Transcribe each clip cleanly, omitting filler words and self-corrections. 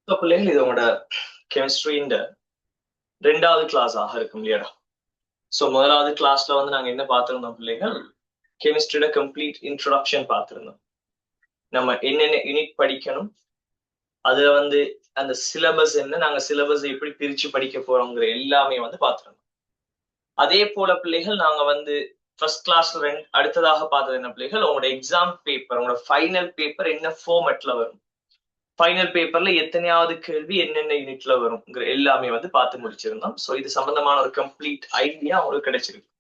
So, பிள்ளைகள் இது உங்களோட கெமிஸ்ட்ரியின் ரெண்டாவது கிளாஸ் ஆக இருக்கும் இல்லையாடா. ஸோ முதலாவது கிளாஸ்ல வந்து நாங்க என்ன பார்த்திருந்தோம் பிள்ளைகள், கெமிஸ்ட்ரியோட கம்ப்ளீட் இன்ட்ரோடக்ஷன் பார்த்திருந்தோம். நம்ம என்னென்ன யூனிட் படிக்கணும், அதுல வந்து அந்த சிலபஸ் என்ன, நாங்க சிலபஸ் எப்படி பிரிச்சு படிக்க போறோங்கிற எல்லாமே வந்து பார்த்திருந்தோம். அதே போல பிள்ளைகள் நாங்க வந்து ஃபர்ஸ்ட் கிளாஸ்ல அடுத்ததாக பார்த்தது என்ன பிள்ளைகள், உங்களோட எக்ஸாம் பேப்பர், உங்களோட ஃபைனல் பேப்பர் என்ன ஃபார்மேட்ல வரும், ஃபைனல் பேப்பர்ல எத்தனையாவது கேள்வி என்னென்ன யூனிட்ல வரும்ங்கிற எல்லாமே வந்து பார்த்து முடிச்சிருந்தோம். ஸோ இது சம்பந்தமான ஒரு கம்ப்ளீட் ஐடியா உங்களுக்கு கிடைச்சிருக்கு.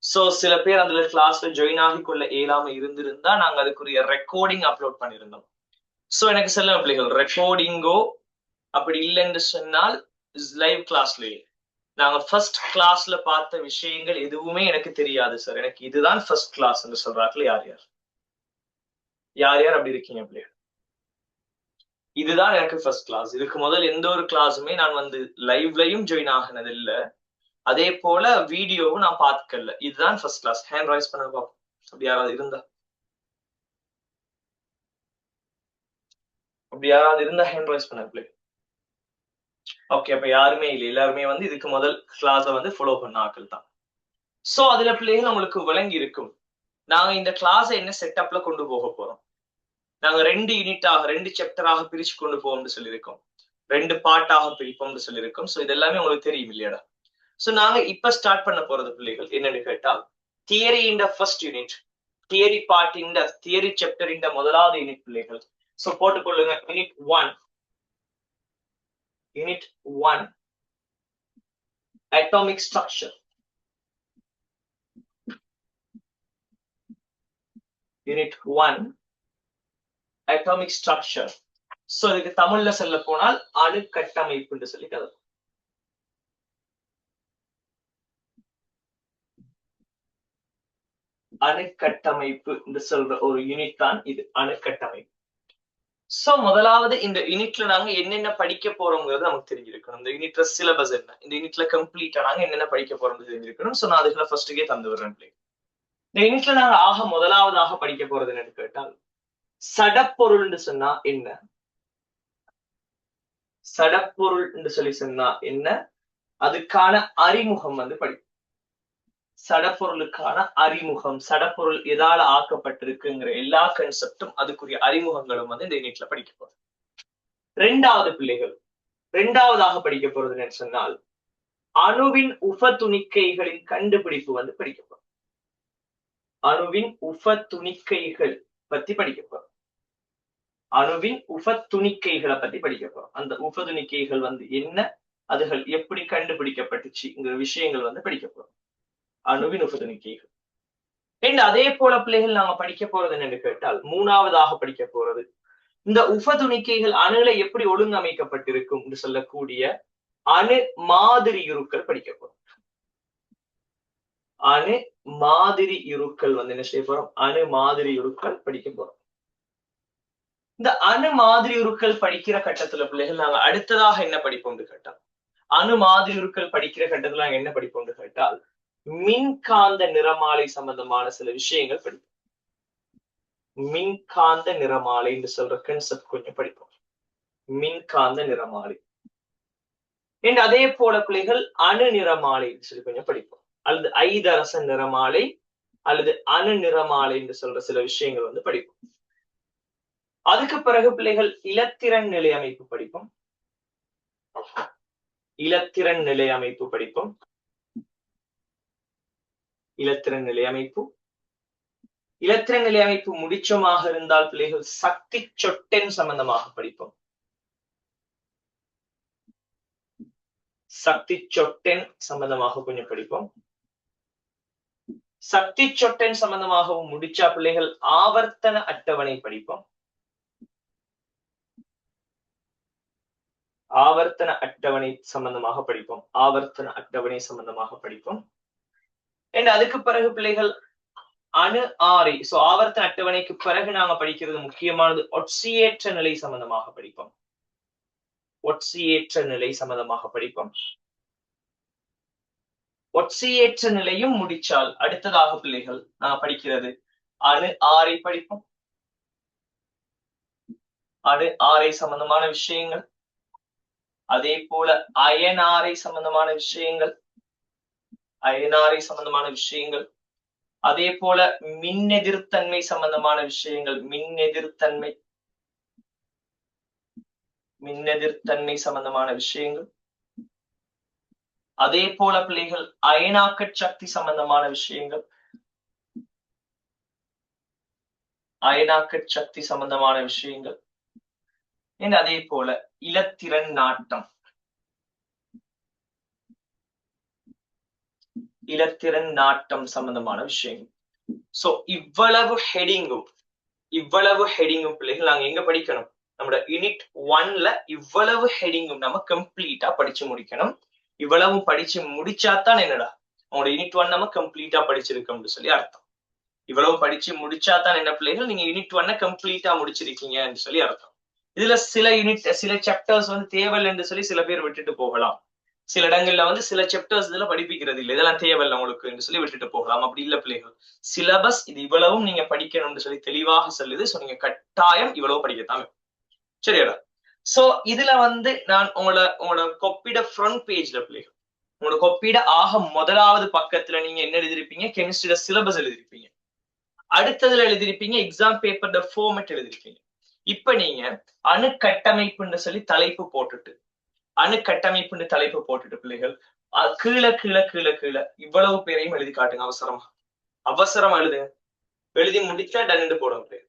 ஸோ சில பேர் அதுல கிளாஸ்ல ஜாயின் ஆகிக்கொள்ள இயலாம இருந்திருந்தா நாங்க அதுக்குரிய ரெக்கார்டிங் அப்லோட் பண்ணியிருந்தோம். ஸோ எனக்கு சில பிள்ளைகள் ரெக்கார்டிங்கோ அப்படி இல்லைன்னு சொன்னால் லைவ் கிளாஸ்லயே நாங்க ஃபர்ஸ்ட் கிளாஸ்ல பார்த்த விஷயங்கள் எதுவுமே எனக்கு தெரியாது சார், எனக்கு இதுதான் ஃபர்ஸ்ட் கிளாஸ் என்று சொல்றாங்களே யார் யார் யார் யார் அப்படி இருக்கீங்க பிள்ளைகள்? இதுதான் எனக்கு ஃபர்ஸ்ட் கிளாஸ். இதுக்கு முதல் எந்த ஒரு கிளாஸுமே நான் வந்து லைவ்லயும் ஜாயின் ஆகினது இல்ல, அதே போல வீடியோவும் நான் பார்த்துக்கல. இதுதான் ஃபர்ஸ்ட் கிளாஸ். ஹேண்ட் ரைஸ் பண்ண பார்ப்போம் அப்படி யாராவது இருந்தா. அப்படி யாராவது இருந்தா ஹேண்ட் ரைஸ் பண்ண பிள்ளை. ஓகே, அப்ப யாருமே இல்லை, எல்லாருமே வந்து இதுக்கு முதல் கிளாஸ வந்து ஃபாலோ பண்ண ஆக்கள் தான். சோ அதுல பிள்ளைகள் உங்களுக்கு விளங்கி இருக்கும் நாங்க இந்த கிளாஸை என்ன செட்டப்ல கொண்டு போக போறோம். நாங்க 2 யூனிட்டாக 2 சாப்டராக பிரிச்சு கொண்டு போவோம்னு சொல்லியிருக்கோம், 2 பார்ட்டாக பிரிப்போம்னு சொல்லியிருக்கோம். சோ இது எல்லாமே உங்களுக்கு தெரியும் இல்லையாடா. சோ நாங்க இப்ப ஸ்டார்ட் பண்ண போறது பிள்ளைகள் என்னன்னு கேட்டால், theory in the first unit, theory part in the theory chapter in the முதலாவது யூனிட் பிள்ளைகள். சோ போட்டுக்கொள்ளுங்க, unit 1, unit 1 atomic structure, unit 1 atomic structure. சோ இதுக்கு தமிழ்ல சொல்ல போனால் அணு கட்டமைப்பு என்று சொல்லி கதை. அணுக்கட்டமைப்பு என்று சொல்ற ஒரு யூனிட் தான் இது, அணுக்கட்டமைப்பு. சோ முதலாவது இந்த யூனிட்ல நாங்க என்னென்ன படிக்க போறோம்ங்கிறது நமக்கு தெரிஞ்சிருக்கணும். இந்த யூனிட்ல சிலபஸ் என்ன, இந்த யூனிட்ல கம்ப்ளீட்டா நாங்க என்னென்ன படிக்க போறோம்னு தெரிஞ்சிருக்கணும். சோ நான் அதுக்குள்ள ஃபர்ஸ்ட்டுக்கே தந்து விடுறேன். இந்த யூனிட்ல நாங்க முதலாவதாக படிக்க போறது என்னன்னு கேட்டால், சடப்பொருள் என்று சொன்னா என்ன, சடப்பொருள் என்று சொல்லி சொன்னா என்ன, அதுக்கான அறிமுகம் வந்து படிக்கும். சடப்பொருளுக்கான அறிமுகம், சடப்பொருள் எதால ஆக்கப்பட்டிருக்குங்கிற எல்லா கன்செப்டும் அதுக்குரிய அறிமுகங்களும் வந்து இந்த யூனிட்ல படிக்க போறோம். ரெண்டாவது பிள்ளைகள், ரெண்டாவதாக படிக்க போறது என்னன்னு சொன்னால், அணுவின் உப துணிக்கைகளின் கண்டுபிடிப்பு வந்து படிக்க போறோம். அணுவின் உப துணிக்கைகள் பத்தி படிக்க போறோம். அணுவின் உப துணிக்கைகளை பத்தி படிக்க போறோம். அந்த உப துணிக்கைகள் வந்து என்ன, அதுகள் எப்படி கண்டுபிடிக்கப்பட்டுச்சுங்கிற விஷயங்கள் வந்து படிக்க போறோம். அணுவின் உப துணிக்கைகள். அதே போல பிள்ளைகள் நாங்க படிக்க போறது என்னன்னு கேட்டால், மூணாவதாக படிக்க போறது இந்த உப துணிக்கைகள் அணுல எப்படி ஒழுங்கமைக்கப்பட்டிருக்கும் என்று சொல்லக்கூடிய அணு மாதிரி இருக்கள் படிக்க போறோம். அணு மாதிரி இருக்கள் வந்து என்ன செய்ய போறோம், அணு மாதிரி இருக்கள் படிக்க போறோம். இந்த அணு மாதிரி உருக்கள் படிக்கிற கட்டத்துல பிள்ளைகள் நாங்க அடுத்ததாக என்ன படிப்போம்னு கேட்டால், அணு மாதிரி உருக்கள் படிக்கிற கட்டத்துல நாங்க என்ன படிப்போம்னு கேட்டால், மின்காந்த நிறமாலை சம்பந்தமான சில விஷயங்கள் படிப்போம். மின்காந்த நிறமாலை என்று சொல்ற கான்செப்ட் கொஞ்சம் படிப்போம். மின்காந்த நிறமாலை. அதே போல பிள்ளைகள் அணு நிறமாலை சொல்லி கொஞ்சம் படிப்போம், அல்லது ஐதரச நிறமாலை அல்லது அணு நிறமாலை என்று சொல்ற சில விஷயங்கள் வந்து படிப்போம். அதுக்கு பிறகு பிள்ளைகள் இலத்திரன் நிலை அமைப்பு படிப்போம். இலத்திரன் நிலை அமைப்பு படிப்போம். இலத்திரன் நிலை அமைப்பு. இலத்திரன் நிலை அமைப்பு முடிச்சமாக இருந்தால் பிள்ளைகள் சக்தி சொட்டெண் சம்பந்தமாக படிப்போம். சக்தி சொட்டெண் சம்பந்தமாக கொஞ்சம் படிப்போம். சக்தி சொட்டெண் சம்பந்தமாகவும் முடிச்சா பிள்ளைகள் ஆவர்த்தன அட்டவணை படிப்போம். ஆவர்த்தன அட்டவணை சம்பந்தமாக படிப்போம். ஆவர்த்தன அட்டவணை சம்பந்தமாக படிப்போம். அதுக்கு பிறகு பிள்ளைகள் அணு ஆரி. சோ ஆவர்த்தன அட்டவணைக்கு பிறகு நாங்க படிக்கிறது முக்கியமானது ஒட்சியேற்ற நிலை சம்பந்தமாக படிப்போம். ஒட்சியேற்ற நிலை சம்பந்தமாக படிப்போம். ஒட்சியேற்ற நிலையும் முடிச்சால் அடுத்ததாக பிள்ளைகள் நான் படிக்கிறது அணு ஆரை படிப்போம். அணு ஆரை சம்பந்தமான விஷயங்கள். அதே போல அயனாரை சம்பந்தமான விஷயங்கள், அயனாரை சம்பந்தமான விஷயங்கள், அதே போல மின்னெதிர்த்தன்மை சம்பந்தமான விஷயங்கள், மின்னெதிர்த்தன்மை சம்பந்தமான விஷயங்கள், அதே போல பிள்ளைகள் அயனாக்க சக்தி சம்பந்தமான விஷயங்கள், அயனாக்க சக்தி சம்பந்தமான விஷயங்கள், அதே போல இலத்திரன் நாட்டம், இலத்திரன் நாட்டம் சம்பந்தமான விஷயங்கள். சோ இவ்வளவு ஹெடிங்கும் பிள்ளைகள் நாங்க எங்க படிக்கணும்? நம்மளோட யூனிட் 1ல இவ்வளவு ஹெடிங்கும் நம்ம கம்ப்ளீட்டா படிச்சு முடிக்கணும். இவ்வளவு படிச்சு முடிச்சாதான் என்னடா உங்களோட யூனிட் 1 நம்ம கம்ப்ளீட்டா படிச்சிருக்கோம்னு சொல்லி அர்த்தம். இவ்வளவு படிச்சு முடிச்சாதான் என்ன பிள்ளைகள் நீங்க யூனிட் 1 கம்ப்ளீட்டா முடிச்சிருக்கீங்கன்னு சொல்லி அர்த்தம். இதுல சில சாப்டர்ஸ் வந்து தேவையில்லைன்னு சொல்லி சில பேர் விட்டுட்டு போகலாம். சில இடங்கள்ல வந்து சில சாப்டர்ஸ் இதுல படிப்பிக்கிறது இல்லை, இதெல்லாம் தேவையில்லை உங்களுக்கு சொல்லி விட்டுட்டு போகலாம். அப்படி இல்ல பிள்ளைகள், சிலபஸ் இது இவ்வளவும் நீங்க படிக்கணும்னு சொல்லி தெளிவாக சொல்லுது. சோ நீங்க கட்டாயம் இவ்வளவு படிக்கத்தான். சரியாடா? சோ இதுல வந்து நான் உங்களோட கொப்பிட ஃப்ரண்ட் பேஜ்ல பிள்ளைகள், உங்களோட கொப்பிட முதலாவது பக்கத்துல நீங்க என்ன எழுதிருப்பீங்க? கெமிஸ்ட்ரியில சிலபஸ் எழுதிருப்பீங்க. அடுத்ததுல எழுதிருப்பீங்க எக்ஸாம் பேப்பர் ஃபார்மேட் எழுதிருப்பீங்க. இப்ப நீங்க அணுக்கட்டமைப்புன்னு சொல்லி தலைப்பு போட்டுட்டு, அணுக்கட்டமைப்புன்னு தலைப்பு போட்டுட்டு பிள்ளைகள் கீழே கீழே கீழே கீழே இவ்வளவு பேரையும் எழுதி காட்டுங்க. அவசரமா எழுதுங்க. எழுதி முடிச்சா டன்னு போடுங்க.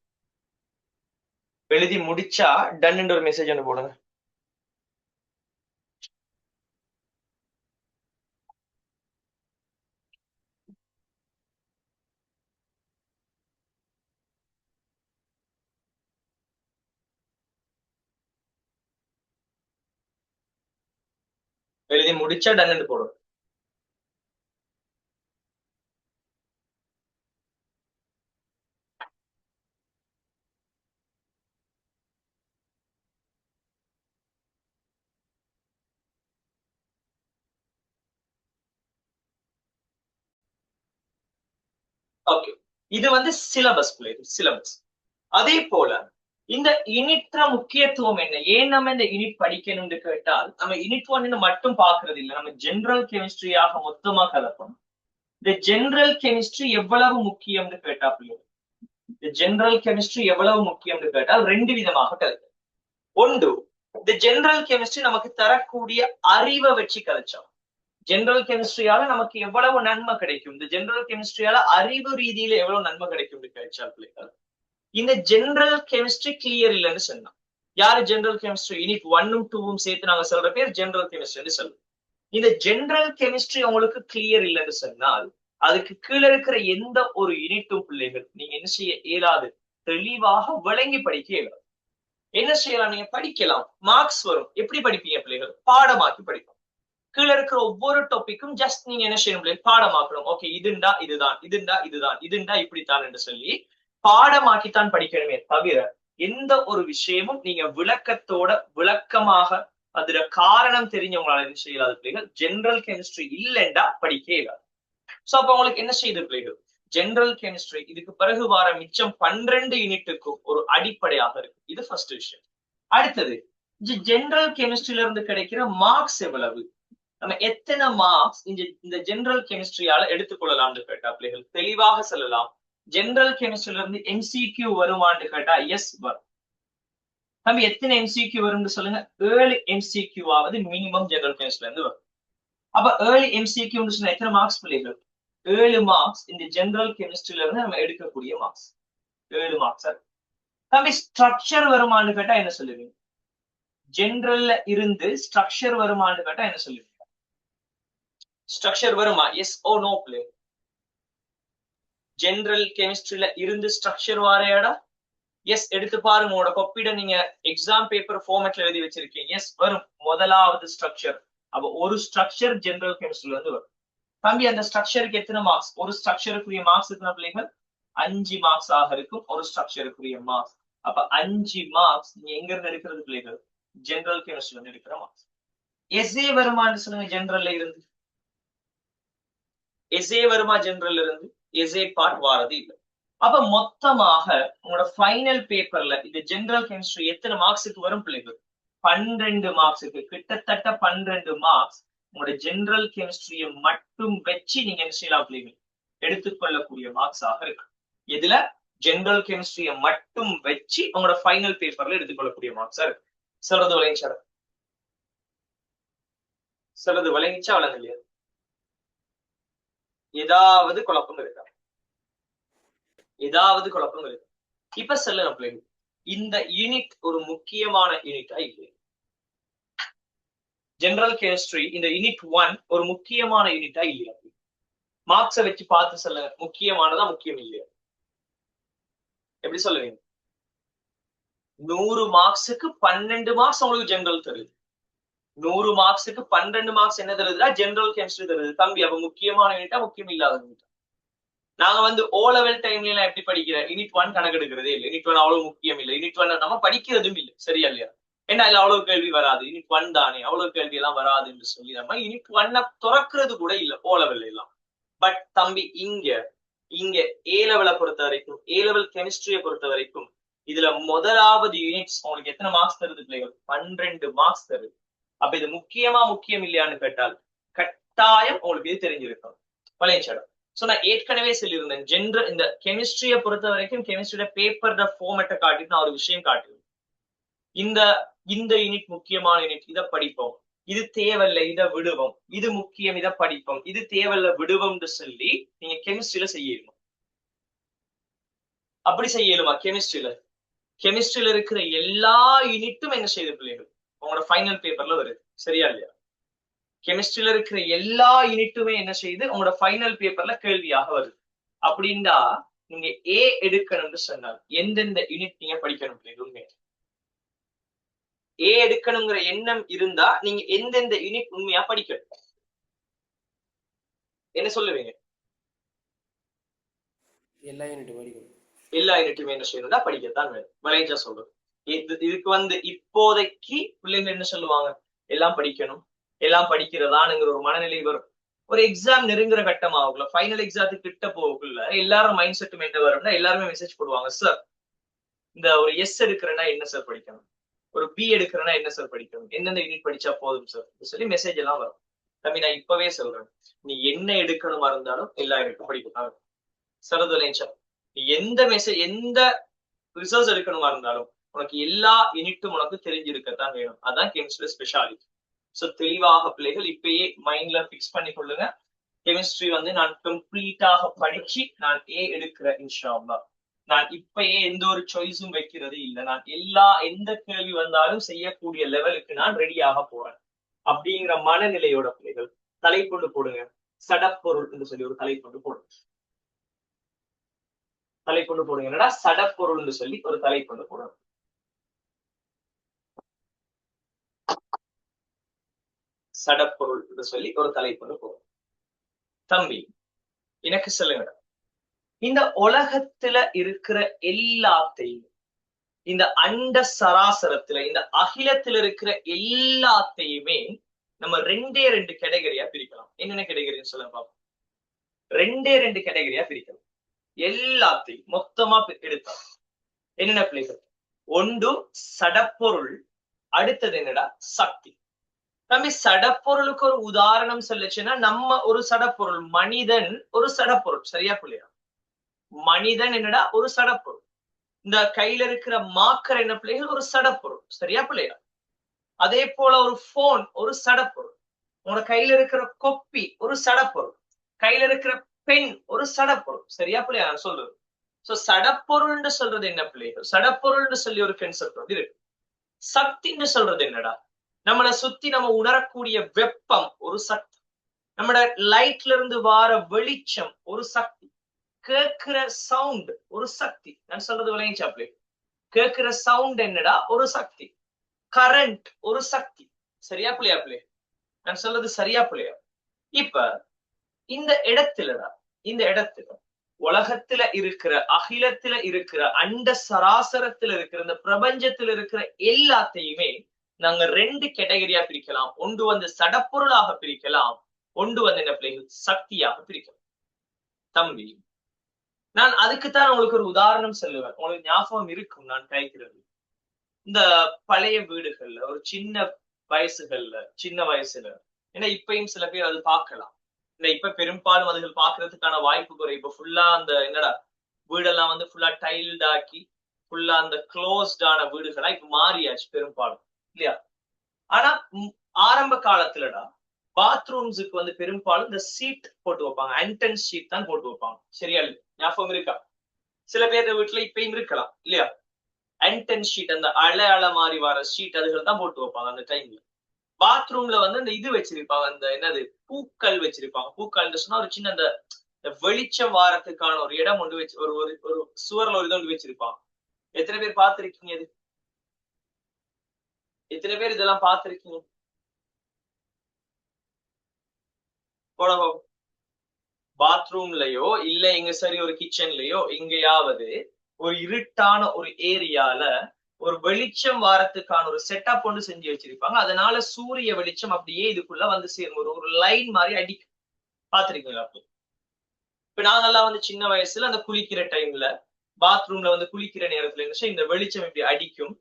எழுதி முடிச்சா டன்னு ஒரு மெசேஜ் ஒன்று போடுங்க. எழுதி முடிச்சா டன்னு போடுங்க. ஓகே, இது வந்து சிலபஸ் சிலபஸ். அதே போல இந்த யூனிட்ல முக்கியத்துவம் என்ன? ஏன் நம்ம இந்த யூனிட் படிக்கணும்னு கேட்டால், நம்ம யூனிட் 1 மட்டும் பாக்குறது இல்லை, நம்ம ஜெனரல் கெமிஸ்ட்ரியாக மொத்தமா கலப்பணும். இந்த ஜெனரல் கெமிஸ்ட்ரி எவ்வளவு முக்கியம்னு கேட்டா பிள்ளைங்க, இந்த ஜெனரல் கெமிஸ்ட்ரி எவ்வளவு முக்கியம்னு கேட்டால் ரெண்டு விதமாக கருது. ஒன்று, இந்த ஜெனரல் கெமிஸ்ட்ரி நமக்கு தரக்கூடிய அறிவை வச்சு கலைச்சோம். ஜெனரல் கெமிஸ்ட்ரியால நமக்கு எவ்வளவு நன்மை கிடைக்கும், இந்த ஜெனரல் கெமிஸ்ட்ரியால அறிவு ரீதியில எவ்வளவு நன்மை கிடைக்கும் கிடைச்சால் பிள்ளைகள், இந்த ஜெனரல் கெமிஸ்ட்ரி கிளியர் இல்லைன்னு சொன்னா, யாரு ஜெனரல் கெமிஸ்ட்ரி யூனிட் 1ம் 2ம் சேர்த்து நாங்க சொல்ற பேர் ஜெனரல் கெமிஸ்ட்ரின்னு சொல்லுவோம். இந்த ஜெனரல் கெமிஸ்ட்ரி உங்களுக்கு கிளியர் இல்லைன்னு சொன்னால், அதுக்கு கீழே இருக்கிற எந்த ஒரு யூனிட்டும் பிள்ளைகள் நீங்க என்ன செய்ய இயலாது, தெளிவாக விளங்கி படிக்க இயலாது. என்ன செய்யலாம்? நீங்க படிக்கலாம், மார்க்ஸ் வரும். எப்படி படிப்பீங்க பிள்ளைகள்? பாடமாக்கி படிக்கும். கீழே இருக்கிற ஒவ்வொரு டாபிக்கும் ஜஸ்ட் நீங்க என்ன செய்யணும் பிள்ளைகள்? பாடமாக்கணும். ஓகே, இதுண்டா இதுதான், இதுண்டா இதுதான், இதுண்டா இப்படித்தான் என்று சொல்லி பாடமாக்கித்தான் படிக்கணுமே தவிர, எந்த ஒரு விஷயமும் நீங்க விளக்கமாக அதுல காரணம் தெரிஞ்சவங்களால என்ன செய்யலாது பிள்ளைகள்? ஜெனரல் கெமிஸ்ட்ரி இல்லைண்டா படிக்க இயலாது. சோ அப்ப உங்களுக்கு என்ன செய்யுது பிள்ளைகள்? ஜெனரல் கெமிஸ்ட்ரி இதுக்கு பிறகு வர மிச்சம் 12 யூனிட்டுக்கும் ஒரு அடிப்படையாக இருக்கு. இது ஃபர்ஸ்ட் விஷயம். அடுத்தது, ஜெனரல் கெமிஸ்ட்ரியில இருந்து கிடைக்கிற மார்க்ஸ் எவ்வளவு, நம்ம எத்தனை மார்க்ஸ் இந்த ஜெனரல் கெமிஸ்ட்ரியால எடுத்துக்கொள்ளலாம்னு கேட்டா பிள்ளைகள் தெளிவாக சொல்லலாம். ஜெனரல் கெமிஸ்ட்ரியில இருந்து எம்சிக்யூ வருமான்னு கேட்டா எஸ் வரும். நம்ம எத்தனை எம்சிக்யூ வரும்னு சொல்லுங்க? 7 எம்சிக்யூவாவது மினிமம் ஜெனரல் கெமிஸ்ட்ரில இருந்து வரும். அப்ப 7 எம்சிக்யூன்னு சொன்னா எத்தனை மார்க்ஸ் பிள்ளைகள்? 7 மார்க்ஸ் இந்த ஜெனரல் கெமிஸ்ட்ரியில இருந்து நம்ம எடுக்கக்கூடிய மார்க்ஸ் 7 மார்க்ஸ். தம்பி ஸ்ட்ரக்சர் வருமானு கேட்டா என்ன சொல்லுவீங்க? ஜெனரல்ல இருந்து ஸ்ட்ரக்சர் வருமானு கேட்டா என்ன சொல்லுவீங்க? ஸ்ட்ரக்சர் வருமா? எஸ் ஓ நோ பிள்ளை? ஜெனரல் கெமிஸ்ட்ரியில இருந்து ஸ்ட்ரக்சர் வாரையாடா? எஸ், எடுத்து பாருங்க. உங்களோட கொப்பிட நீங்க எக்ஸாம் பேப்பர் ஃபார்மேட்ல எழுதி வச்சிருக்கீங்க. எஸ் வரும், முதலாவது ஸ்ட்ரக்சர். அப்ப ஒரு ஸ்ட்ரக்சர் ஜெனரல் கெமிஸ்ட்ரியில இருந்து வரும். தம்பி அந்த ஸ்ட்ரக்சருக்கு எத்தனை மார்க்ஸ்? ஒரு ஸ்ட்ரக்சருக்குரிய மார்க்ஸ் எத்தனை பிள்ளைகள்? 5 மார்க்ஸ் ஆக இருக்கும் ஒரு ஸ்ட்ரக்சருக்குரிய மார்க்ஸ். அப்ப 5 மார்க்ஸ் நீங்க எங்க இருந்து எடுக்கிறது பிள்ளைகள்? ஜெனரல் கெமிஸ்ட்ரியில இருந்து எடுக்கிற மார்க்ஸ். எஸ்ஏ வருமானு சொல்லுங்க. ஜெனரல்ல இருந்து எஸ்ஏ வருமா? ஜெனரல்ல இருந்து எஸ்ஏ பார்ட் வாரது இல்லை. அப்ப மொத்தமாக உங்களோட ஃபைனல் பேப்பர்ல இந்த ஜெனரல் கெமிஸ்ட்ரி எத்தனை மார்க்ஸுக்கு வரும் பிள்ளைகள்? 12 மார்க்ஸுக்கு கிட்டத்தட்ட 12 மார்க்ஸ் உங்களோட ஜெனரல் கெமிஸ்ட்ரியை மட்டும் வச்சு நீங்க என்ன செய்யலாம் பிள்ளைங்க எடுத்துக்கொள்ளக்கூடிய மார்க்ஸ் ஆக இருக்கு. இதுல ஜெனரல் கெமிஸ்ட்ரியை மட்டும் வச்சு உங்களோட ஃபைனல் பேப்பர்ல எடுத்துக்கொள்ளக்கூடிய மார்க்ஸா இருக்கு. சொல்றது விளைஞ்சா சொல்றது விளைஞ்சா வளர்ந்து இல்லையா? ஏதாவது குழப்பம் இருக்கா? ஏதாவது குழப்பம் இருக்கு? இப்ப சொல்லுங்க பிள்ளைங்க, இந்த யூனிட் ஒரு முக்கியமான யூனிட்டா இல்லையா? ஜெனரல் கெமிஸ்ட்ரி இந்த யூனிட் 1 ஒரு முக்கியமான யூனிட்டா இல்லையா? மார்க்ஸை வச்சு பார்த்து சொல்லுங்க, முக்கியமானதா முக்கியம் இல்லையா? எப்படி சொல்லுவீங்க? 100 மார்க்ஸுக்கு 12 மார்க்ஸ் உங்களுக்கு ஜெனரல் தருது. 100 மார்க்ஸுக்கு 12 மார்க்ஸ் என்ன தருதுன்னா ஜெனரல் கெமிஸ்ட்ரி தருது. தம்பி அப்ப முக்கியமான யூனிட்டா முக்கியம் இல்லாத யூனிட்டா? நாங்க வந்து ஓ லெவல் டைம்ல எல்லாம் எப்படி படிக்கிறேன்? யூனிட் 1 கணக்கு எடுக்கிறதே இல்லை. யூனிட் 1 அவ்வளவு முக்கியம் இல்லை. யூனிட் 1 நம்ம படிக்கிறதும் இல்லை. சரியா இல்லையா? ஏன்னா அதுல அவ்வளவு கேள்வி வராது. யூனிட் 1 தானே, அவ்வளவு கேள்வி எல்லாம் வராது என்று சொல்லி நம்ம யூனிட் 1 துறக்கிறது கூட இல்லை ஓ லெவல் எல்லாம். பட் தம்பி இங்க ஏ லெவலை பொறுத்த வரைக்கும், ஏ லெவல் கெமிஸ்ட்ரியை பொறுத்த வரைக்கும் இதுல முதலாவது யூனிட்ஸ் உங்களுக்கு எத்தனை மார்க்ஸ் தருது பிள்ளைகள்? 12 மார்க்ஸ் தருது. அப்ப இது முக்கியம் இல்லையான்னு கேட்டால் கட்டாயம் உங்களுக்கு இது தெரிஞ்சிருக்கும். பழையச்சடம். சோ நான் ஏற்கனவே சொல்லியிருந்தேன், ஜெனரல் இந்த கெமிஸ்ட்ரியை பொறுத்த வரைக்கும் கெமிஸ்ட்ரியோட பேப்பர் ஃபார்மேட்டை காட்டிட்டு நான் ஒரு விஷயம் காட்டுவேன். இந்த யூனிட் முக்கியமான யூனிட், இதை படிப்போம், இது தேவையில்லை இதை விடுவோம், இது முக்கியம் இதை படிப்போம், இது தேவையில்லை விடுவோம்னு சொல்லி நீங்க கெமிஸ்ட்ரியில செய்யணும். அப்படி செய்யலுமா? கெமிஸ்ட்ரியில இருக்கிற எல்லா யூனிட்டும் என்ன செய்யுது பிள்ளைகள் உங்களோட ஃபைனல் பேப்பர்ல வருது. சரியா இல்லையா? கெமிஸ்ட்ரியில இருக்கிற எல்லா யூனிட்டுமே என்ன செய்யுது உங்களோட ஃபைனல் பேப்பர்ல கேள்வியாக வருது. அப்படின்னா நீங்க ஏ எடுக்கணும்னு சொன்னால் எந்தெந்த யூனிட் நீங்க படிக்கணும் பிள்ளைகள்? ஏ எடுக்கணுங்கிற எண்ணம் இருந்தா நீங்க எந்தெந்த யூனிட் உண்மையா படிக்கணும்? என்ன சொல்லுவீங்க? எல்லா யூனிட்டும் படிக்கணும். எல்லா யூனிட்டுமே என்ன செய்யணும்னா படிக்கத்தான் வேணும். வளைஞ்சா சொல்றது இதுக்கு வந்து இப்போதைக்கு பிள்ளைங்க என்ன சொல்லுவாங்க? எல்லாம் படிக்கணும், எல்லாம் படிக்கிறதானுங்கிற ஒரு மனநிலை வரும். ஒரு எக்ஸாம் நெருங்குற கட்டம் ஆகுல, ஃபைனல் எக்ஸாத்துக்கு கிட்ட போகக்குள்ள எல்லாரும் மைண்ட் செட்டும் என்ன வரும்னா எல்லாருமே மெசேஜ் போடுவாங்க, சார் இந்த ஒரு எஸ் எடுக்கிறேன்னா என்ன சார் படிக்கணும், ஒரு பி எடுக்கிறேன்னா என்ன சார் படிக்கணும், எந்தெந்த யூனிட் படிச்சா போதும் சார் சொல்லி மெசேஜ் எல்லாம் வரும். தம்பி நான் இப்பவே சொல்றேன், நீ என்ன எடுக்கணுமா இருந்தாலும் எல்லா யூனிட்டும் படிக்கணும். சரதுலேஞ்சா நீ எந்த மெசேஜ் எந்த ரிசர்ச் எடுக்கணுமா இருந்தாலும் உனக்கு எல்லா யூனிட்டும் உனக்கு தெரிஞ்சிருக்கத்தான் வேணும். அதான் கெமிஸ்ட்ரி ஸ்பெஷாலிட்டி. சோ தெளிவாக பிள்ளைகள் இப்பயே மைண்ட்ல பிக்ஸ் பண்ணி கொள்ளுங்க, கெமிஸ்ட்ரி வந்து நான் கம்ப்ளீட்டாக படிச்சு நான் ஏ எடுக்கிறேன் இன்ஷா அல்லாஹ். நான் இப்பயே எந்த ஒரு சாய்ஸும் வைக்கிறது இல்லை. நான் எந்த கேள்வி வந்தாலும் செய்யக்கூடிய லெவலுக்கு நான் ரெடியாக போறேன் அப்படிங்கிற மனநிலையோட பிள்ளைகள் தலைக்கொண்டு போடுங்க. சடப்பொருள் என்று சொல்லி ஒரு தலைக்கொண்டு போடுங்க. தலைக்கொண்டு போடுங்க. என்னடா சடப்பொருள்னு சொல்லி ஒரு தலைக்கொண்டு போடுங்க. சடப்பொருள் என்று சொல்லி ஒரு தலைக்கொண்டு போடுங்க. தம்பி எனக்கு சொல்லுங்க, இந்த உலகத்துல இருக்கிற எல்லாத்தையும், இந்த அண்ட சராசரத்துல இந்த அகிலத்துல இருக்கிற எல்லாத்தையுமே நம்ம ரெண்டே கேட்டகரியா பிரிக்கலாம். என்னென்ன கேட்டகரின்னு சொல்ல பார்ப்போம். ரெண்டே கேட்டகரியா பிரிக்கலாம். எல்லாத்தையும் மொத்தமா எடுத்தா என்னென்ன பிள்ளைகள்? ஒன்று சடப்பொருள், அடுத்தது என்னடா சக்தி. தம்பி சடப்பொருளுக்கு ஒரு உதாரணம் சொல்லுச்சுன்னா நம்ம ஒரு சடப்பொருள், மனிதன் ஒரு சடப்பொருள். சரியா பிள்ளையா? மனிதன் என்னடா ஒரு சடப்பொருள். இந்த கையில இருக்கிற மார்க்கர் என்ன பிள்ளைகள்? ஒரு சடப்பொருள். சரியா பிள்ளையா? அதே போல ஒரு போன் ஒரு சடப்பொருள். உங்களோட கையில இருக்கிற கொப்பி ஒரு சடப்பொருள். கையில இருக்கிற பெண் ஒரு சடப்பொருள். சரியா பிள்ளையா நான் சொல்றது? சோ சடப்பொருள்னு சொல்றது என்ன பிள்ளைகள்? சடப்பொருள்னு சொல்லி ஒரு கன்செப்ட் வந்து இருக்கு. சக்தின்னு சொல்றது என்னடா? நம்மளை சுத்தி நம்ம உணரக்கூடிய வெப்பம் ஒரு சக்தி. நம்மளோட லைட்ல இருந்து வார வெளிச்சம் ஒரு சக்தி. கேட்கிற சவுண்ட் ஒரு சக்தி. நான் சொல்றது விளையாச்சாப்ளே? கேட்கிற சவுண்ட் என்னடா? ஒரு சக்தி. கரண்ட் ஒரு சக்தி. சரியா பிள்ளையா பிள்ளை? நான் சொல்றது சரியா பிள்ளையா? இப்ப இந்த இடத்துல உலகத்துல இருக்கிற, அகிலத்துல இருக்கிற, அண்ட சராசரத்துல இருக்கிற, இந்த பிரபஞ்சத்துல இருக்கிற எல்லாத்தையுமே நாங்க ரெண்டு கேட்டகரியா பிரிக்கலாம். ஒன்று வந்து சடப்பொருளாக பிரிக்கலாம், ஒன்று வந்து என்ன பிள்ளைகள்? சக்தியாக பிரிக்கலாம். தம்பி நான் அதுக்குத்தான் உங்களுக்கு ஒரு உதாரணம் சொல்லுவேன், உங்களுக்கு ஞாபகம் இருக்கும் நான் கைக்கிறது. இந்த பழைய வீடுகள்ல ஒரு சின்ன வயசுல ஏன்னா இப்பயும் சில பேர் அது பார்க்கலாம். இப்ப பெரும்பாலும் அதுகள் பாக்குறதுக்கான வாய்ப்பு குறை. இப்ப ஃபுல்லா அந்த என்னடா வீடெல்லாம் வந்து ஃபுல்லா டைல்ட் ஆக்கி ஃபுல்லா அந்த க்ளோஸ்டான வீடுகளா இப்ப மாறியாச்சு பெரும்பாலும் இல்லையா? ஆனா ஆரம்ப காலத்துலடா பாத்ரூம்ஸுக்கு வந்து பெரும்பாலும் இந்த சீட் போட்டு வைப்பாங்க. அன்டன் ஷீட் தான் போட்டு வைப்பாங்க. சரியா? ஞாபகம் இருக்கா? சில பேர் வீட்டுல இப்பயும் இருக்கலாம் இல்லையா? அன்டன் ஷீட், அந்த அலை மாறி வர ஷீட் அதுகள் தான் போட்டு வைப்பாங்க அந்த டைம்ல. பாத்ரூம்ல வந்து அந்த இது வச்சிருப்பாங்க, அந்த என்னது பூக்கள் வச்சிருப்பாங்க. பூக்கள் சொன்னா ஒரு சின்ன அந்த வெளிச்சம் வாரத்துக்கான ஒரு இடம் ஒன்று வச்சு ஒரு ஒரு சுவர்ல ஒரு இது ஒன்று வச்சிருப்பாங்க. எத்தனை பேர் பார்த்திருக்கீங்க? இது எத்தனை பேர் இதெல்லாம் பார்த்திருக்கீங்க? பாத்ரூம்லயோ இல்ல எங்க சரி ஒரு கிச்சன்லயோ எங்கேயாவது ஒரு இருட்டான ஒரு ஏரியால ஒரு வெளிச்சம் வாரத்துக்கான ஒரு செட்டப் ஒன்று செஞ்சு வச்சிருப்பாங்க. அதனால சூரிய வெளிச்சம் அப்படியே இதுக்குள்ள வந்து சேரும். ஒரு லைன் மாதிரி அடிக்கும். பாத்திருக்கீங்களா? இப்ப நாங்கெல்லாம் வந்து சின்ன வயசுல அந்த குளிக்கிற டைம்ல பாத்ரூம்ல வந்து குளிக்கிற நேரத்துல இருந்துச்சு இந்த வெளிச்சம் இப்படி அடிக்கும்.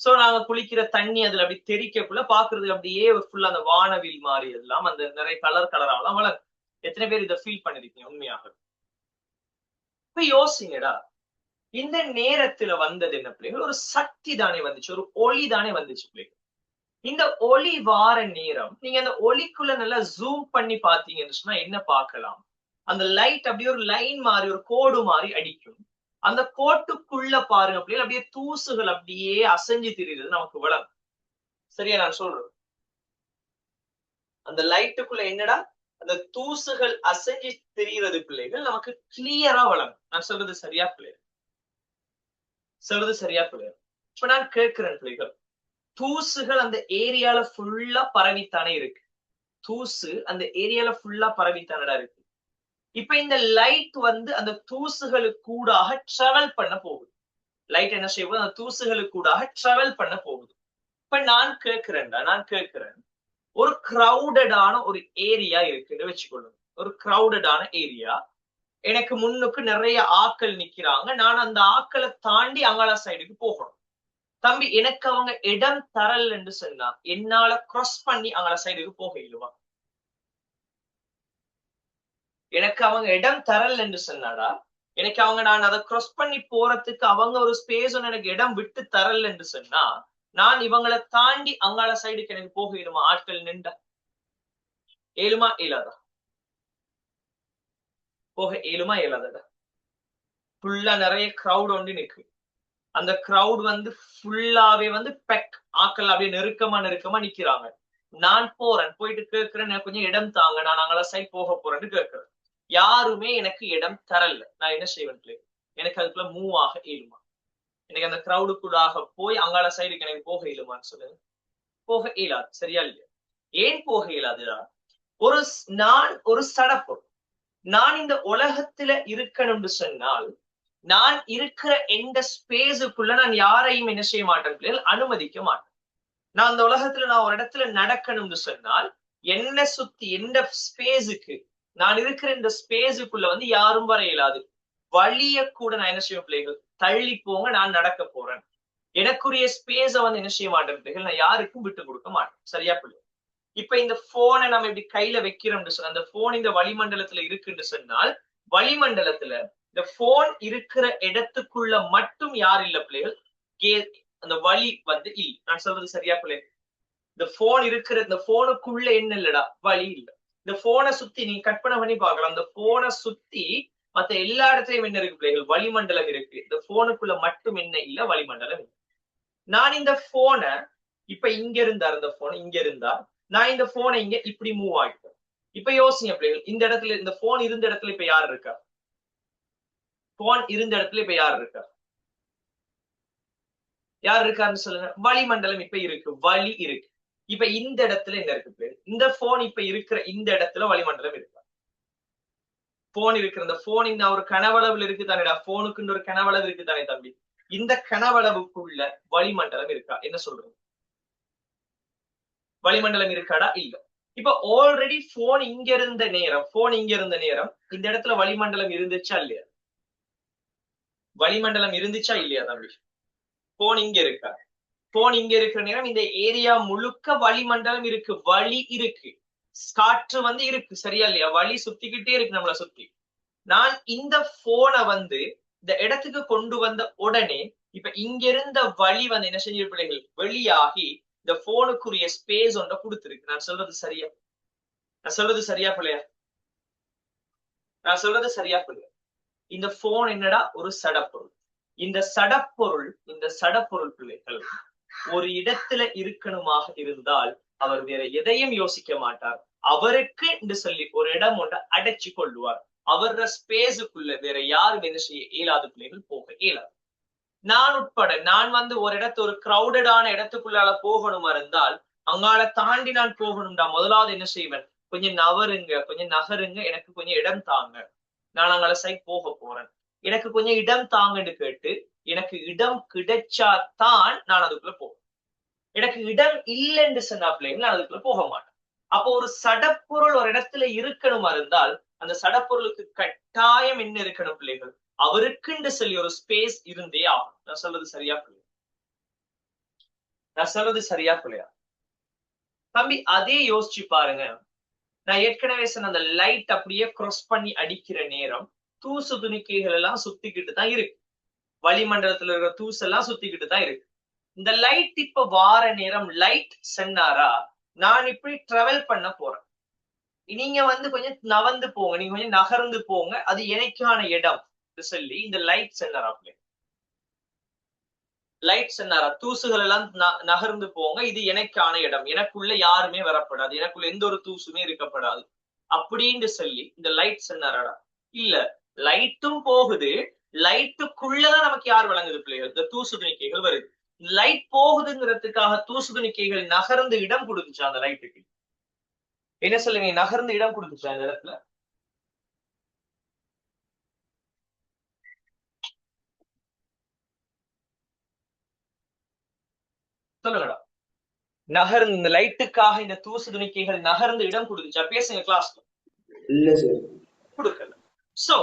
சோ நாங்க குளிக்கிற தண்ணி அதுல அப்படி தெறிக்கக்குள்ள பாக்குறதுக்கு அப்படியே ஒரு ஃபுல்லா அந்த வானவில் மாறி எல்லாம் அந்த நிறைய கலராலாம் வளரும். எத்தனை பேர் இதை ஃபீல் பண்ணிருக்கீங்க உண்மையாக? இப்ப யோசிங்கடா, இந்த நேரத்துல வந்தது என்ன பிள்ளைகள்? ஒரு சக்தி தானே வந்துச்சு, ஒரு ஒளி தானே வந்துச்சு பிள்ளைகள். இந்த ஒளி வார நேரம் நீங்க அந்த ஒளிக்குள்ள நல்லா ஜூம் பண்ணி பாத்தீங்கன்னு சொன்னா என்ன பார்க்கலாம்? அந்த லைட் அப்படியே ஒரு லைன் மாதிரி ஒரு கோடு மாதிரி அடிக்கும். அந்த கோட்டுக்குள்ள பாருங்க பிள்ளைகள், அப்படியே தூசுகள் அப்படியே அசைஞ்சு திரியுது நமக்கு விளங்கும். சரியா நான் சொல்றேன்? அந்த லைட்டுக்குள்ள என்னடா அந்த தூசுகள் அசைஞ்சு தெரிகிறது பிள்ளைகள் நமக்கு கிளியரா வழங்கும். நான் சொல்றது சரியா பிள்ளைகள்? சொல்றது சரியா பிள்ளைகள்? இப்ப நான் கேட்கிறேன் பிள்ளைகள், தூசுகள் அந்த ஏரியால ஃபுல்லா பரவித்தானே இருக்கு. தூசு அந்த ஏரியால ஃபுல்லா பரவித்தானடா இருக்கு. இப்ப இந்த லைட் வந்து அந்த தூசுகளுக்கு கூடாக டிராவல் பண்ண போகுது. லைட் என்ன செய்வது? அந்த தூசுகளுக்கு கூடாக டிராவல் பண்ண போகுது. இப்ப நான் கேட்கிறேன், ஒரு கிரௌடடான ஒரு ஏரியா இருக்குன்னு வச்சுக்கொள்ளுங்க. ஒரு கிரௌடடான ஏரியா, எனக்கு முன்னுக்கு நிறைய ஆட்கள் நிக்கிறாங்க. நான் அந்த ஆட்களை தாண்டி அங்காள சைடுக்கு போகணும். தம்பி, எனக்கு அவங்க இடம் தரல் என்று சொன்னா என்னால கிராஸ் பண்ணி அங்காள சைடுக்கு போக இயலுமா? எனக்கு அவங்க இடம் தரல் என்று சொன்னாடா, எனக்கு அவங்க நான் அதை கிராஸ் பண்ணி போறதுக்கு அவங்க ஒரு ஸ்பேஸ் எனக்கு இடம் விட்டு தரல் என்று சொன்னா நான் இவங்களை தாண்டி அங்காள சைடுக்கு எனக்கு போக இயலுமா? ஆட்கள் நின்றா ஏழுமா இயலாதா? போக ஏழுமா இயலாதடா? ஃபுல்லா நிறைய கிரௌட் ஒன்று நிற்கு. அந்த கிரௌட் வந்து ஃபுல்லாவே வந்து பெக் ஆக்கள் அப்படியே நெருக்கமா நிக்கிறாங்க. நான் போறேன், போயிட்டு கேட்கிறேன், எனக்கு கொஞ்சம் இடம் தாங்க, நான் அங்காள சைட் போக போறேன்னு கேட்கிறேன். யாருமே எனக்கு இடம் தரல. நான் என்ன செய்வேன்? எனக்கு அதுக்குள்ள மூவ் ஆக இயலுமா? எனக்கு அந்த கிரௌடுக்குள்ளாக போய் அங்காள சைடுக்கு எனக்கு போக இயலுமான்னு சொல்லுங்க. போக இயலாது. சரியா இல்லையா? ஏன் போக இயலாதுடா? நான் ஒரு சடப்பு. நான் இந்த உலகத்துல இருக்கணும்னு சொன்னால் நான் இருக்கிற எந்த ஸ்பேஸுக்குள்ள நான் யாரையும் என்ன செய்ய மாட்டேன், அனுமதிக்க மாட்டேன். நான் அந்த உலகத்துல நான் ஒரு இடத்துல நடக்கணும்னு சொன்னால் என்ன சுத்தி எந்த ஸ்பேஸுக்கு நான் இருக்கிற இந்த ஸ்பேஸுக்குள்ள வந்து யாரும் வர இயலாது. வழிய கூட நான் என்ன செய்வேன் பிள்ளைகள்? தள்ளி போங்க, நான் நடக்க போறேன். எனக்குரிய ஸ்பேஸ வந்து என்ன செய்ய மாட்டேன் பிள்ளைகள்? நான் யாருக்கும் விட்டு கொடுக்க மாட்டேன். சரியா பிள்ளை? இப்ப இந்த போனை நம்ம இப்படி கையில வைக்கிறோம்னு சொன்னா, அந்த போன் இந்த வளிமண்டலத்துல இருக்குன்னு சொன்னால் வளிமண்டலத்துல இந்த போன் இருக்கிற இடத்துக்குள்ள மட்டும் யார் இல்ல பிள்ளைகள்? அந்த வழி வந்து இல்ல. நான் சொல்றது சரியா பிள்ளை? இந்த போன் இருக்கிற இந்த போனுக்குள்ள என்ன இல்லடா? வழி இல்ல. இந்த போனை சுத்தி நீங்க கற்பனை பண்ணி பார்க்கலாம். அந்த போனை சுத்தி மத்த எல்லா இடத்துலயும் என்ன இருக்கு பிள்ளைகள்? வளிமண்டலம் இருக்கு. இந்த போனுக்குள்ள மட்டும் என்ன இல்ல? வளிமண்டலம். நான் இந்த போனை இப்ப இங்க இருந்தார், இந்த போன் இங்க இருந்தா நான் இந்த போனை இங்க இப்படி மூவ் ஆகிட்டேன். இப்ப யோசிங்க பிள்ளைகள், இந்த இடத்துல இந்த போன் இருந்த இடத்துல இப்ப யார் இருக்கா? போன் இருந்த இடத்துல இப்ப யார் இருக்கா? யார் இருக்காருன்னு சொல்லுங்க. வளிமண்டலம் இப்ப இருக்கு, வழி இருக்கு. இப்ப இந்த இடத்துல என்ன இருக்கு பிள்ளை? இந்த போன் இப்ப இருக்கிற இந்த இடத்துல வளிமண்டலம் இருக்கா? போன் இருக்கிற இந்த போன் இந்த ஒரு கனவளவுல இருக்கு தானேடா? போனுக்குன்னு ஒரு கனவளவு இருக்கு தானே தம்பி? இந்த கனவளவுக்குள்ள வளிமண்டலம் இருக்கா? என்ன சொல்றது? வளிமண்டலம் இருக்காடா? இல்ல. இப்ப ஆல்ரெடி போன் இங்க இருந்த நேரம் இந்த இடத்துல வளிமண்டலம் இருந்துச்சா இல்லையா? வளிமண்டலம் இருந்துச்சா இல்லையா தம்பி? போன் இங்க இருக்கா? போன் இங்க இருக்கிற நேரம் இந்த ஏரியா முழுக்க வளிமண்டலம் இருக்கு, வழி இருக்கு, காற்று வந்து இருக்கு, சரியா இல்லையா? வழி சுத்திக்கிட்டே இருக்கு நம்மளை சுத்தி. நான் இந்த போனை வந்து இந்த இடத்துக்கு கொண்டு வந்த உடனே இப்ப இங்க இருந்த வழி வந்து என்ன செஞ்ச பிள்ளைகள் வெளியாகி இந்த போனுக்குரிய ஸ்பேஸ் ஒன்றை கொடுத்துருக்கு. நான் சொல்றது சரியா? நான் சொல்றது சரியா பிள்ளையா? நான் சொல்றது சரியா பிள்ளையா? இந்த போன் என்னடா ஒரு சடப்பொருள். இந்த சடப்பொருள் பிள்ளைகள் ஒரு இடத்துல இருக்கணுமாக இருந்தால் அவர் வேற எதையும் யோசிக்க மாட்டார். அவருக்கு என்று சொல்லி ஒரு இடம் ஒன்றை அடைச்சு கொள்ளுவார். அவர ஸ்பேஸுக்குள்ள வேற யாரும் என்ன செய்ய இயலாத பிள்ளைகள் போக இயலாது. நான் உட்பட நான் வந்து ஒரு ஒரு கிரௌடடான இடத்துக்குள்ளால போகணுமா இருந்தால் அங்கால தாண்டி நான் போகணும்டா, முதலாவது என்ன செய்வேன்? கொஞ்சம் கொஞ்சம் நகருங்க, எனக்கு கொஞ்சம் இடம் தாங்க, நான் அங்கால சைட் போக போறேன், எனக்கு கொஞ்சம் இடம் தாங்கன்னு கேட்டு எனக்கு இடம் கிடைச்சாதான் நான் அதுக்குள்ள போவேன். எனக்கு இடம் இல்லைன்னு சொன்னா பிள்ளைங்க நான் அதுக்குள்ள போக மாட்டேன். அப்போ ஒரு சடப்பொருள் ஒரு இடத்துல இருக்கணுமா இருந்தால் அந்த சடப்பொருளுக்கு கட்டாயம் என்ன இருக்கணும் பிள்ளைகள்? அவருக்குன்னு சொல்லி ஒரு ஸ்பேஸ் இருந்தே ஆகும். நான் சொல்றது சரியா பிள்ளையா? நான் சொல்றது சரியா பிள்ளையா? தம்பி அதே யோசிச்சு பாருங்க. நான் ஏற்கனவே சொன்ன அந்த லைட் அப்படியே கிராஸ் பண்ணி அடிக்கிற நேரம் தூசு துணிக்கைகள் எல்லாம் சுத்திக்கிட்டு தான் இருக்கு, வளிமண்டலத்துல இருக்கிற தூசு எல்லாம் சுத்திக்கிட்டு தான் இருக்கு. இந்த லைட் இப்ப வார நேரம் லைட் சென்னாரா, நான் இப்படி டிராவல் பண்ண போறேன், நீங்க வந்து கொஞ்சம் நவந்து போங்க, நீங்க கொஞ்சம் நகர்ந்து போங்க, அது எனக்கான இடம் சொல்லி இந்த லைட் சென்னாரா லைட் சென்னாரா, தூசுகள் எல்லாம் நகர்ந்து போங்க, இது எனக்கான இடம், எனக்குள்ள யாருமே வரப்படாது, எனக்குள்ள எந்த ஒரு தூசுமே இருக்கப்படாது அப்படின்னு சொல்லி இந்த லைட் சென்னாரா? இல்ல, லைட்டும் போகுது, லைட்டுக்குள்ளதான் நமக்கு யார் வழங்குது பிள்ளைகள்? இந்த தூசு துணிக்கைகள் வருது. லைட் போகுதுங்கிறதுக்காக தூசு துணிக்கைகள் நகர்ந்து இடம் கொடுத்துச்சா அந்த லைட்டுக்கு? என்ன சொல்லுங்க, நகர்ந்து இடம் கொடுத்துச்சா இந்த இடத்துல? சொல்லுங்கடா. நகர்ந்து இந்த லைட்டுக்காக இந்த தூசு துணிக்கைகள் நகர்ந்து இடம் கொடுத்துச்சா? பேசுங்க கிளாஸ்ல. இல்ல சார், கொடுக்கல. சோ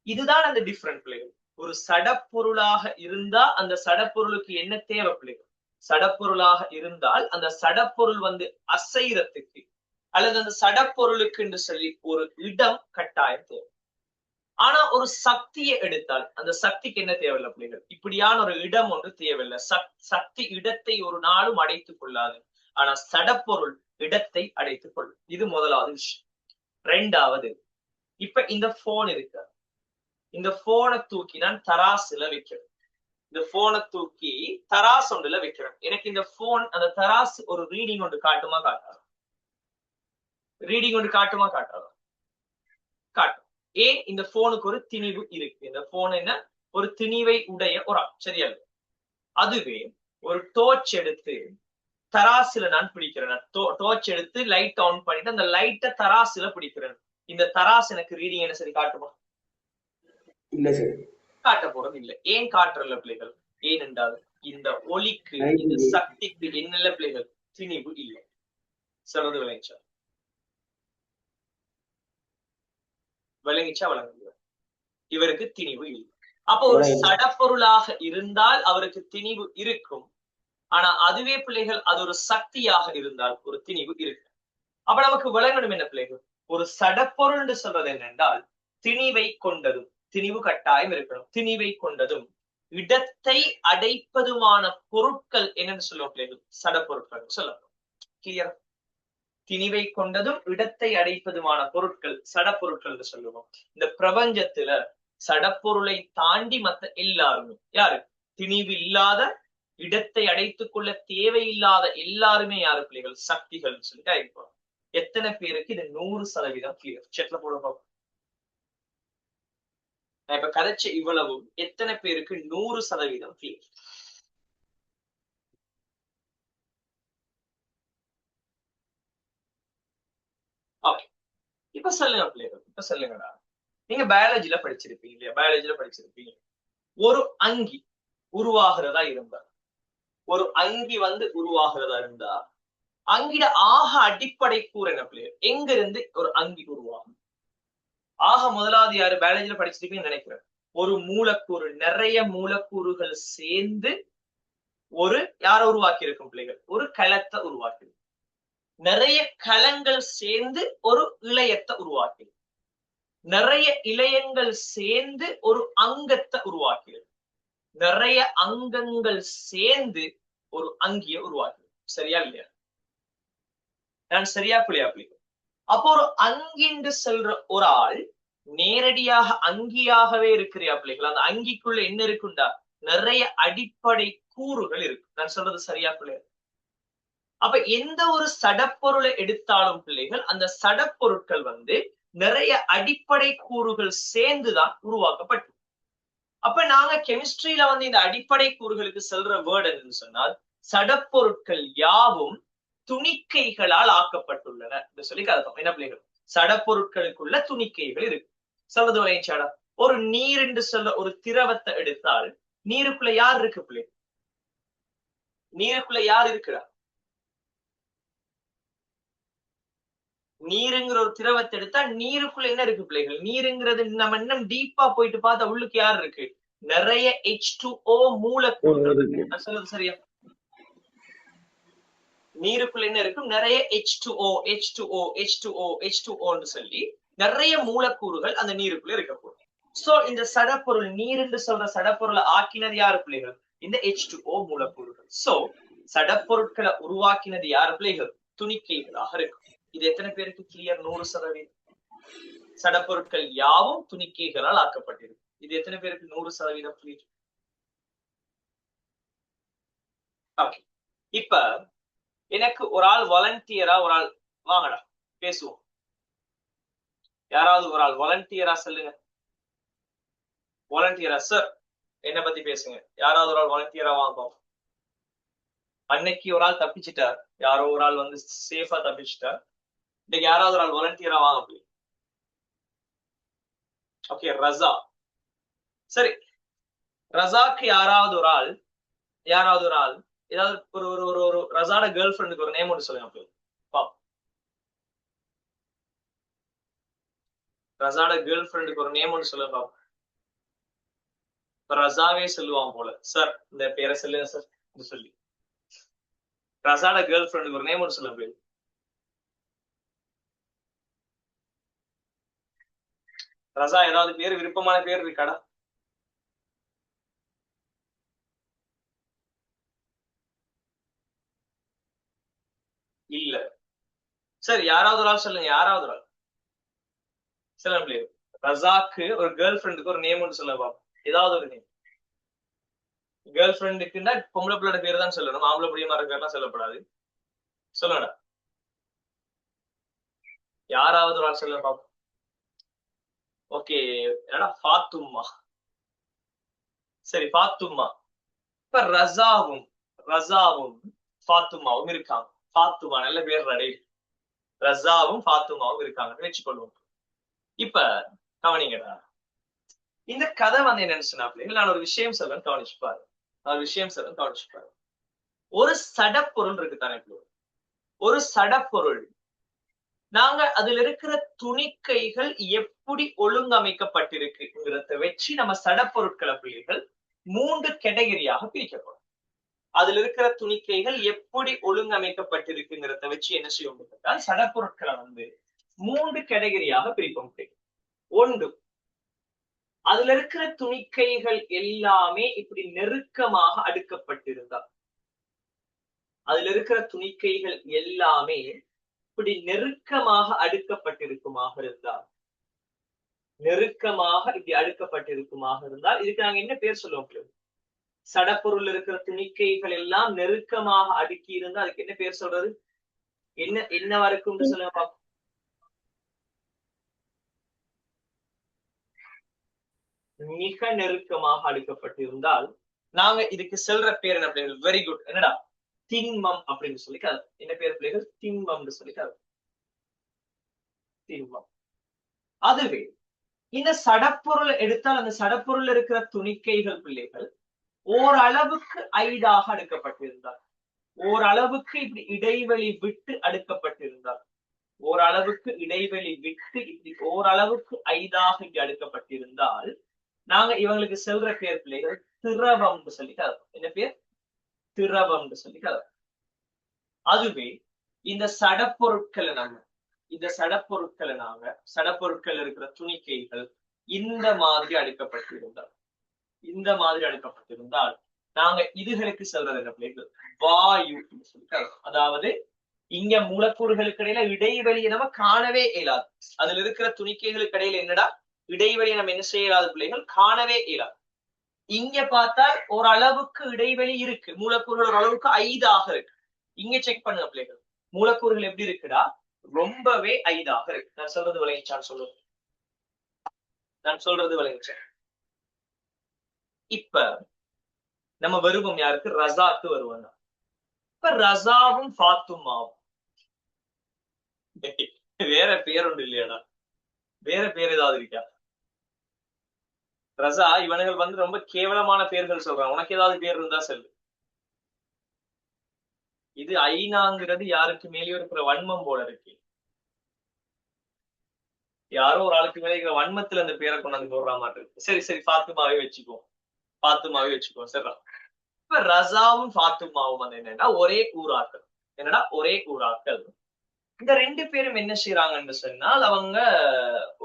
இதுதான் அந்த டிஃபரண்ட் பிள்ளைகள். ஒரு சடப்பொருளாக இருந்தா அந்த சடப்பொருளுக்கு என்ன தேவை பிள்ளைகள்? சடப்பொருளாக இருந்தால் அந்த சடப்பொருள் வந்து அசைறதுக்கு அல்லது அந்த சடப்பொருளுக்கு என்று சொல்லி ஒரு இடம் கட்டாயம் தேவை. ஆனா ஒரு சக்தியை எடுத்தால் அந்த சக்திக்கு என்ன தேவையில்லை பிள்ளைகள்? இப்படியான ஒரு இடம் ஒன்று தேவையில்லை. சக்தி இடத்தை ஒரு நாளும் அடைத்துக் கொள்ளாது, ஆனா சடப்பொருள் இடத்தை அடைத்துக் கொள்ளும். இது முதலாவது விஷயம். ரெண்டாவது, இப்ப இந்த போன் இருக்கு, இந்த போனை தூக்கி நான் தராசுல வைக்கிறேன், இந்த போனை தூக்கி தராசு ஒன்றுல வைக்கிறேன். எனக்கு இந்த போன் அந்த தராசு ஒரு ரீடிங் ஒன்று காட்டுமா காட்டாது? ரீடிங் ஒன்று காட்டுமா காட்டாதா? காட்டும். ஏன்? இந்த போனுக்கு ஒரு திணிவு இருக்கு. இந்த போன் என்ன, ஒரு திணிவை உடைய ஒரு சரியா? அதுவே ஒரு டோர்ச் எடுத்து தராசுல நான் பிடிக்கிறேன், டோர்ச் எடுத்து லைட் ஆன் பண்ணிட்டு அந்த லைட்டை தராசுல பிடிக்கிறேன், இந்த தராசு எனக்கு ரீடிங் என்ன சரி காட்டுமா? இல்ல சார், காட்ட போறது இல்லை. ஏன் காட்டுறல பிள்ளைகள்? ஏனென்றால் இந்த ஒளிக்கு இந்த சக்திக்கு என்னெல்ல பிள்ளைகள் திணிவு இல்லை. சொல்றது விளைச்சா? விளங்கிச்சா? வழங்குங்க. இவருக்கு திணிவு இல்லை. அப்போ ஒரு சடப்பொருளாக இருந்தால் அவருக்கு திணிவு இருக்கும். ஆனா அதுவே பிள்ளைகள் அது ஒரு சக்தியாக இருந்தால் ஒரு திணிவு இருக்கு. அப்ப நமக்கு விளங்கணும் என்ன பிள்ளைகள்? ஒரு சடப்பொருள் சொல்றது என்னென்றால் திணிவை கொண்டதும், திணிவு கட்டாயம் இருக்கணும், திணிவை கொண்டதும் இடத்தை அடைப்பதுமான பொருட்கள் என்னன்னு சொல்லுவோம் பிள்ளைகள்? சடப்பொருட்கள் சொல்லணும். கிளியர்? திணிவை கொண்டதும் இடத்தை அடைப்பதுமான பொருட்கள் சடப்பொருட்கள் என்று சொல்லுவோம். இந்த பிரபஞ்சத்துல சடப்பொருளை தாண்டி மத்த எல்லாருமே யாரு? திணிவு இல்லாத, இடத்தை அடைத்துக் கொள்ள தேவையில்லாத எல்லாருமே யாரு பிள்ளைகள்? சக்திகள் சொல்லிட்டு ஆயிருப்போம். எத்தனை பேருக்கு இது 100% கிளியர்? செட்ல போடுவோம். நான் இப்ப கதைச்ச இவ்வளவும் எத்தனை பேருக்கு 100% கிளியர்? ஓகே, இப்ப சொல்லுங்க பிள்ளைகள், இப்ப சொல்லுங்கடா. நீங்க பயாலஜில படிச்சிருப்பீங்க இல்லையா? பயாலஜில படிச்சிருப்பீங்க. ஒரு அங்கி உருவாகிறதா இருந்தா, ஒரு அங்கி வந்து உருவாகிறதா இருந்தா அங்கிட ஆக அடிப்படை கூறு என்ன பிள்ளைகள்? எங்க இருந்து ஒரு அங்கி உருவாகும்? ஆக முதலாவது யாரு? பயாலஜில படிச்சிருப்பீங்கன்னு நினைக்கிறேன். ஒரு மூலக்கூறு, நிறைய மூலக்கூறுகள் சேர்ந்து ஒரு யாரை உருவாக்கி இருக்கும் பிள்ளைகள்? ஒரு களத்தை உருவாக்கி. நிறைய களங்கள் சேர்ந்து ஒரு இளையத்தை உருவாக்கி. நிறைய இளையங்கள் சேர்ந்து ஒரு அங்கத்தை உருவாக்கி. நிறைய அங்கங்கள் சேர்ந்து ஒரு அங்கிய உருவாக்கி. சரியா இல்லையா? நான் சரியா பிள்ளையா பிள்ளை? அப்போ ஒரு அங்கின்று செல்ற ஒரு ஆள் நேரடியாக அங்கியாகவே இருக்கிறியா பிள்ளைகள்? அந்த அங்கிக்குள்ள என்ன இருக்குண்டா? நிறைய அடிப்படை கூறுகள் இருக்கு. நான் சொல்றது சரியா பிள்ளையா? அப்ப எந்த ஒரு சடப்பொருளை எடுத்தாலும் பிள்ளைகள் அந்த சடப்பொருட்கள் நிறைய அடிப்படை கூறுகள் சேர்ந்துதான் உருவாக்கப்பட்டு. அப்ப நாங்க கெமிஸ்ட்ரியில இந்த அடிப்படை கூறுகளுக்கு செல்ற வேர்டு என்று சொன்னால் சடப்பொருட்கள் யாவும் துணிக்கைகளால் ஆக்கப்பட்டுள்ளன என்று சொல்லி கருத்தம். என்ன பிள்ளைகள்? சடப்பொருட்களுக்குள்ள துணிக்கைகள் இருக்கு. சொல்றது வரைச்சாடா? ஒரு நீர் என்று சொல்ற ஒரு திரவத்தை எடுத்தால் நீருக்குள்ள யார் இருக்கு பிள்ளை? நீருக்குள்ள யார் இருக்குடா? நீருங்கிற ஒரு திரவத்தை எடுத்தா நீருக்குள்ள என்ன இருக்கு பிள்ளைகள்? நீருங்கிறது நம்ம இன்னும் டீப்பா போயிட்டு பார்த்தா உள்ளுக்கு யார் இருக்கு? நிறைய H2O மூலக்கூறுகள். நான் சொல்றது சரியா? நீருக்குள்ள என்ன இருக்கும்? நிறைய H2O H2O H2O H2O சொல்லி நிறைய மூலக்கூறுகள் அந்த நீருக்குள்ள இருக்க போகுது. சோ இந்த சடப்பொருள் நீர் என்று சொல்ற சடப்பொருளை ஆக்கினது யாரு பிள்ளைகள்? இந்த H2O மூலக்கூறுகள். சோ சடப்பொருட்களை உருவாக்கினது யாரு பிள்ளைகள்? துணிக்கைகளாக இருக்கும். இது எத்தனை பேருக்கு கிளியர்? 100%. சடப்பொருட்கள் யாவும் துணிக்கைகளால் ஆக்கப்பட்டிருக்கு. இது எத்தனை பேருக்கு 100% கிளியர்? ஓகே. இப்ப எனக்கு ஒரு ஆள் வாலண்டியரா ஒரு ஆள் வாங்கடா பேசுவோம். யாராவது ஒரு ஆள் வாலண்டியரா சொல்லுங்க. வாலண்டியரா சார் என்ன பத்தி பேசுங்க. யாராவது ஒரு ஆள் வாலண்டியரா வாங்குவோம். அன்னைக்கு ஒரு ஆள் தப்பிச்சிட்டார். யாரோ ஒரு ஆள் சேஃபா தப்பிச்சிட்டார். இன்னைக்கு யாராவது ஒரு ஆள் வாலண்டியரா வாங்க போய். ஓகே ரஸா. சரி ரஸாக்கு யாராவது ஒரு ஆள் ஏதாவது ஒரு ஒரு ஒரு ஒரு ரஸாட கேர்ள் ஃப்ரெண்டுக்கு ஒரு நேம் ஒன்று சொல்லுங்க. ரஸாட கேர்ள் ஃப்ரெண்டுக்கு ஒரு நேம் ஒன்று சொல்லுங்க. ரஸாவே சொல்லுவான் போல. சார் இந்த பேரை சொல்லுங்க சார் சொல்லி. ரஸாட கேர்ள் ஃப்ரெண்டுக்கு ஒரு நேம் ஒன்று சொல்லுங்க. ரஸா ஏதாவது பேர் விருப்பமான பேர் இருக்காடா? இல்ல. சரி யாராவது ஒரு ஆள் சொல்லுங்க. யாராவது ஒரு ஆள் சொல்லுங்க. ரஸாக்கு ஒரு கேர்ள் ஃப்ரெண்டுக்கு ஒரு நேம் ஒன்று சொல்லுங்க. ஏதாவது ஒரு நேம். கேர்ள் ஃப்ரெண்டுக்குன்னா பொம்பளை பிள்ளையோட பேர் தான் சொல்லணும். ஆம்பளை பிள்ளைய மாதிரி பேர்லாம் சொல்லப்படாது. சொல்லுங்கடா. யாராவது ஒரு ஆள் சொல்லுங்க பாப்போம். ஓகே என்னடா ஃபாத்தும்மா. சரி ஃபாத்தும்மா. இப்ப ரஸாவும் ஃபாத்துமாவும் இருக்காங்க. ஃபாத்துமா நல்ல பேர் ரெடி. ரஸாவும் ஃபாத்துமாவும் இருக்காங்கன்னு வச்சுக்கொள்வோம். இப்ப கவனிங்கடா. இந்த கதை என்னன்னு சொன்னா நான் ஒரு விஷயம் சொல்றேன் கவனிச்சுப்பாரு. ஒரு சடப்பொருள் இருக்குதானே? ஒரு சடப்பொருள் நாங்க அதுல இருக்கிற துணிக்கைகள் எப்படி ஒழுங்கமைக்கப்பட்டிருக்குங்கிறத வச்சு நம்ம சடப்பொருட்களை பிள்ளைகள் 3 கேட்டகரியாக பிரிக்கப்படும். அதுல இருக்கிற துணிக்கைகள் எப்படி ஒழுங்கமைக்கப்பட்டிருக்குங்கிறத வச்சு என்ன செய்யும்? சடப்பொருட்களை 3 கேட்டகரியாக பிரிப்போம். ஒன்று, அதுல இருக்கிற துணிக்கைகள் எல்லாமே இப்படி நெருக்கமாக அடுக்கப்பட்டிருந்தா. அதுல இருக்கிற துணிக்கைகள் எல்லாமே இப்படி நெருக்கமாக அடுக்கப்பட்டிருக்குமாக இருந்தால், இப்படி அடுக்கப்பட்டிருக்குமாக இருந்தால் இதுக்கு நாங்க என்ன பேர் சொல்லுவோம்? சடப்பொருள் இருக்கிற துணிக்கைகள் எல்லாம் நெருக்கமாக அடுக்கி இருந்தா அதுக்கு என்ன பேர் சொல்றது? என்ன வரைக்கும் சொல்லுங்க. மிக நெருக்கமாக அடுக்கப்பட்டிருந்தால் நாங்க இதுக்கு செல்ற பேர் என்ன பிள்ளைகள்? Very good. என்னடா? திண்மம் அப்படின்னு சொல்லி கதை. என்ன பேர் பிள்ளைகள்? திண்மம்னு சொல்லி கதை. திண்மம். அதுவே இந்த சடப்பொருள் எடுத்தால் அந்த சடப்பொருள் இருக்கிற துணிக்கைகள் பிள்ளைகள் ஓரளவுக்கு ஐடாக அடுக்கப்பட்டிருந்தார். ஓரளவுக்கு இப்படி இடைவெளி விட்டு அடுக்கப்பட்டிருந்தார். ஓரளவுக்கு இடைவெளி விட்டு இப்படி ஓரளவுக்கு ஐதாக இப்படி அடுக்கப்பட்டிருந்தால் நாங்க இவங்களுக்கு செல்ற பேர் பிள்ளைகள் திரவம் சொல்லி என்ன பேர்? திரவம்னு சொல்லி கதை. அதுவே இந்த சடப்பொருட்களை சடப்பொருட்கள் இருக்கிற துணிக்கைகள் இந்த மாதிரி அடுக்கப்பட்டிருந்தால் நாங்க இதுகளுக்கு சொல்றது என்ன பிள்ளைகள்? வாயு. அதாவது இங்க மூலக்கூறுகளுக்கு இடையில இடைவெளியை நம்ம காணவே இயலாது. அதுல இருக்கிற துணிக்கைகளுக்கு இடையில என்னடா இடைவெளியை நம்ம என்ன செய்ய இயலாது பிள்ளைகள்? காணவே இயலாது. இங்க பார்த்தா ஒரு அளவுக்கு இடைவெளி இருக்கு, மூலக்கூறுகள் ஒரு அளவுக்கு 5 இருக்கு. இங்க செக் பண்ணுங்க பிள்ளைகள், மூலக்கூறுகள் எப்படி இருக்குடா? ரொம்பவே 5 இருக்கு. நான் சொல்றது விளைவிச்சேன். இப்ப நம்ம வருவோம் யாருக்கு? ரஸாக்கு வருவோம். இப்ப ரஸாவும் ஃபாத்துமாவும் வேற பேர் ஒன்று இல்லையாடா? வேற பேர் ஏதாவது இருக்கா? ரஸா இவனுகள் வந்து ரொம்ப கேவலமான பேர்கள் சொல்றான். உனக்கு ஏதாவது பேர் இருந்தா சொல்லு. இது ஐநாங்கிறது யாருக்கு மேலேயோ இருக்கிற வன்மம் போல இருக்கு. யாரோ ஒரு ஆளுக்கு மேலே இருக்கிற வன்மத்துல அந்த பேரை கொண்டாந்து போடுற மாதிரி இருக்கு. சரி ஃபாத்துமாவே வச்சுக்குவோம். சரிடா. இப்ப ரஸாவும் ஃபாத்துமாவும் வந்து என்னன்னா ஒரே ஊராக்கள். இந்த 2 பேரும் என்ன செய்யறாங்கன்னு சொன்னால், அவங்க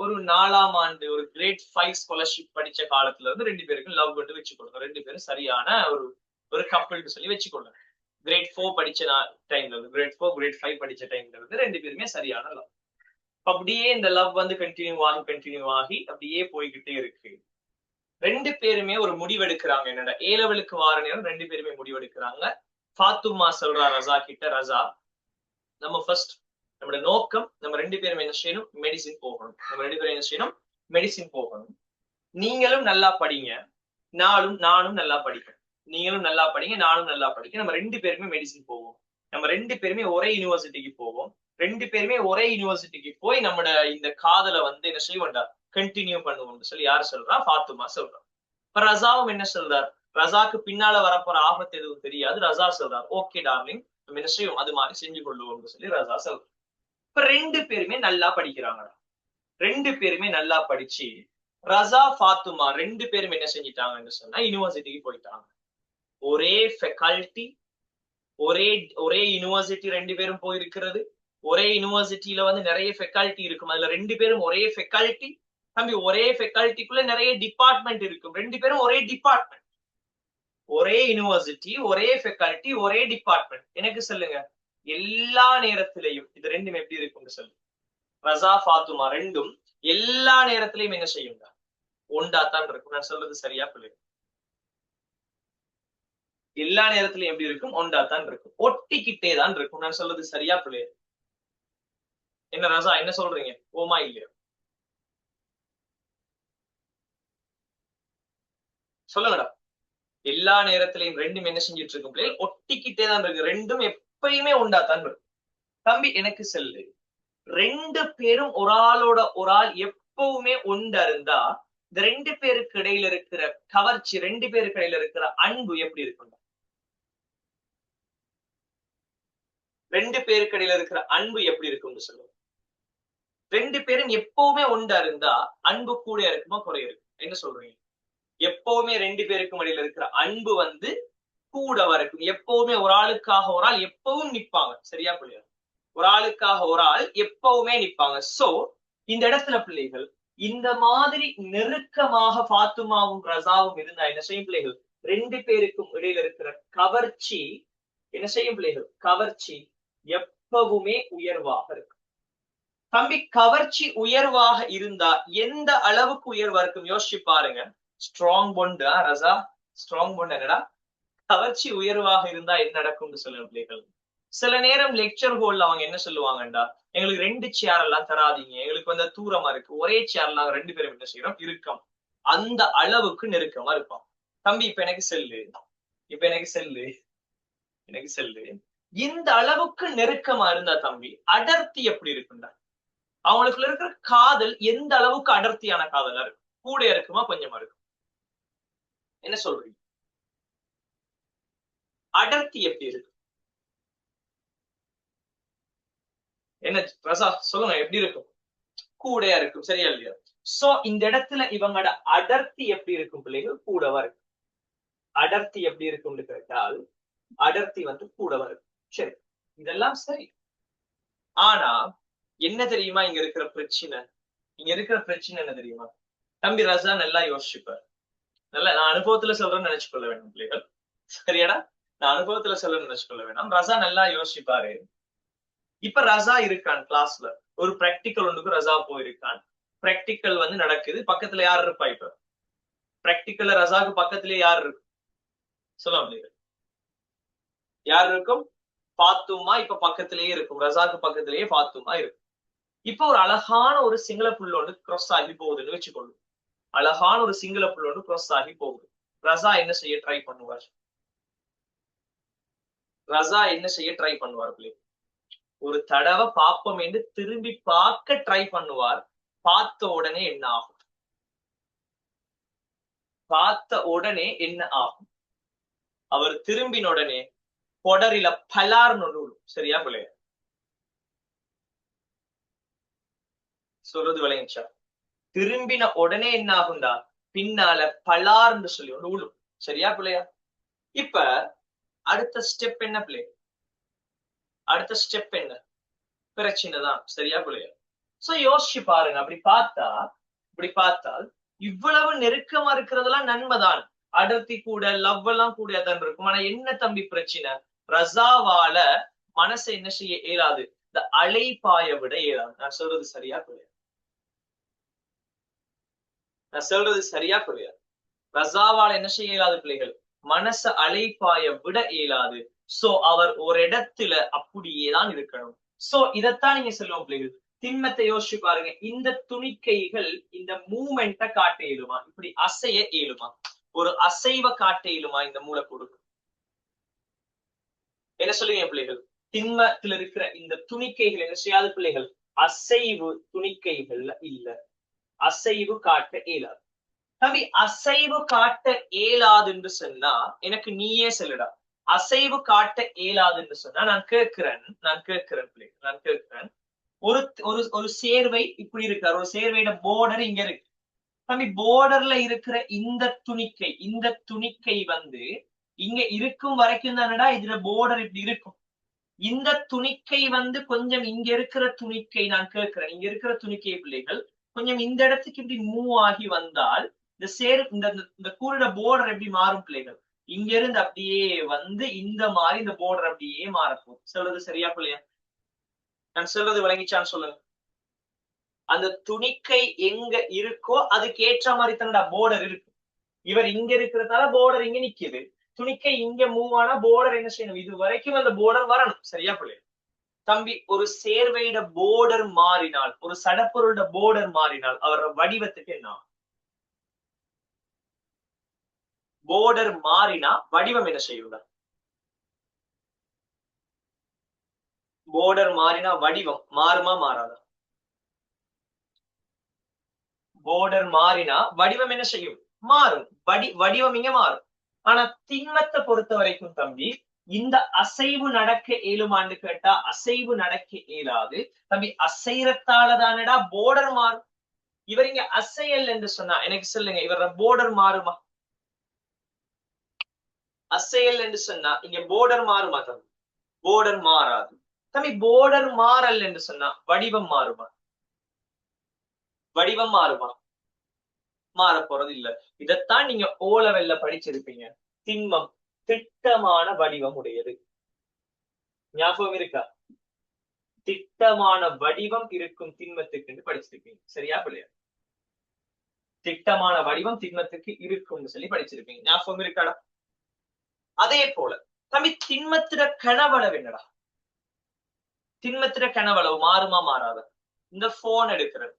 ஒரு 4ஆம் ஆண்டு ஒரு கிரேட் 5 ஸ்காலர்ஷிப் படிச்ச காலத்துல இருந்து 2 பேருக்கும் லவ் பண்ணி வச்சுக்கொள்ளுங்க. 2 பேரும் சரியான ஒரு கப்பல்னு சொல்லி வச்சுக்கொள்ளுங்க. கிரேட் 4 படிச்ச டைம்ல இருந்து, கிரேட் 4 கிரேட் 5 படிச்ச டைம்ல இருந்து 2 பேருமே சரியான லவ். அப்படியே இந்த லவ் வந்து கண்டினியூ ஆகி அப்படியே போய்கிட்டே இருக்கு. 2 பேருமே ஒரு முடிவெடுக்கிறாங்க. என்னடா ஏ லெவலுக்கு வார நேரம் 2 பேருமே முடிவெடுக்கிறாங்க. ஃபாத்துமா சொல்றா ரஸா கிட்ட, ரஸா நம்ம ஃபர்ஸ்ட் நம்மளோட நோக்கம், நம்ம 2 பேரும் என்ன செய்யணும்? மெடிசின் போகணும். நீங்களும் நல்லா படிங்க, நானும் நல்லா படிப்பேன். நீங்களும் நல்லா படிங்க, நானும் நல்லா படிக்க. நம்ம 2 பேருமே மெடிசின் போவோம். நம்ம 2 பேருமே ஒரே யூனிவர்சிட்டிக்கு போவோம். 2 பேருமே ஒரே யூனிவர்சிட்டிக்கு போய் நம்மட இந்த காதலை வந்து என்ன செய்வோம்டா கண்டினியூ பண்ணுவோம்னு சொல்லி யாரு சொல்றா? ஃபாத்துமா சொல்றா. இப்ப ரஸாவும் என்ன சொல்றார்? ரஸாக்கு பின்னால வரப்போற ஆபத்து எதுவும் தெரியாது. ரஸா சொல்றார், ஓகே டார்லிங், நம்ம என்ன செய்வோம்? அது மாதிரி செஞ்சு கொள்ளுவோம்னு சொல்லி ரஸா சொல்றார். இப்ப 2 பேருமே நல்லா படிக்கிறாங்கடா. 2 பேருமே நல்லா படிச்சு ரஸா ஃபாத்துமா 2 பேரும் என்ன செஞ்சிட்டாங்கன்னு சொன்னா யூனிவர்சிட்டிக்கு போயிட்டாங்க. ஒரே ஃபேக்கல்டி, ஒரே யூனிவர்சிட்டி 2 பேரும் போயிருக்கிறது. ஒரே யூனிவர்சிட்டியில வந்து நிறைய ஃபேக்கல்டி இருக்கும். அதுல 2 பேரும் ஒரே ஃபேக்கல்டி. தம்பி, ஒரே ஃபேக்கல்டிக்குள்ள நிறைய டிபார்ட்மெண்ட் இருக்கும். 2 பேரும் ஒரே டிபார்ட்மெண்ட், ஒரே யூனிவர்சிட்டி, ஒரே ஃபேக்கல்டி, ஒரே டிபார்ட்மெண்ட். எனக்கு சொல்லுங்க, எல்லா நேரத்திலையும் இது 2ம் எப்படி இருக்கும்னு சொல்லு. ரஸா ஃபாத்துமா 2ம் எல்லா நேரத்திலையும் என்ன செய்யுங்க? ஒண்டாத்தான் இருக்கும். நான் சொல்றது சரியா பிள்ளை? எல்லா நேரத்திலையும் எப்படி இருக்கும்? ஒண்டாத்தான் இருக்கும். ஒட்டிக்கிட்டே தான் இருக்கும். நான் சொல்றது சரியா பிள்ளை? என்ன ரஸா, என்ன சொல்றீங்க? ஓமா இல்லையா? சொல்லுங்கடா. எல்லா நேரத்திலையும் 2ம் என்ன செஞ்சிட்டு இருக்கும் பிள்ளை? ஒட்டிக்கிட்டே தான் இருக்கு. 2ம் எப்பயுமே ஒண்டாத்தான் இருக்கும். தம்பி எனக்கு சொல்லு, 2 பேரும் ஒரு ஆளோட ஒரு ஆள் எப்பவுமே ஒண்டா இருந்தா இந்த 2 பேருக்கு இடையில இருக்கிற கவர்ச்சி, 2 பேருக்கு இடையில இருக்கிற அன்பு எப்படி இருக்கும்? 2 பேருக்கு இடையில இருக்கிற அன்பு எப்படி இருக்கும்னு சொல்லுவோம். 2 பேரும் எப்பவுமே ஒண்டா இருந்தா அன்பு கூட இருக்குமா குறைய இருக்கும்? என்ன சொல்றீங்க? எப்பவுமே 2 பேருக்கும் இடையில இருக்கிற அன்பு வந்து கூட வரைக்கும். எப்பவுமே ஒரு ஆளுக்காக ஒரு ஆள் எப்பவும் நிப்பாங்க. சரியா பிள்ளையா? ஒரு ஆளுக்காக ஒரு ஆள் எப்பவுமே நிப்பாங்க. சோ இந்த இடத்துல பிள்ளைகள் இந்த மாதிரி நெருக்கமாக ஃபாத்துமாவும் ரஸாவும் இருந்தா என்ன செய்யும் பிள்ளைகள்? 2 பேருக்கும் இடையில இருக்கிற கவர்ச்சி என்ன செய்யும் பிள்ளைகள்? கவர்ச்சி எப்பவுமே உயர்வாக இருக்கும். தம்பி, கவர்ச்சி உயர்வாக இருந்தா எந்த அளவுக்கு உயர்வா இருக்கும் யோசிச்சு பாருங்க. Strong Paonta Raza? Strong bond என்னடா? கவர்ச்சி உயர்வாக இருந்தா என்ன நடக்கும்னு சொல்லுங்க பிள்ளைகள். சில நேரம் லெக்சர் ஹோல்ல அவங்க என்ன சொல்லுவாங்கடா, எங்களுக்கு 2 சேர் எல்லாம் தராதீங்க, எங்களுக்கு வந்து தூரமா இருக்கு, ஒரே சேர்ல 2 பேரும் என்ன செய்யறோம்? இருக்கும். அந்த அளவுக்கு நெருக்கமா இருப்பான். தம்பி இப்ப எனக்கு செல்லு, இந்த அளவுக்கு நெருக்கமா இருந்தா தம்பி அடர்த்தி எப்படி இருக்குண்டா? அவங்களுக்குள்ள இருக்கிற காதல் எந்த அளவுக்கு அடர்த்தியான காதலா இருக்கும்? கூட இருக்குமா கொஞ்சமா இருக்கும்? என்ன சொல்றீங்க? அடர்த்தி எப்படி இருக்கு? என்ன ரஸா சொல்லுங்க, எப்படி இருக்கும்? கூடையா இருக்கும். சரியா இல்லையா? சோ இந்த இடத்துல இவங்களோட அடர்த்தி எப்படி இருக்கும் பிள்ளைகள்? கூடவா இருக்கு. அடர்த்தி எப்படி இருக்கும்னு கேட்டால் அடர்த்தி வந்து கூட வருது. சரி, இதெல்லாம் சரி. ஆனா என்ன தெரியுமா இங்க இருக்கிற பிரச்சனை? இங்க இருக்கிற பிரச்சனை என்ன தெரியுமா? தம்பி ரசா நல்லா யோசிச்சுப்பார். நல்லா நான் அனுபவத்துல சொல்றேன்னு நினைச்சுக்கொள்ள வேண்டாம் பிள்ளைகள். சரியாடா? நான் அனுபவத்துல சொல்றேன்னு நினைச்சுக்கொள்ள வேண்டாம். ரசா நல்லா யோசிப்பாரு. இப்ப ரசா இருக்கான் கிளாஸ்ல. ஒரு பிராக்டிக்கல் ஒன்றுக்கு ரசா போயிருக்கான். பிராக்டிக்கல் வந்து நடக்குது. பக்கத்துல யார் இருப்பா? இப்ப பிராக்டிக்கல்ல ரசாக்கு பக்கத்திலேயே யார் இருக்கும்? சொல்ல முடியாது. யார் இருக்கும்? பாத்துமா இப்ப பக்கத்திலேயே இருக்கும். ரசாக்கு பக்கத்திலேயே பாத்துமா இருக்கும். இப்ப ஒரு அழகான ஒரு சிங்கள புல் ஒன்று கிராஸ் ஆகி போகுதுன்னு வச்சுக்கொள்ளும். அழகான ஒரு சிங்கள புல் ஒன்று கிராஸ் ஆகி போகுது. ரசா என்ன செய்ய ட்ரை பண்ணுவார்? ரசா என்ன செய்ய ட்ரை பண்ணுவார் பிள்ளை? ஒரு தடவை பாப்பம் என்று திரும்பி பார்க்க ட்ரை பண்ணுவார். பார்த்த உடனே என்ன ஆகும்? பார்த்த உடனே என்ன ஆகும்? அவர் திரும்பின உடனே கொடரில பலார்னு ஒண்ணு விடும். சரியா பிள்ளைய? சொல்றது விளையாச்சா? திரும்பின உடனே என்ன ஆகும்டா? பின்னால பலார்னு சொல்லி ஒண்ணு விடும். சரியா பிள்ளையா? இப்ப அடுத்த ஸ்டெப் என்ன பிள்ளை? அடுத்த ஸ்டெப் என்ன? பிரச்சனை தான். சரியா பிள்ளையா? சோ யோசிச்சு பாருங்க. அப்படி பார்த்தால் இவ்வளவு நெருக்கமா இருக்கிறதெல்லாம் நன்மைதான். அடர்த்தி கூட, லவ் எல்லாம் கூட தான் இருக்கும். ஆனா என்ன தம்பி பிரச்சனை? ரசாவால மனசை என்ன செய்ய இயலாது? இந்த அலைப்பாய விட இயலாது. நான் சொல்றது சரியா பிள்ளையா? நான் சொல்றது சரியா பிள்ளையா? ரசாவால என்ன செய்ய இயலாது பிள்ளைகள்? மனச அலைப்பாய விட இயலாது. சோ அவர் ஒரு இடத்துல அப்படியேதான் இருக்கணும். சோ இதத்தான் நீங்க சொல்லுவோம் பிள்ளைகள். திண்மத்தை யோசிச்சு பாருங்க. இந்த துணிக்கைகள் இந்த மூமெண்ட காட்ட இயலுமா? இப்படி அசைய இயலுமா? ஒரு அசைவ காட்ட இயலுமா இந்த மூலக்கூறு? என்ன சொல்லுவீங்க பிள்ளைகள்? திண்மத்தில் இருக்கிற இந்த துணிக்கைகள் என்ன செய்யாது பிள்ளைகள்? அசைவு துணிக்கைகள்ல இல்ல. அசைவு காட்ட இயலாது. தம்பி அசைவு காட்ட இயலாது என்று சொன்னா எனக்கு நீயே சொல்லுடா. அசைவு காட்ட இயலாது என்று சொன்னா நான் கேட்கிறேன் பிள்ளைகள், நான் கேட்கிறேன். ஒரு ஒரு ஒரு சேர்வை இப்படி இருக்காரு. ஒரு சேர்வையோட போர்டர் இங்க இருக்கு. தம்பி போர்டர்ல இருக்கிற இந்த துணிக்கை வந்து இங்க இருக்கும் வரைக்கும் தானடா இதுல போர்டர் இப்படி இருக்கும். இந்த துணிக்கை வந்து கொஞ்சம் இங்க இருக்கிற துணிக்கை நான் கேட்கிறேன். இங்க இருக்கிற துணிக்கை பிள்ளைகள் கொஞ்சம் இந்த இடத்துக்கு இப்படி மூவ் ஆகி வந்தால் இந்த கூரோட போர்டர் எப்படி மாறும் பிள்ளைகள்? இங்க இருந்து அப்படியே வந்து இந்த மாதிரி இந்த போர்டர் அப்படியே மாறப்போம். சொல்றது சரியா பிள்ளையா? நான் சொல்றது விளங்கிச்சான்னு சொல்லுங்க. அந்த துணிக்கை எங்க இருக்கோ அதுக்கு ஏற்ற மாதிரி தானடா போர்டர் இருக்கு. இவர் இங்க இருக்கிறதால போர்டர் இங்க நிக்குது. துணிக்கை இங்க மூவ் ஆனா போர்டர் என்ன செய்யணும்? இது வரைக்கும் அந்த போர்டர் வரணும். சரியா பிள்ளை? தம்பி ஒரு சேர்வையிட போர்டர் மாறினால், ஒரு சடப்பொருளோட போர்டர் மாறினால் அவரோட வடிவத்துக்கு என்ன? போர்டர் மாறினா வடிவம் என்ன செய்யுங்க? போர்டர் மாறினா வடிவம் மாறுமா மாறாதா? போர்டர் மாறினா வடிவம் என்ன செய்யும்? மாறும். வடிவம் இங்க மாறும். ஆனா திண்மத்தை பொறுத்த வரைக்கும் தம்பி இந்த அசைவு நடக்க இயலுமான்னு கேட்டா அசைவு நடக்க இயலாது தம்பி. அசைறத்தாலதானடா போர்டர் மாறும். இவர் இங்க அசையல் என்று சொன்னா எனக்கு சொல்லுங்க, இவர போர்டர் மாறுமா? அசையல் என்று சொன்னா இங்க போர்டர் மாறுமா தம்பி? போர்டர் மாறாது தம்பி. போர்டர் மாறல் என்று சொன்னா வடிவம் மாறுமா? வடிவம் மாறுமா? மாற போறது இல்ல. இதைத்தான் நீங்க ஓ லெவல்ல படிச்சிருப்பீங்க. திண்மம் திட்டமான வடிவம் உடையது. ஞாபகம் இருக்கா? திட்டமான வடிவம் இருக்கும் திண்மத்துக்கு படிச்சிருப்பீங்க. சரியா பிள்ளையா? திட்டமான வடிவம் திண்மத்துக்கு இருக்கும்னு சொல்லி படிச்சிருப்பீங்க. ஞாபகம் இருக்காடா? அதே போல தம்பி திண்மத்திட கனவளவு என்னடா? திண்மத்திட கனவளவு மாறுமா மாறாத? இந்த போன் எடுக்கிறது.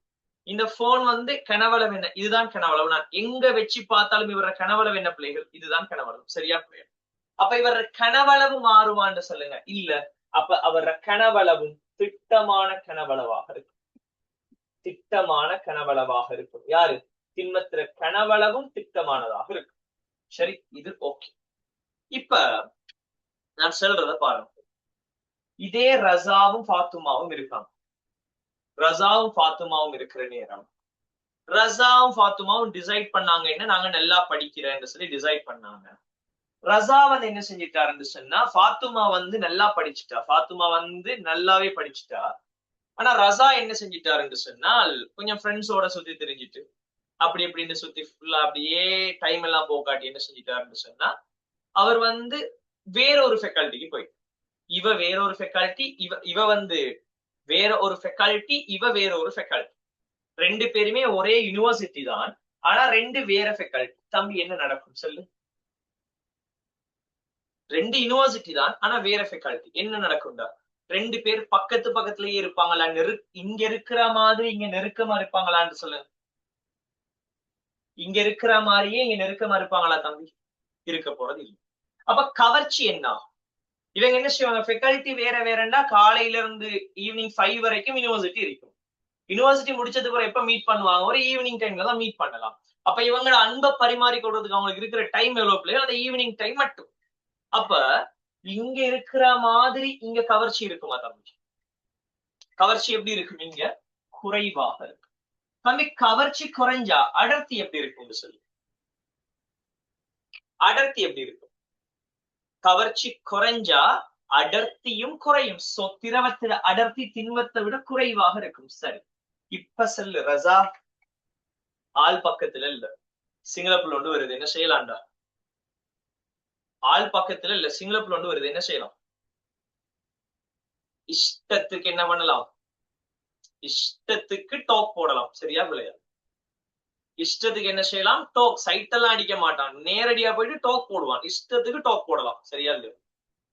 இந்த போன் வந்து கனவளவு என்ன? இதுதான் கனவளவு. நான் எங்க வச்சு பார்த்தாலும் இவர கனவளவு என்ன பிள்ளைகள்? இதுதான் கனவளவு. சரியா பிள்ளைகள்? அப்ப இவர கனவளவு மாறுமான்னு சொல்லுங்க. இல்ல. அப்ப அவர கனவளவும் திட்டமான கனவளவாக இருக்கும். திட்டமான கனவளவாக இருக்கும். யாரு? திண்மத்திர கனவளவும் திட்டமானதாக இருக்கும். சரி, இது ஓகே. இப்ப நான் சொல்றத பாருங்க. இதே ரசாவும் பாத்துமாவும் இருக்காங்க. ரசாவும் பாத்துமாவும் இருக்கிற நேரம் ரசாவும் பாத்துமாவும் டிசைட் பண்ணாங்க என்ன? நாங்க நல்லா படிக்கிறேன்னு சொல்லி டிசைட் பண்ணாங்க. ரசா வந்து என்ன செஞ்சிட்டாருன்னு சொன்னா ஃபாத்துமா வந்து நல்லா படிச்சுட்டா, ஃபாத்துமா வந்து நல்லாவே படிச்சுட்டா. ஆனா ரசா என்ன செஞ்சிட்டாருன்னு சொன்னால் கொஞ்சம் ஃப்ரெண்ட்ஸோட சுத்தி தெரிஞ்சிட்டு அப்படி இப்படின்னு சுத்தி ஃபுல்லா அப்படியே டைம் எல்லாம் போக்காட்டி என்ன செஞ்சிட்டாருன்னு சொன்னா அவர் வந்து வேற ஒரு ஃபெக்கல்ட்டிக்கு போய், இவ வேற ஒரு ஃபெக்கல்ட்டி, இவ வந்து வேற ஒரு ஃபெக்கல்ட்டி, இவ வேற ஒரு ஃபெக்கல்ட்டி. ரெண்டு பேருமே ஒரே யூனிவர்சிட்டி தான், ஆனா ரெண்டு வேற ஃபெக்கல்ட்டி. தம்பி என்ன நடக்கும் சொல்லு? ரெண்டு யூனிவர்சிட்டி தான், ஆனா வேற ஃபெக்கல்ட்டி. என்ன நடக்கும்டா? ரெண்டு பேர் பக்கத்து பக்கத்துலயே இருப்பாங்களா? இங்க இருக்கிற மாதிரி இங்க நெருக்கமா இருப்பாங்களான்னு சொல்லு. இங்க இருக்கிற மாதிரியே இங்க நெருக்கமா இருப்பாங்களா தம்பி? இருக்க போறது இல்லை. அப்ப கவர்ச்சி என்ன? இவங்க என்ன செய்வாங்க? ஃபெக்கல்ட்டி வேற வேறண்டா காலையில இருந்து ஈவினிங் 5 வரைக்கும் யூனிவர்சிட்டி இருக்கும். யூனிவர்சிட்டி முடிச்சதுக்கு அப்புறம் எப்ப மீட் பண்ணுவாங்க? ஒரு ஈவினிங் டைம்ல தான் மீட் பண்ணலாம். அப்ப இவங்களோட அன்பை பரிமாறி கொடுறதுக்கு அவங்களுக்கு இருக்கிற டைம் எவ்வளவு பிள்ளையோ அந்த ஈவினிங் டைம் மட்டும். அப்ப இங்க இருக்கிற மாதிரி இங்க கவர்ச்சி இருக்குமா தம்பி? கவர்ச்சி எப்படி இருக்கும்? இங்க குறைவாக இருக்கும். தம்பி கவர்ச்சி குறைஞ்சா அடர்த்தி எப்படி இருக்கும்னு சொல்லு. அடர்த்தி எப்படி இருக்கும்? கவர்ச்சி குறைஞ்சா அடர்த்தியும் குறையும். சோ திரவத்தில அடர்த்தி திண்மத்தை விட குறைவாக இருக்கும். சரி, இப்ப சொல்லு ரசா, ஆள் பக்கத்துல இல்ல, சிங்களப்புல ஒன்று வருது, என்ன செய்யலாம்டா? ஆள் பக்கத்துல இல்ல, சிங்களப்புல ஒன்று வருது, என்ன செய்யலாம்? இஷ்டத்துக்கு என்ன பண்ணலாம்? இஷ்டத்துக்கு டாக் போடலாம். சரியா பிள்ளையா? இஷ்டத்துக்கு என்ன செய்யலாம்? டாக். சைட்டெல்லாம் அடிக்க மாட்டான், நேரடியா போயிட்டு டாக் போடுவான். இஷ்டத்துக்கு டாக் போடலாம். சரியா இல்லையா?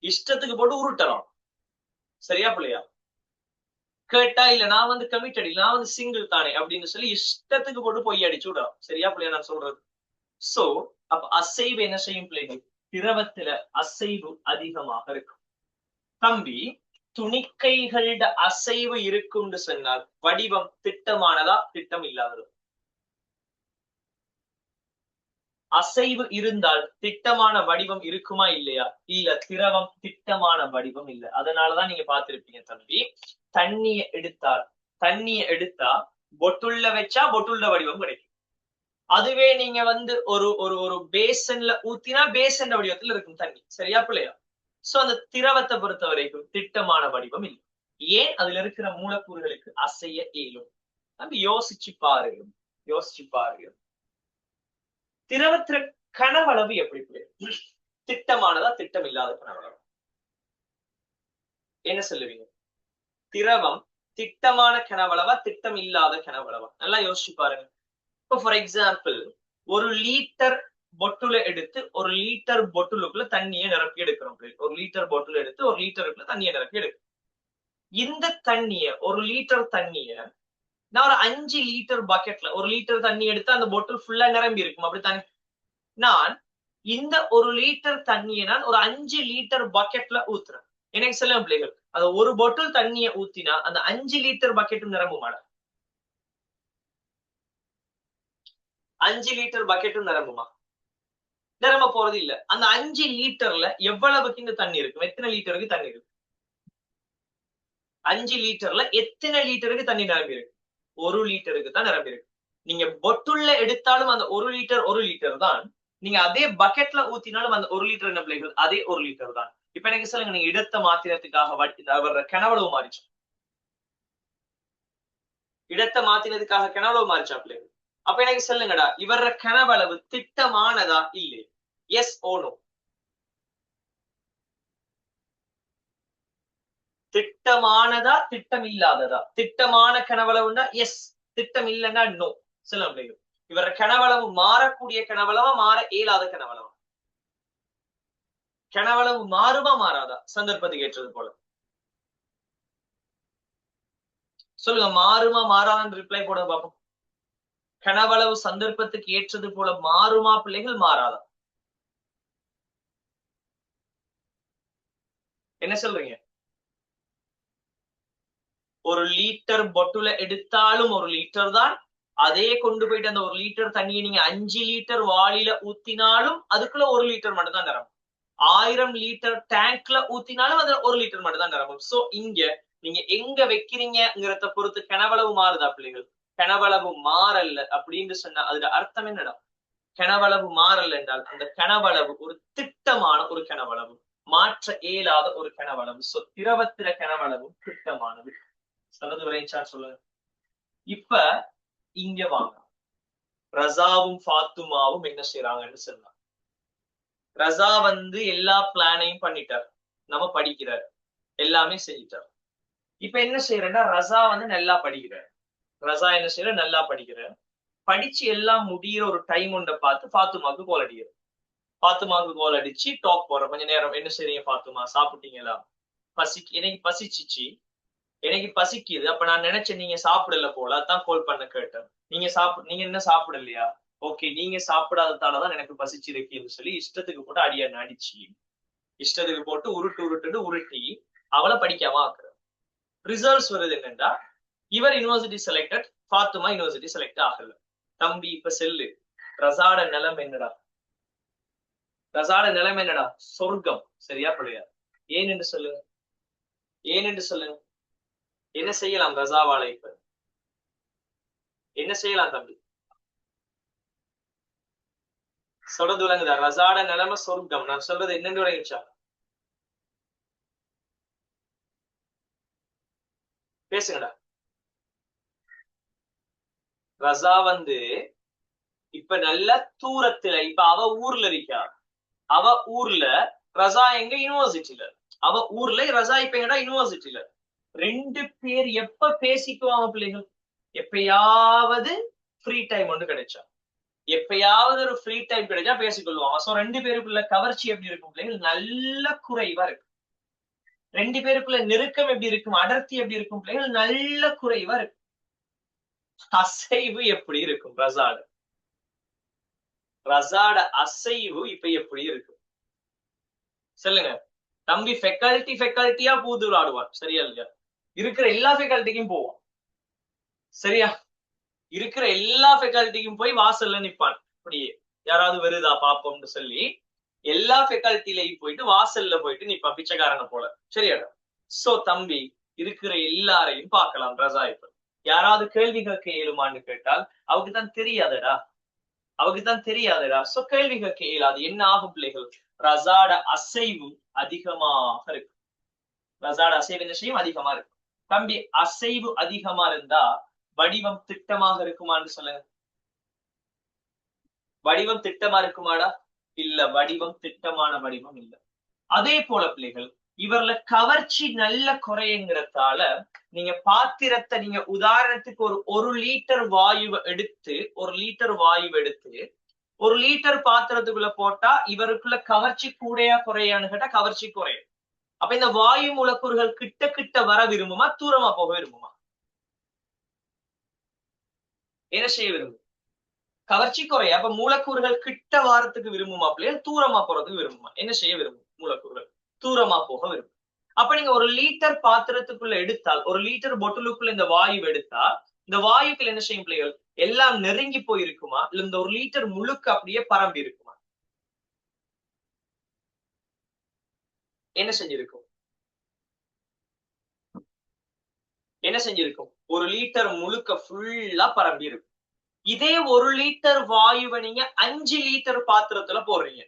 இஷ்டத்துக்கு போட்டு உருட்டலாம். சரியா பிள்ளையா? கேட்டா இல்ல நான் வந்து கமிட்டட், நான் வந்து சிங்கிள் தானே அப்படின்னு சொல்லி இஷ்டத்துக்கு போட்டு பொய் அடிச்சு விடலாம். சரியா பிள்ளையா நான் சொல்றது? சோ அப்ப அசைவு என்ன செய்யும் பிள்ளைகள்? திரவத்துல அசைவு அதிகமாக இருக்கும். தம்பி துணிக்கைகளோட அசைவு இருக்கும்னு சொன்னால் வடிவம் திட்டமானதா திட்டம் இல்லாததா? அசைவு இருந்தால் திட்டமான வடிவம் இருக்குமா இல்லையா? இல்ல, திரவம் திட்டமான வடிவம் இல்ல. அதனாலதான் நீங்க பார்த்திருப்பீங்க தம்பி, தண்ணிய எடுத்தா பொட்டுள்ள வச்சா பொட்டுள்ள வடிவம் கிடைக்கும். அதுவே நீங்க வந்து ஒரு ஒரு ஒரு பேசன்ல ஊத்தினா பேசன் வடிவத்துல இருக்கும் தண்ணி. சரியா பிள்ளையா? சோ அந்த திரவத்தை பொறுத்த வரைக்கும் திட்டமான வடிவம் இல்லை. ஏன்? அதுல இருக்கிற மூலக்கூறுகளுக்கு அசைய இயலும். நம்ம யோசிச்சு பாருங்க, யோசிச்சு பாருங்க. திரவத்தில கனவளவு எப்படி பிள்ளைகள்? திட்டமானதா திட்டம் இல்லாத கனவளவு? என்ன சொல்லுவீங்க? திரவம் திட்டமான கனவளவா திட்டம் இல்லாத கனவளவா? நல்லா யோசிச்சு பாருங்க. இப்போ ஃபார் எக்ஸாம்பிள் ஒரு லிட்டர் பொட்டுல எடுத்து ஒரு லிட்டர் பொட்டுலுக்குள்ள தண்ணியை நிரப்பி எடுக்கிறோம். ஒரு லிட்டர் பொட்டுல எடுத்து ஒரு லிட்டருக்குள்ள தண்ணியை நிரப்பி எடுக்கிறோம். இந்த தண்ணிய, ஒரு லிட்டர் தண்ணிய நான் ஒரு 5 லிட்டர் பக்கெட்ல, ஒரு லிட்டர் தண்ணி எடுத்து அந்த பொட்டில் ஃபுல்லா நிரம்பி இருக்கும் அப்படித்தானே? நான் இந்த ஒரு லிட்டர் தண்ணியை நான் ஒரு 5 லிட்டர் பக்கெட்ல ஊத்துறேன். எனக்கு சொல்ல பிள்ளைகள், அது ஒரு பொட்டில் தண்ணியை ஊத்தினா அந்த 5 லிட்டர் பக்கெட்டும் நிரம்புமாடா? 5 லிட்டர் பக்கெட்டும் நிரம்புமா? நிரம்ப போறது இல்ல. அந்த 5 லிட்டர்ல எவ்வளவுக்கு இந்த தண்ணி இருக்கும்? எத்தனை லிட்டருக்கு தண்ணி இருக்கு? 5 லிட்டர்ல எத்தனை லிட்டருக்கு தண்ணி நிரம்பி இருக்கு? 1 லிட்டருக்கு தான் நிரம்பி இருக்கு. நீங்க பொட்டுள்ள எடுத்தாலும் அந்த 1 லிட்டர் தான். நீங்க அதே பக்கெட்ல ஊத்தினாலும் அந்த 1 லிட்டர் என்ன பிள்ளைகள்? அதே 1 லிட்டர் தான். இப்ப எனக்கு சொல்லுங்க, நீங்க இடத்தை மாத்தினதுக்காக வர்ற கனவளவு மாறிச்சு? இடத்தை மாத்தினதுக்காக கனவளவு மாறிச்சா பிள்ளைகள்? அப்ப எனக்கு சொல்லுங்கடா, இவர கனவளவு திட்டமானதா இல்லை? S or no? திட்டமானதா திட்டம் இல்லாததா? திட்டமான கனவளவுன்னா எஸ், திட்டம் இல்லைன்னா நோ. சொல்ல பிள்ளைகள், இவர கனவளவு மாறக்கூடிய கனவளவா, மாற இயலாத கனவளவா? கனவளவு மாறுமா மாறாதா? சந்தர்ப்பத்துக்கு ஏற்றது போல சொல்லுங்க. மாறுமா மாறாதான்னு ரிப்ளை போட பார்ப்போம். கனவளவு சந்தர்ப்பத்துக்கு ஏற்றது போல மாறுமா பிள்ளைகள், மாறாதா? என்ன சொல்றீங்க? ஒரு லிட்டர் பொட்டுல எடுத்தாலும் 1 லிட்டர் தான். அதே கொண்டு போயிட்டு அந்த 1 லிட்டர் தண்ணியை நீங்க 5 லிட்டர் வாளியில ஊத்தினாலும் அதுக்குள்ள 1 லிட்டர் மட்டும் தான் நிரம்பும். 1000 லிட்டர் டேங்க்ல ஊத்தினாலும் அதுல 1 லிட்டர் மட்டும் தான் நிரம்பும். சோ இங்க நீங்க எங்க வைக்கிறீங்கிறத பொறுத்து கனவளவு மாறுதா பிள்ளைகள்? கனவளவு மாறல்ல அப்படின்னு சொன்னா அதுல அர்த்தம் என்னடா? கனவளவு மாறல் என்றால் அந்த கனவளவு ஒரு திட்டமான ஒரு கனவளவு, மாற்ற இயலாத ஒரு கனவளவு. சோ திரவத்தில கனவளவு திட்டமானது. சொல்றது வரைச்சா சொல்லுங்க. இப்ப இங்க வாங்க, ரஸாவும் ஃபாத்துமாவும் என்ன செய்யறாங்கன்னு சொல்லலாம். ரஸா எல்லா பிளானையும் பண்ணிட்டார், நம்ம படிக்கிறார், எல்லாமே செஞ்சிட்டார். இப்ப என்ன செய்யறேன்னா ரஸா நல்லா படிக்கிறார். ரஸா என்ன செய்யற, நல்லா படிக்கிறார். படிச்சு எல்லாம் முடியிற ஒரு டைம் ஒன்றை பார்த்து ஃபாத்துமாக்கு கோல் அடிக்கிறார். ஃபாத்துமாக்கு கோல் அடிச்சு டாக் போற கொஞ்ச நேரம், என்ன செய்றீங்க ஃபாத்துமா, சாப்பிட்டீங்களா? எனக்கு பசிச்சிச்சு, எனக்கு பசிக்குது. அப்ப நான் நினைச்சேன் நீங்க சாப்பிடல போல, அதான் கோல் பண்ண கேட்டேன். நீங்க என்ன சாப்பிடலையா? ஓகே, நீங்க சாப்பிடாததாலதான் எனக்கு பசிச்சிருக்குன்னு சொல்லி இஷ்டத்துக்கு போட்டு அடியான அடிச்சு, இஷ்டத்துக்கு போட்டு உருட்டி அவளை படிக்காம ஆக்குற. ரிசல்ட்ஸ் வருது என்னன்னா, இவர் யூனிவர்சிட்டி செலக்டட், ஃபாத்துமா யூனிவர்சிட்டி செலக்ட் ஆகல. தம்பி இப்ப செல்லு, ரஸாட நிலம் என்னடா? ரஸாட நிலம் என்னடா? சொர்க்கம். சரியா பிள்ளையா? ஏன் என்று சொல்லுங்க, ஏன் என்று சொல்லுங்க. என்ன செய்யலாம் ரஸாவால? இப்ப என்ன செய்யலாம் தம்பி? சொல்றது விளங்குதா? ரஸாட நிலைமை சொர்க்கம். நான் சொல்றது என்னன்னு விளங்கிச்சா? பேசுங்கடா. ரஸா இப்ப நல்ல தூரத்துல, இப்ப அவ ஊர்ல இருக்கா. அவ ஊர்ல, ரஸா எங்க? யூனிவர்சிட்டியில. அவ ஊர்ல, ரஸா இப்ப எங்கடா? யூனிவர்சிட்டியில. ரெண்டு பேர் எப்ப பேசிக்குவாங்க பிள்ளைகள்? எப்பயாவது ஃப்ரீ டைம் ஒன்று கிடைச்சா, எப்பயாவது ஒரு ஃப்ரீ டைம் கிடைச்சா பேசிக்கொள்வாங்க. சோ ரெண்டு பேருக்குள்ள கவர்ச்சி எப்படி இருக்கும் பிள்ளைகள்? நல்ல குறைவா இருக்கு. ரெண்டு பேருக்குள்ள நெருக்கம் எப்படி இருக்கும்? அடர்த்தி எப்படி இருக்கும் பிள்ளைகள்? நல்ல குறைவா இருக்கு. அசைவு எப்படி இருக்கும் ரஸாட? ரஸாட அசைவு இப்ப எப்படி இருக்கும் சொல்லுங்க தம்பி. ஃபெக்கல்ட்டியா பூந்து விளையாடுவான், சரியா இல்லையா? இருக்கிற எல்லா ஃபெக்கல்ட்டிக்கும் போவான், சரியா? இருக்கிற எல்லா ஃபெக்கல்ட்டிக்கும் போய் வாசல்ல நிப்பான். அப்படியே யாராவது வருதா பாப்போம்னு சொல்லி எல்லா ஃபெக்கல்ட்டிலையும் போயிட்டு வாசல்ல போயிட்டு நிப்பான், பிச்சைக்காரனை போல, சரியாடா? சோ தம்பி, இருக்கிற எல்லாரையும் பார்க்கலாம் ரஸா. இப்ப யாராவது கேள்வி கேட்க இயலுமான்னு கேட்டால் அவருக்கு தான் தெரியாதடா, அவருக்கு தான் தெரியாதடா. சோ கேள்வி கேட்க இயலாது. என்ன ஆகும் பிள்ளைகள்? ரஸாட அசைவு அதிகமாக இருக்கு. ரஸாட அசைவு என்ன செய்யும்? அதிகமா இருக்கு. தம்பி, அசைவு அதிகமா இருந்தா வடிவம் திட்டமாக இருக்குமான்னு சொல்லுங்க. வடிவம் திட்டமா இருக்குமாடா? இல்ல, வடிவம் திட்டமான வடிவம் இல்ல. அதே போல பிள்ளைகள், இவர்ல கவர்ச்சி நல்ல குறைங்கிறதால நீங்க பாத்திரத்தை, நீங்க உதாரணத்துக்கு ஒரு லிட்டர் வாயுவை எடுத்து, ஒரு லிட்டர் பாத்திரத்துக்குள்ள போட்டா இவருக்குள்ள கவர்ச்சி கூடையா குறையான்னு கேட்டா கவர்ச்சி குறையும். அப்ப இந்த வாயு மூலக்கூறுகள் கிட்ட கிட்ட வர விரும்புமா, தூரமா போக விரும்புமா? என்ன செய்ய விரும்பும்? கவர்ச்சி குறைய. அப்ப மூலக்கூறுகள் கிட்ட வாரத்துக்கு விரும்புமா பிள்ளைகள், தூரமா போறதுக்கு விரும்புமா? என்ன செய்ய விரும்பும்? மூலக்கூறுகள் தூரமா போக விரும்பும். அப்ப நீங்க ஒரு லிட்டர் பாத்திரத்துக்குள்ள எடுத்தால், ஒரு லிட்டர் பொட்டலுக்குள்ள இந்த வாயு எடுத்தா, இந்த வாயுக்கள் என்ன செய்யும் பிள்ளைகள்? எல்லாம் நெருங்கி போயிருக்குமா, இல்ல இந்த ஒரு லிட்டர் முழுக்க அப்படியே பரம்பி இருக்குமா? என்ன செஞ்சிருக்கும்? என்ன செஞ்சிருக்கும்? ஒரு லிட்டர் முழுக்க ஃபுல்லா பரம்பி இருக்கும். இதே ஒரு லிட்டர் வாயுவை நீங்க 5 லிட்டர் பாத்திரத்துல போடுறீங்க.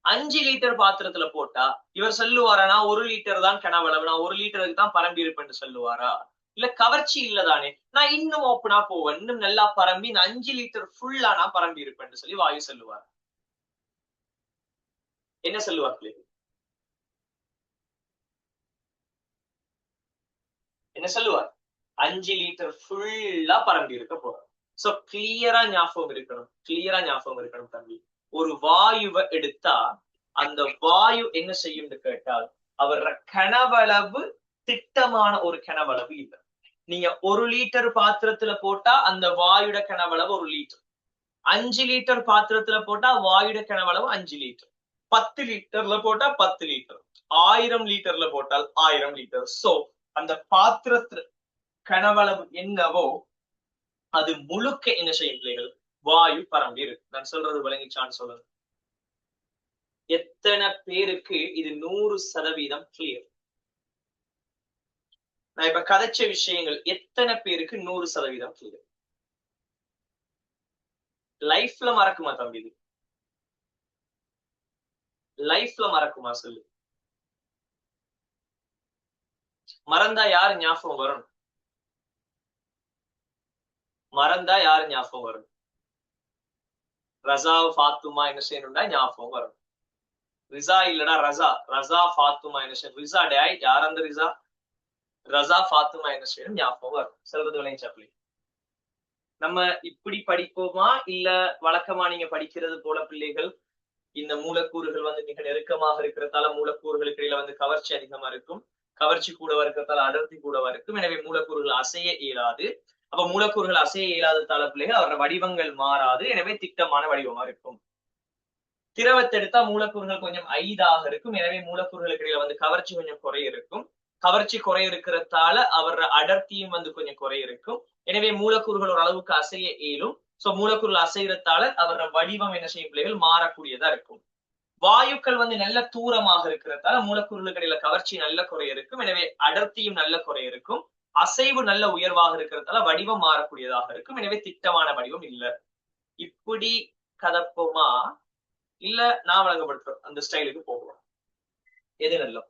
5 லிட்டர் பாத்திரத்துல போட்டா இவர் சொல்லுவாரா, நான் 1 லிட்டர் தான் கனவளவு, நான் 1 லிட்டருக்கு தான் பரம்பி இருப்பேன்னு சொல்லுவாரா? இல்ல, கவர்ச்சி இல்லதானே, நான் இன்னும் ஓப்பனா போவேன், இன்னும் நல்லா பரம்பி, நான் 5 லிட்டர் ஃபுல்லா நான் பரம்பி இருப்பேன்னு சொல்லி வாயு சொல்லுவார். என்ன சொல்லுவார்? என்ன சொல்லுவார்? 5 லிட்டர் ஃபுல்லா பரம்பி இருக்க போறார். சோ கிளியரா ஞாபகம் இருக்கணும் தம்பி. ஒரு வாயுவை எடுத்தா அந்த வாயு என்ன செய்யும் கேட்டால், அவர் கனவளவு திட்டமான ஒரு கனவளவு இல்லை. நீங்க 1 லிட்டர் பாத்திரத்துல போட்டா அந்த வாயுட கனவளவு 1 லிட்டர். 5 லிட்டர் பாத்திரத்துல போட்டா வாயுட கனவளவு 5 லிட்டர். 10 லிட்டர்ல போட்டா 10 லிட்டர். 1000 லிட்டர்ல போட்டால் 1000 லிட்டர். சோ அந்த பாத்திரத்துல கனவளவு என்னவோ அது முழுக்க என்ன செய்யும் பிள்ளைகள்? வாயு பரம்பி இருக்கு. நான் சொல்றது விளங்கிச்சான்னு சொல்லுங்க. எத்தனை பேருக்கு இது 100% கிளியர்? நான் இப்ப கதைச்ச விஷயங்கள் எத்தனை பேருக்கு 100% கிளியர்? லைஃப்ல மறக்குமா தம்பி? இது லைஃப்ல மறக்குமா சொல்லு. மறந்தா யாரு ஞாபகம் வரும்? மறந்தா யாரு ஞாபகம் வரும்? ரசா ஃபாத்துமா என்ன செய்யணும்னா ஞாபகம் வரும். ரிசா இல்லடா ரசா. ரசா ஃபாத்துமா என்ன செய்யணும்? ரிசா டேய், யார் அந்த ரிசா? ரசா ஃபாத்துமா என்ன செய்யணும் ஞாபகம் வரும். சொல்றது விளையாச்சு. நம்ம இப்படி படிப்போமா இல்ல வழக்கமா நீங்க படிக்கிறது போல பிள்ளைகள் இந்த மூலக்கூறுகள் வந்து மிக நெருக்கமாக இருக்கிறதால மூலக்கூறுகளுக்கு இடையில வந்து கவர்ச்சி அதிகமா இருக்கும், கவர்ச்சி கூடவா இருக்கிறதால அடர்த்தி கூடவா இருக்கும், எனவே மூலக்கூறுகள் அசைய இயலாது. அப்ப மூலக்கூறுகள் அசைய இயலாததால பிள்ளைகள் அவரோட வடிவங்கள் மாறாது, எனவே திட்டமான வடிவமா இருக்கும். திரவத்தை எடுத்தா மூலக்கூறுகள் கொஞ்சம் ஐதாக இருக்கும், எனவே மூலக்கூறுகளுக்கு இடையில வந்து கவர்ச்சி கொஞ்சம் குறைய இருக்கும். கவர்ச்சி குறை இருக்கிறதால அவரோட அடர்த்தியும் வந்து கொஞ்சம் குறை இருக்கும், எனவே மூலக்கூறுகள் ஒரு அளவுக்கு அசைய இயலும். சோ மூலக்கூறுகள் அசைகிறதால அவரோட வடிவம் என்ன செய்யும் பிள்ளைகள் மாறக்கூடியதா இருக்கும். வாயுக்கள் வந்து நல்ல தூரமாக இருக்கிறதால மூலக்கூறுகளுக்கு இடையில கவர்ச்சி நல்ல குறை இருக்கும், எனவே அடர்த்தியும் நல்ல குறை இருக்கும். அசைவு நல்ல உயர்வாக இருக்கிறதால வடிவம் மாறக்கூடியதாக இருக்கும், எனவே திட்டமான வடிவம் இல்ல. இப்படி கதப்போமா இல்ல நான் வழங்கப்படுத்துறோம் அந்த ஸ்டைலுக்கு போகலாம்? எது நல்ல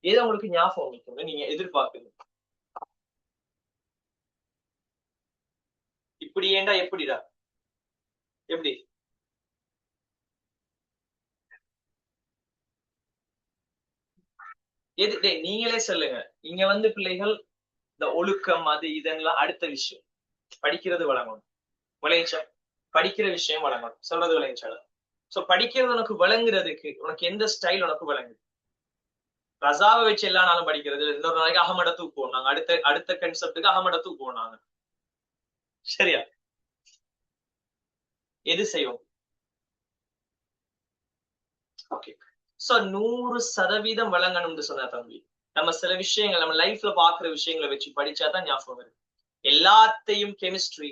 எது உங்களுக்கு ஞாபகம் வைக்கணும் நீங்க எதிர்பார்க்குங்க? இப்படி ஏண்டா எப்படிடா? எப்படி? எது நீங்களே சொல்லுங்க. இங்க வந்து பிள்ளைகள் இந்த ஒழுக்கம் அது இதெல்லாம் அடுத்த விஷயம். படிக்கிறது வழங்கணும். விளைச்சா படிக்கிற விஷயம் வழங்கணும். சொல்றது விளைச்சால. சோ படிக்கிறது உனக்கு விளங்குறதுக்கு உனக்கு எந்த ஸ்டைல் உனக்கு விளங்குது? ரசாவை வச்சு எல்லா நாளும் படிக்கிறது. இன்னொரு நாளைக்கு அகமட தூக்குவோம் நாங்க. அடுத்த அடுத்த கன்செப்டுக்கு அகமட தூக்குவோம் நாங்க. சரியா? எது செய்வோம்? ஓகே. சோ 100% வழங்கணும்னு சொன்ன தம்பி. நம்ம சில விஷயங்கள் நம்ம லைஃப்ல பாக்குற விஷயங்களை வச்சு படிச்சாதான் ஞாபகம் வரும். எல்லாத்தையும் கெமிஸ்ட்ரி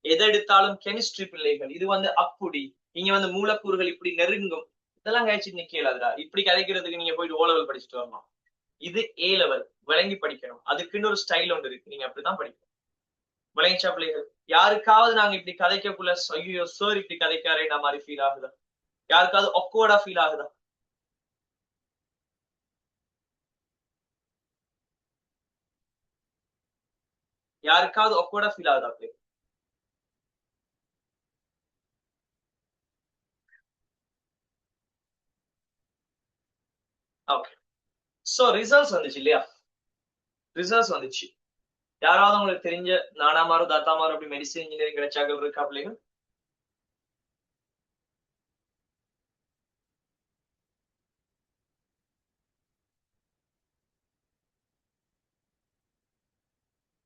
எதை எடுத்தாலும் கெமிஸ்ட்ரி பிள்ளைகள் இது வந்து அப்படி இங்க வந்து மூலக்கூறுகள் இப்படி நெருங்கும் இதெல்லாம் கழிச்சு நிக்கலாதுடா. இப்படி கதைக்கிறதுக்கு நீங்க போயிட்டு ஓ லெவல் படிச்சுட்டு வரணும். இது ஏ லெவல் விளங்கி படிக்கணும். அதுக்குன்னு ஒரு ஸ்டைல் ஒன்று இருக்கு, நீங்க அப்படித்தான் படிக்கணும். விளங்கிச்சா பிள்ளைகள்? யாருக்காவது நாங்க இப்படி கதைக்கக்குள்ள ஐயோ சார் இப்படி கதைக்காரேடா மாதிரி ஃபீல் ஆகுதா? யாருக்காவது ஒக்கோடா ஃபீல் ஆகுதா? யாருக்காவது ஒக்கோடா ஃபீல் ஆகுதா பிள்ளை? ஓகே. சோ ரிசல்ட்ஸ் வந்துச்சு இல்லையா? ரிசல்ட்ஸ் வந்துச்சு. யாராவது உங்களுக்கு தெரிஞ்ச நானாமாரோ தாத்தாமாரோ அப்படி மெடிசன் இன்ஜினியரிங் கிடைச்சாக்கள் இருக்கா பிள்ளைகள்?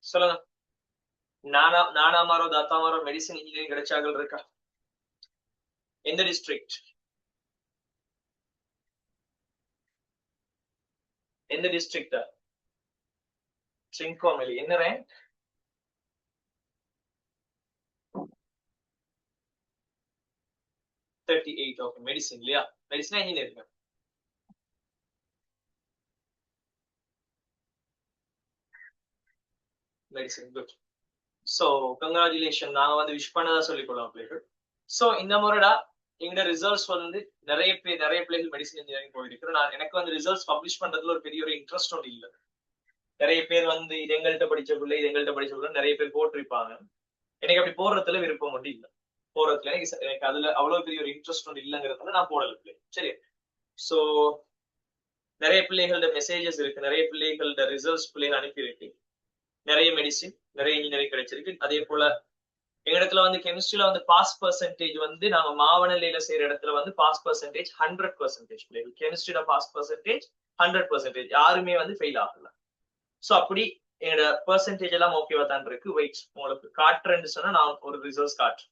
சொல்லுங்க. நானாமாரோ தாத்தாமாரோ மெடிசன் இன்ஜினியரிங் கிடைச்சாக்கள் இருக்கா? எந்த டிஸ்ட்ரிக்ட்? எந்த டிஸ்ட்ரிக்ட்? ட்ரிங்கோமெலி. என்ன ரேங்க்? 38. ஓகே. மெடிசன் இல்லையா? மெடிசனா engineering? Medicine. Good. So congratulation. நாங்க வந்து விஷ் பண்ணதா சொல்லிக்கொள்ளலாம் பிள்ளைகள். சோ இந்த முறைடா எங்க ரிசல்ட்ஸ் வந்து நிறைய பிள்ளைகள் மெடிசன் இன்ஜினியரிங் போயிருக்கிறோம். நான் எனக்கு வந்து ரிசல்ட்ஸ் பப்ளிஷ் பண்றதுல ஒரு பெரிய ஒரு இன்ட்ரெஸ்ட் ஒன்று இல்லை. நிறைய பேர் வந்து இது எங்கள்கிட்ட படிச்ச பிள்ளை இது எங்கள்கிட்ட படிச்ச பிள்ளை நிறைய பேர் போட்டிருப்பாங்க. எனக்கு அப்படி போடுறதுல விருப்பம் மட்டும் இல்லை. போறதுல எனக்கு அதுல அவ்வளவு பெரிய ஒரு இன்ட்ரெஸ்ட் ஒன்று இல்லைங்கிறதுல நான் போடல பிள்ளை. சரி. சோ நிறைய பிள்ளைகளோட மெசேஜஸ் இருக்கு, நிறைய பிள்ளைகளோட ரிசல்ட்ஸ் பிள்ளைகள் அனுப்பி இருக்கு. நிறைய மெடிசின் நிறைய இன்ஜினியரிங் கிடைச்சிருக்கு. அதே போல எங்க இடத்துல வந்து கெமிஸ்ட்ரியில வந்து பாஸ் பர்சன்டேஜ் வந்து நாங்க மாவனல்லையில செய்யற இடத்துல வந்து பாஸ் பர்சன்டேஜ் 100%. பிள்ளைகள் கெமிஸ்ட்ரியில பாஸ் பர்சன்டேஜ் 100%. யாருமே வந்து ஃபெயில் ஆகல. சோ அப்படி என்னோட பெர்சன்டேஜ் எல்லாம் ஓகேவா தான் இருக்கு. வெயிட் உங்களுக்கு காட்டுறேன்னு சொன்னா நான் ஒரு ரிசல்ட்ஸ் காட்டுறேன்.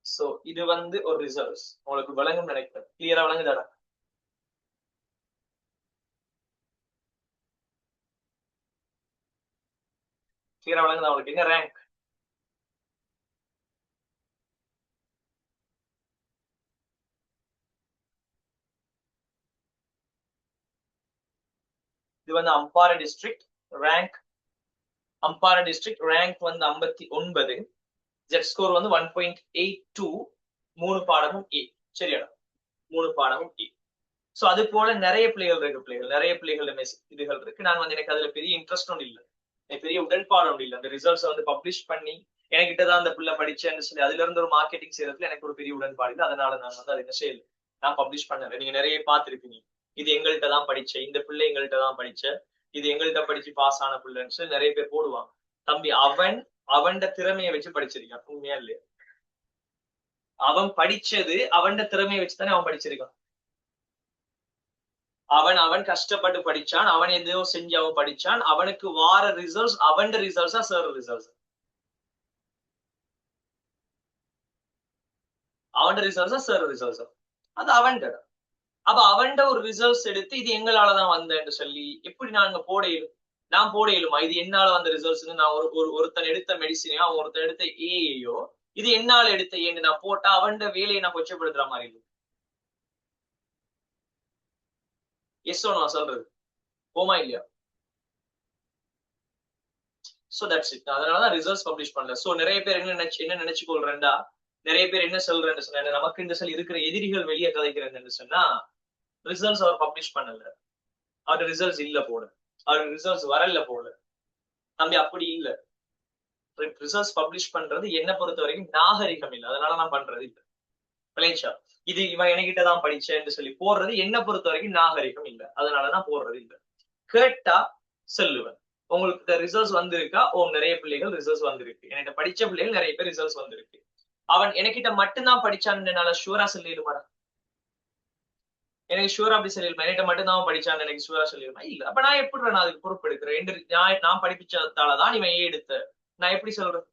சோ இது வந்து ஒரு ரிசல்ட்ஸ் உங்களுக்கு விளங்கும் நினைக்கிறேன். கிளியரா விளங்குதாடா? கிளியரா விளங்குதா உங்களுக்கு? என்ன ரேங்க்? இது வந்து Ampara district rank. Ampara district rank வந்து 59. ஜெட் ஸ்கோர் வந்து 1.82. 3 பாடமும் ஏ. சரியாடா, 3 பாடமும் ஏ. சோ அது போல நிறைய பிள்ளைகள் இருக்கு, நிறைய பிள்ளைகளோட இதுகள் இருக்கு. நான் வந்து எனக்கு அதுல பெரிய இன்ட்ரெஸ்ட் ஒன்றும் இல்லை, எனக்கு பெரிய உடன்பாடு ஒன்றும் இல்லை. அந்த ரிசல்ட்ஸ் வந்து பப்ளிஷ் பண்ணி என்கிட்டதான் அந்த பிள்ளை படிச்சேன்னு சொல்லி அதுல இருந்து ஒரு மார்க்கெட்டிங் செய்யறதுல எனக்கு ஒரு பெரிய உடன்பாடு இல்லை. அதனால நான் வந்து அதை என்ன செய்யல, நான் பப்ளிஷ் பண்ணல. நீங்க நிறைய பார்த்திருப்பீங்க, இது எங்கள்கிட்ட தான் படிச்ச, இந்த பிள்ளை எங்கள்கிட்ட தான் படிச்ச, இது எங்கள்கிட்ட படிச்சு பாஸ் ஆன பிள்ளைன்னு சொல்லி நிறைய பேர் போடுவாங்க. தம்பி, அவன் திறமையை வச்சு படிச்சிருக்கான், உண்மையா இல்லையா? அவன் படிச்சது அவன் திறமையை வச்சுதானே அவன் படிச்சிருக்கான். அவன் கஷ்டப்பட்டு படிச்சான், அவன் எதையோ செஞ்சு அவன் படிச்சான். அவனுக்கு வார ரிசல்ட்ஸ் அவன் ரிசல்ட்ஸா சார் ரிசல்ட்ஸ்? அவன் ரிசல்ட்ஸா சார் ரிசல்ட்ஸா? அது அவன். அப்ப அவன் ஒரு ரிசல்ட்ஸ் எடுத்து இது எங்களாலதான் வந்தேன்னு சொல்லி எப்படி நாங்க நான் போட இயலுமா? இது என்னால வந்த ரிசல்ட்ஸ். நான் ஒருத்தன் எடுத்த மெடிசினையோ அவன் ஒருத்தன் எடுத்த ஏஐயோ இது என்னால எடுத்த ஏன்னு நான் போட்டா அவன் வேலையை நான் கொச்சப்படுத்துற மாதிரி இல்லை. எஸ் நான் சொல்றது போமா இல்லையா? So that's it. அதனாலதான் ரிசல்ட்ஸ் பப்ளிஷ் பண்ணல. சோ நிறைய பேர் என்ன நினைச்சு கொள்றேன்டா, நிறைய பேர் என்ன சொல்றேன்னு சொன்ன, நமக்கு இந்த சொல்லி இருக்கிற எதிரிகள் வெளியே கதைக்கிறேன்னு சொன்னா ரிசல்ட்ஸ் அவர் பப்ளிஷ் பண்ணல, அவர் ரிசல்ட்ஸ் இல்ல போல, அவர் ரிசல்ட்ஸ் வரல போல. தம்பி அப்படி இல்ல. ரிசல்ட்ஸ் பப்ளிஷ் பண்றது என்ன பொறுத்த வரைக்கும் நாகரிகம் இல்லை, அதனால நான் பண்றது இல்லை. விளைச்சா இது இவன் என்கிட்டதான் படிச்சேன்னு சொல்லி போடுறது என்ன பொறுத்த வரைக்கும் நாகரிகம் இல்லை, அதனால நான் போடுறது இல்லை. கேட்டா சொல்லுவேன், உங்களுக்கு ரிசல்ட்ஸ் வந்திருக்கா? நிறைய பிள்ளைகள் ரிசல்ட்ஸ் வந்திருக்கு, என்கிட்ட படிச்ச பிள்ளைகள் நிறைய பேர் ரிசல்ட்ஸ் வந்திருக்கு. அவன் என்கிட்ட மட்டும்தான் படிச்சான்னு என்னால ஷூரா சொல்லிடுமாடா? எனக்கு ஷூரா அப்படி சொல்லிடுமா? என்கிட்ட மட்டும்தான் படிச்சான்னு எனக்கு ஷூரா சொல்லிடுமா? இல்ல. அப்ப நான் எப்படி நான் அதுக்கு பொறுப்பு எடுக்கிறேன்? நான் படிப்பிச்சதாலதான் இவன் எடுத்த, நான் எப்படி சொல்றேன்?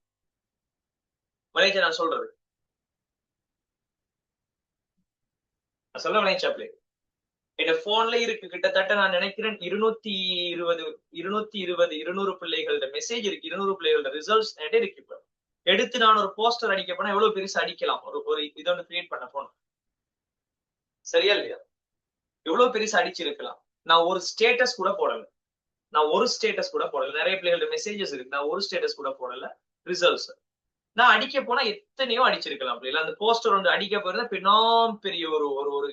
விளைச்ச நான் சொல்றது சொல்ல விளைச்சாப்லே என் போன்ல இருக்கு கிட்டத்தட்ட நான் நினைக்கிறேன் 200 பிள்ளைகளோட மெசேஜ் இருக்கு, 200 பிள்ளைகளோட ரிசல்ட்ஸ் இருக்கு. இப்ப எடுத்து நான் ஒரு போஸ்டர் அடிக்க போனா எவ்வளவு பெருசு அடிக்கலாம், ஒரு இதை ஒன்று கிரியேட் பண்ண போனோம். சரியா இல்லையா? எவ்வளவு பெருசு அடிச்சிருக்கலாம். நான் ஒரு ஸ்டேட்டஸ் கூட போடல, நிறைய பிள்ளைகளோட மெசேஜஸ் இருக்கு, நான் ஒரு ஸ்டேட்டஸ் கூட போடல. ரிசல்ட்ஸ் நான் அடிக்க போனா எத்தனையோ அடிச்சிருக்கலாம். அந்த போஸ்டர் ஒன்று அடிக்க போயிருந்தா பெரிய ஒரு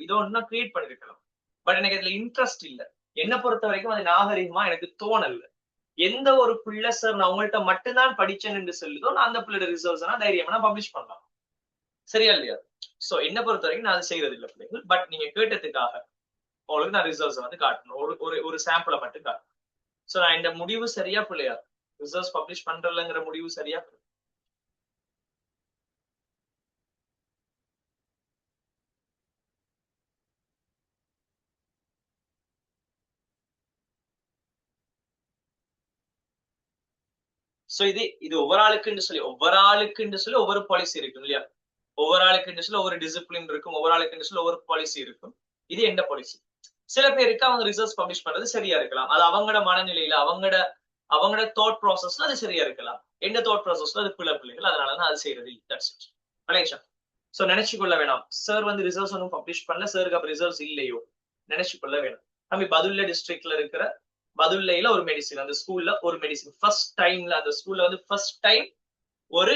இதோ ஒன்று கிரியேட் பண்ணிருக்கலாம். பட் எனக்கு அதுல இன்ட்ரெஸ்ட் இல்ல. என்ன பொறுத்த வரைக்கும் அது நாகரிகமா எனக்கு தோணல. எந்த ஒரு பிள்ளை சார் நான் உங்கள்கிட்ட மட்டும்தான் படிச்சேன் என்று சொல்லுதோ நான் அந்த பிள்ளையோட ரிசல்ட்ஸ் தைரியமா பப்ளிஷ் பண்ணலாம். சரியா இல்லையா? சோ என்ன பொறுத்த வரைக்கும் நான் அது செய்யறது இல்லை பிள்ளைகள். பட் நீங்க கேட்டதுக்காக உங்களுக்கு நான் ரிசல்ட்ஸ் வந்து காட்டணும், ஒரு சாம்பிளை மட்டும் காட்டணும். சோ நான் இந்த முடிவு சரியா பிள்ளையா? ரிசல்ட்ஸ் பப்ளிஷ் பண்றதுங்கிற முடிவு சரியா? சோ இது ஒவ்வொரு ஆளுக்குன்னு சொல்லி ஒவ்வொரு பாலிசி இருக்கும் இல்லையா? ஒவ்வொரு ஆளுக்குன்னு சொல்லி ஒவ்வொரு டிசிப்ளின் இருக்கும், ஒவ்வொரு ஆளுக்குன்னு சொல்லி ஒவ்வொரு பாலிசி இருக்கும். இது எந்த பாலிசி? சில பேருக்கு அவங்க ரிசல்ட்ஸ் பப்ளிஷ் பண்றது சரியா இருக்கலாம், அது அவங்களோட மனநிலையில அவங்களோட தாட் ப்ராசஸ்ல அது சரியா இருக்கலாம். எந்த தாட் ப்ராசஸ்ல அது பிள்ளைகள், அதனாலதான் அது செய்யறது. சோ நினைச்சு கொள்ள வேணாம் சார் வந்து ரிசல்ட்ஸ் ஒன்றும் பப்ளிஷ் பண்ணல, சாருக்கு அப்ப ரிசல்ட்ஸ் இல்லையோ நினைச்சு கொள்ள வேணாம். நம்ம பதுல்ல டிஸ்ட்ரிக்ட்ல இருக்கிற பதுல்லையில ஒரு மெடிசின், அந்த ஸ்கூல்ல ஒரு மெடிசின் ஃபர்ஸ்ட் டைம்ல, அந்த ஸ்கூல்ல வந்து ஃபர்ஸ்ட் டைம் ஒரு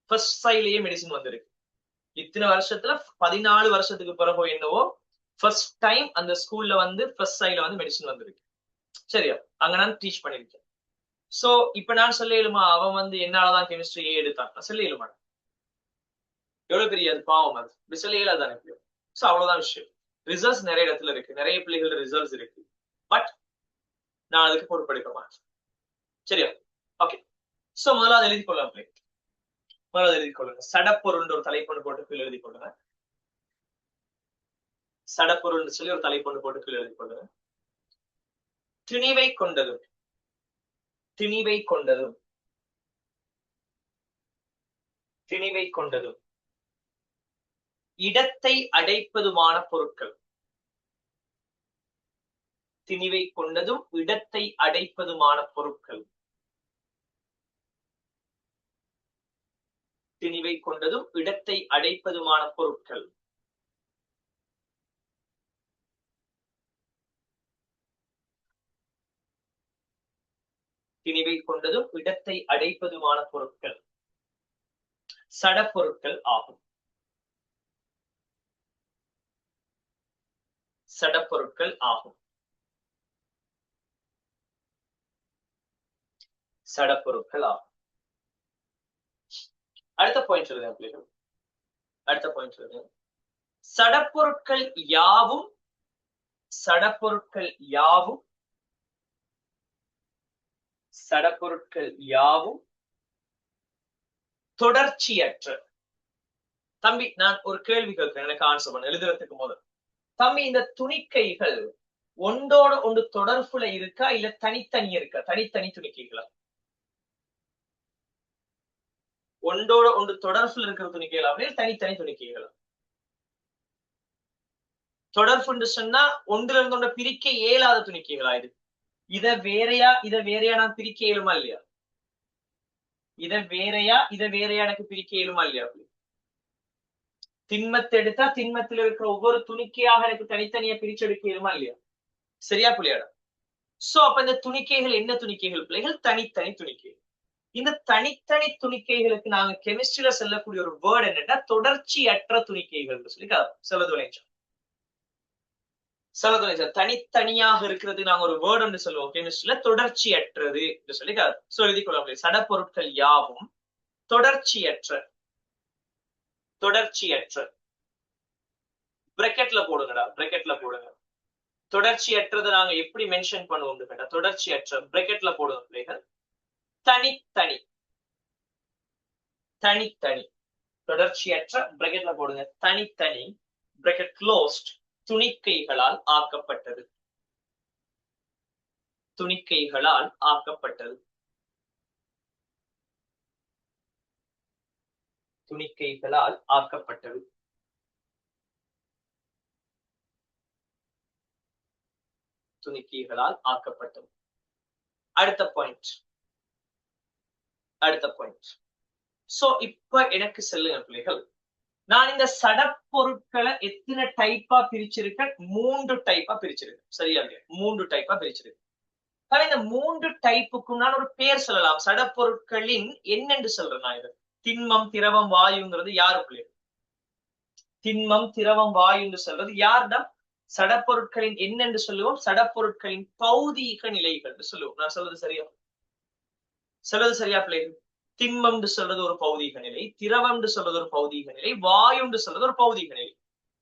ஃபர்ஸ்ட் சைட்லயே மெடிசின் வந்திருக்கு. இத்தனை வருஷத்துல 14 வருஷத்துக்கு பிறகு என்னவோ ஃபர்ஸ்ட் டைம் அந்த ஸ்கூல்ல வந்து ஃபர்ஸ்ட் சைட்ல வந்து மெடிசின் வந்திருக்கு. சரியா? அங்க நான் டீச் பண்ணிருக்கேன். சோ இப்ப நான் சொல்ல இயலுமா அவன் வந்து என்னாலதான் கெமிஸ்ட்ரி எடுத்தான்? நான் சொல்ல இயலுமா? எவ்வளவு பெரிய அது பாவம், அது சொல்ல இயலாதானே? சோ அவ்வளவுதான் விஷயம். ரிசல்ட்ஸ் நிறைய இடத்துல இருக்கு, நிறைய பிள்ளைகளோட ரிசல்ட்ஸ் இருக்கு. பட் நான் அதுக்கு பொறுப்பெடுக்க மாட்டேன். சரியா? ஓகே. சோ முதலாவது எழுதி கொள்ளுங்க, சடப்பொருள் ஒரு தலைப்பொண்டு போட்டு கீழே எழுதி கொள்ளுங்க. சடப்பொருள் சொல்லி ஒரு தலைப்பொண்டு போட்டு கீழே எழுதி கொள்ளுங்க. திணிவை கொண்டதும் இடத்தை அடைப்பதுமான பொருட்கள். திணிவை கொண்டதும் இடத்தை அடைப்பதுமான பொருட்கள். திணிவை கொண்டதும் இடத்தை அடைப்பதுமான பொருட்கள். கொண்டதும் இடத்தை அடைப்பதுமான பொருட்கள் சடப்பொருட்கள் ஆகும். சடப்பொருட்கள் ஆகும். சடப்பொருட்கள் ஆகும். அடுத்த பாயிண்ட் சொல்லுங்க பிள்ளைகள். அடுத்த பாயிண்ட் சொல்லுங்க. சடப்பொருட்கள் யாவும் சடப்பொருட்கள் யாவும் சடப்பொருட்கள் யாவும் தொடர்ச்சியற்ற. தம்பி நான் ஒரு கேள்வி கேட்கிறேன், எனக்கு ஆன்சர் பண்ண எழுதுறதுக்கு முதல். தம்பி இந்த துணிக்கைகள் ஒன்றோட ஒன்று தொடர்புல இருக்கா இல்ல தனித்தனி இருக்கா? தனித்தனி துணிக்கைகளா? ஒன்றோட ஒன்று தொடர்புல இருக்கிற துணிக்கைகள் அப்படியே தனித்தனி துணிக்கைகளா? தொடர்புன்னு சொன்னா ஒன்றுல இருந்து ஒன்றை பிரிக்க இயலாத துணிக்கைகளா? இது இத வேறையா நான் பிரிக்க இயலுமா இல்லையா? இத வேறையா எனக்கு பிரிக்க இயலுமா இல்லையா? திண்மத்தை எடுத்தா திண்மத்தில் இருக்கிற ஒவ்வொரு துணிக்கையாக எனக்கு தனித்தனியா பிரிச்சு எடுக்க இயலுமா இல்லையா? சரியா பிள்ளையாடா? சோ அப்ப இந்த துணிக்கைகள் என்ன துணிக்கைகள் பிள்ளைகள்? தனித்தனி துணிக்கைகள். இந்த தனித்தனி துணிக்கைகளுக்கு நாங்க கெமிஸ்ட்ரியில சொல்லக்கூடிய ஒரு வேர்டு என்னன்னா தொடர்ச்சியற்ற துணிக்கைகள் சொல்லி செலதுணைச்சா தனித்தனியாக இருக்கிறது நாங்க ஒரு வேர்டு என்று சொல்லுவோம் கெமிஸ்ட்ரியில, தொடர்ச்சியற்றது என்று சொல்லி எழுதி கொள்ள முடியும். சடப்பொருட்கள் யாவும் தொடர்ச்சியற்ற பிராக்கெட்ல போடுங்கடா, பிராக்கெட்ல போடுங்க. தொடர்ச்சியற்றது நாங்க எப்படி மென்ஷன் பண்ணுவோம் கேட்டா தொடர்ச்சியற்ற பிராக்கெட்ல போடுங்க பிள்ளைகள். தனித்தனி தொடர்ச்சியற்ற பிராக்கெட்ல போடுங்க. தனித்தனி பிராக்கெட் க்ளோஸ்ட் துணிக்கைகளால் ஆக்கப்பட்டது. துணிக்கைகளால் ஆக்கப்பட்டது. துணிக்கைகளால் ஆக்கப்பட்டது. துணிக்கைகளால் ஆக்கப்பட்டது. அடுத்த பாயிண்ட். சோ இப்ப எனக்கு சொல்லுங்க பிள்ளைகள், நான் இந்த சடப்பொருட்களை எத்தனை டைப்பா பிரிச்சிருக்கேன்? 3 டைப்பா பிரிச்சிருக்கேன். சரியா இல்லையா? 3 டைப்பா பிரிச்சிருக்கேன். இந்த 3 டைப்புக்கும் நான் ஒரு பேர் சொல்லலாம். சடப்பொருட்களின் என்னென்று சொல்றேன் நான்? இது திண்மம், திரவம், வாயுங்கிறது யாரு பிள்ளைகள்? திண்மம், திரவம், வாயு என்று சொல்றது யாருடா? சடப்பொருட்களின் என்னென்று சொல்லுவோம்? சடப்பொருட்களின் பௌதீக நிலைகள் சொல்லுவோம். நான் சொல்றது சரியா பிள்ளைகள்? திண்மம் சொல்றது ஒரு பௌதீக நிலை, திரவம் சொல்றது ஒரு பௌதீக நிலை, வாயு சொல்றது ஒரு பௌதீக நிலை.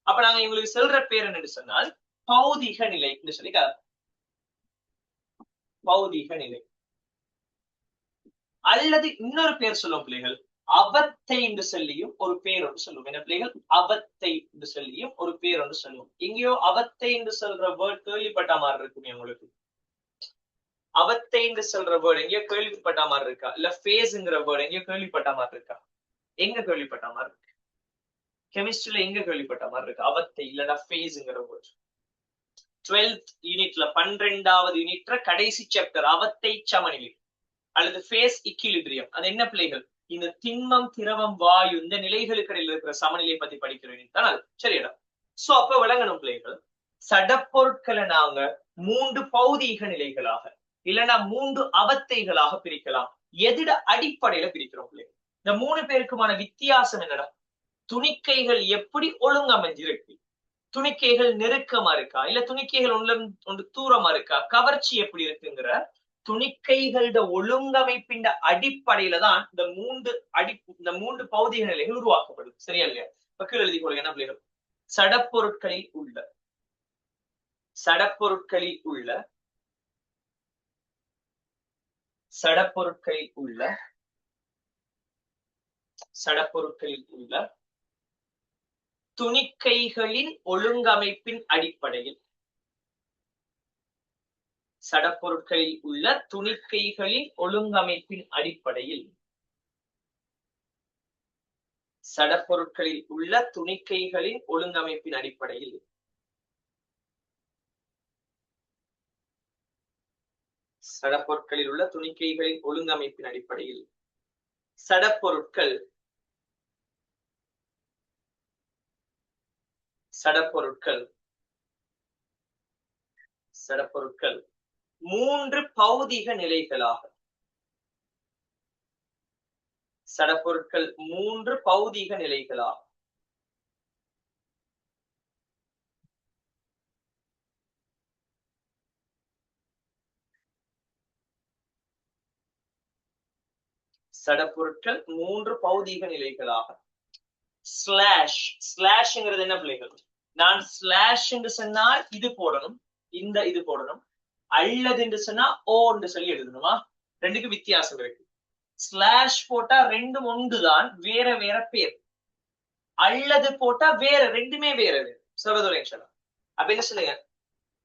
அப்ப நாங்க எங்களுக்கு சொல்ற பேர் என்னன்னு சொன்னால் பௌதீக நிலை என்று சொல்லி பௌதீக நிலை. அல்லது இன்னொரு பேர் சொல்லுவோம் பிள்ளைகள், அவத்தை என்று சொல்லியும் ஒரு பேர் ஒன்று சொல்லுவோம். என்ன பிள்ளைகள்? அவத்தை என்று சொல்லியும் ஒரு பேர் ஒன்று சொல்லுவோம். எங்கேயோ அவத்தை என்று சொல்ற வேர்ட் கேள்விப்பட்ட மாதிரி இருக்குமே உங்களுக்கு? அவத்தை என்று சொல்ற வேர்டு எங்கேயோ கேள்விப்பட்ட மாதிரி இருக்கா? இல்ல ஃபேஸ்ங்கிற வேர்டு எங்கேயோ கேள்விப்பட்ட மாதிரி இருக்கா? எங்க கேள்விப்பட்ட மாதிரி இருக்கு? கெமிஸ்ட்ரியில எங்க கேள்விப்பட்ட மாதிரி இருக்கு? அவத்தை இல்லைன்னா ஃபேஸ்ங்கிற வேர்டு. 12th யூனிட்ல 12வது யூனிட்ல கடைசி சாப்டர் அவத்தை சமநிலை அல்லது ஃபேஸ் இக்விலிபிரியம். அது என்ன பிள்ளைகள்? இந்த திண்மம், திரவம், வாயு இந்த நிலைகளுக்கு இடையில இருக்கிற சமநிலை பத்தி படிக்கிறேன். சரியா? சோ அப்ப விளங்கணும் பிள்ளைகள், சடப்பொருட்களை நாங்க 3 பௌதீக நிலைகளாக இல்லைன்னா 3 அவத்தைகளாக பிரிக்கலாம். எதிட அடிப்படையில பிரிக்கிறோம் பிள்ளைகள். இந்த 3 பேருக்குமான வித்தியாசம் என்னடா? துணிக்கைகள் எப்படி ஒழுங்கமைஞ்சிருக்கு, துணிக்கைகள் நெருக்கமா இருக்கா இல்ல துணிக்கைகள் ஒன்று தூரமா இருக்கா, கவர்ச்சி எப்படி இருக்குங்கிற துணிக்கைகளோட ஒழுங்கமைப்பின் அடிப்படையில தான் இந்த 3 பௌதிக நிலைகள் உருவாக்கப்படுது. சரியா இல்லையா? பக்கம் எழுதி கொள்ளுங்க. என்ன பிள்ளைகள்? சடப்பொருட்களில் உள்ள துணிக்கைகளின் ஒழுங்கமைப்பின் அடிப்படையில் சடப்பொருட்களில் உள்ள துணிக்கைகளின் ஒழுங்கமைப்பின் அடிப்படையில் சடப்பொருட்களில் உள்ள துணிக்கைகளின் ஒழுங்கமைப்பின் அடிப்படையில் சடப்பொருட்களில் உள்ள துணிக்கைகளின் ஒழுங்கமைப்பின் அடிப்படையில் சடப்பொருட்கள் சடப்பொருட்கள் 3 பௌதிக நிலைகளாக சடப்பொருட்கள் 3 பௌதீக நிலைகளா? சடப்பொருட்கள் 3 பௌதீக நிலைகளாக. ஸ்லாஷ் ஸ்லாஷ்ங்கிறது என்ன பிள்ளைகள்? நான் ஸ்லாஷ் என்று சொன்னால் இது போடணும், இந்த இது போடணும். அல்லது என்று சொன்னா ஓ என்று சொல்லி எழுதணுமா? ரெண்டுக்கு வித்தியாசம் இருக்கு. ஸ்லாஷ் போட்டா ரெண்டும் ஒன்றுதான், வேற வேற பேர். அல்லது போட்டா வேற, ரெண்டுமே வேற வேற. சொல்றதுல அப்ப என்ன சொல்லுங்க?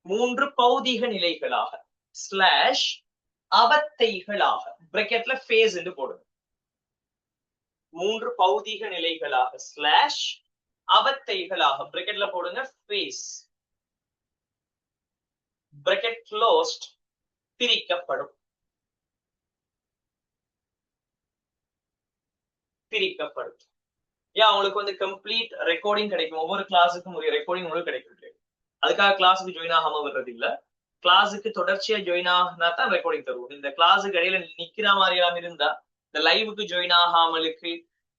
3 பௌதீக நிலைகளாக. ஸ்லாஷ் அவத்தைகளாக பிராக்கெட்ல ஃபேஸ் என்று போடுங்க. 3 பௌதீக நிலைகளாக ஸ்லாஷ் அவத்தைகளாக பிராக்கெட்ல போடுங்க ஃபேஸ். பிராக்கெட் க்ளோஸ்ட் பிரிக்கப்படும். பிரிக்கப்படும். ஏன் உங்களுக்கு வந்து கம்ப்ளீட் ரெக்கார்டிங் கிடைக்கும். ஒவ்வொரு கிளாஸுக்கும் ஒரு ரெக்கார்டிங் உங்களுக்கு கிடைக்கும். அதுக்காக கிளாஸுக்கு ஜாயின் ஆகாம வர்றது இல்ல. கிளாஸுக்கு தொடர்ச்சியா ஜாயின் ஆகினா தான் ரெக்கார்டிங் தருவோம். இந்த கிளாஸுக்கு இடையில நிக்கிற மாதிரி எல்லாம் இருந்தா, இந்த லைவுக்கு ஜாயின் ஆகாமலுக்கு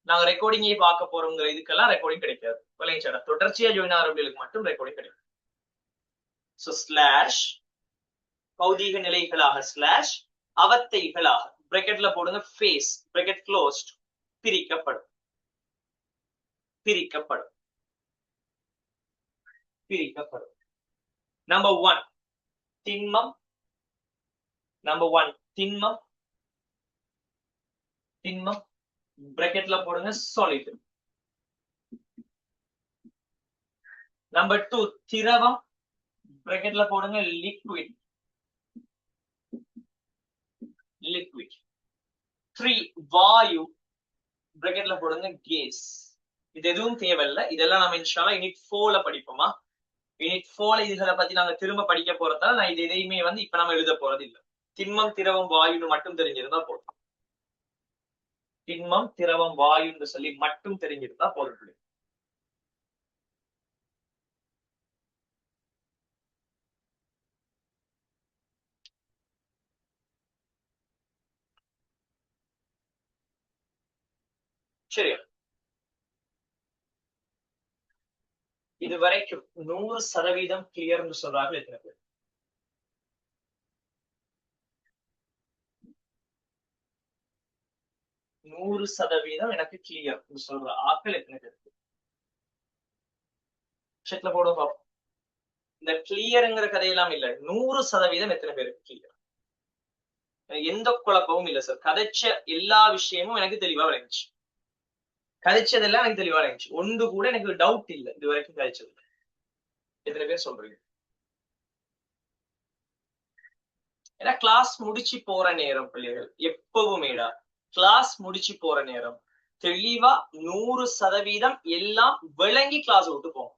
நாங்க ரெக்கார்டிங்கே பார்க்க போறோங்கிற இதுக்கெல்லாம் ரெக்கார்டிங் கிடைக்காது. விளையாட தொடர்ச்சியா ஜாயின் ஆகிறவங்களுக்கு மட்டும் ரெக்கார்டிங் கிடைக்கும். சோ ஸ்லாஷ் பௌதீக நிலைகளாக ஸ்லாஷ் அவத்தைகளாக பிராக்கெட்ல போடுங்க ஃபேஸ் பிராக்கெட் க்ளோஸ்ட் பிரிக்கப்படும். பிரிக்கப்படும். பிரிக்கப்படும். நம்பர் 1 திண்மம். நம்பர் 1 திண்மம். திண்மம் பிராக்கெட்ல போடுங்க சாலிட். நம்பர் 2 திரவம் பிராக்கெட்ல போடுங்க லிக்விட். லிக்விட். 3 வாயு பிராக்கெட்ல போடுங்க கேஸ். இது எதுவும் தேவையில்லை. இதெல்லாம் நம்ம இன்ஷால்லா யூனிட் 4ல படிப்போமா? யூனிட் 4 இதுகளை பத்தி நாங்க திரும்ப படிக்க போறதால நான் இது எதையுமே வந்து இப்ப நம்ம எழுத போறது இல்லை. திண்மம் திரவம் வாயுன்னு மட்டும் தெரிஞ்சிருந்தா போதும். திண்மம் திரவம் வாயுன்னு சொல்லி மட்டும் தெரிஞ்சிருந்தா போதும். சரியா? இது வரைக்கும் 100% கிளியர்னு சொல்றாங்க எத்தனை பேர்? 100% எனக்கு கிளியர் சொல்ற ஆட்கள் எத்தனை பேர்? செட்ல போடுவோம் பாப்போம். இந்த கிளியருங்கிற கதையெல்லாம் இல்ல. 100% எத்தனை பேருக்கு கிளியர்? எந்த குழப்பமும் இல்ல சார். கதைச்ச எல்லா விஷயமும் எனக்கு தெளிவா விளங்குச்சு. கதைச்சதெல்லாம் எனக்கு தெளிவா விளங்குச்சு. ஒன்று கூட எனக்கு டவுட் இல்லை இது வரைக்கும் கதைச்சது. எத்தனை பேர் சொல்றீங்க? ஏன்னா கிளாஸ் முடிச்சு போற நேரம் பிள்ளைகள் எப்பவுமேடா கிளாஸ் முடிச்சு போற நேரம் தெளிவா 100% எல்லாம் விளங்கி கிளாஸ் விட்டு போகும்.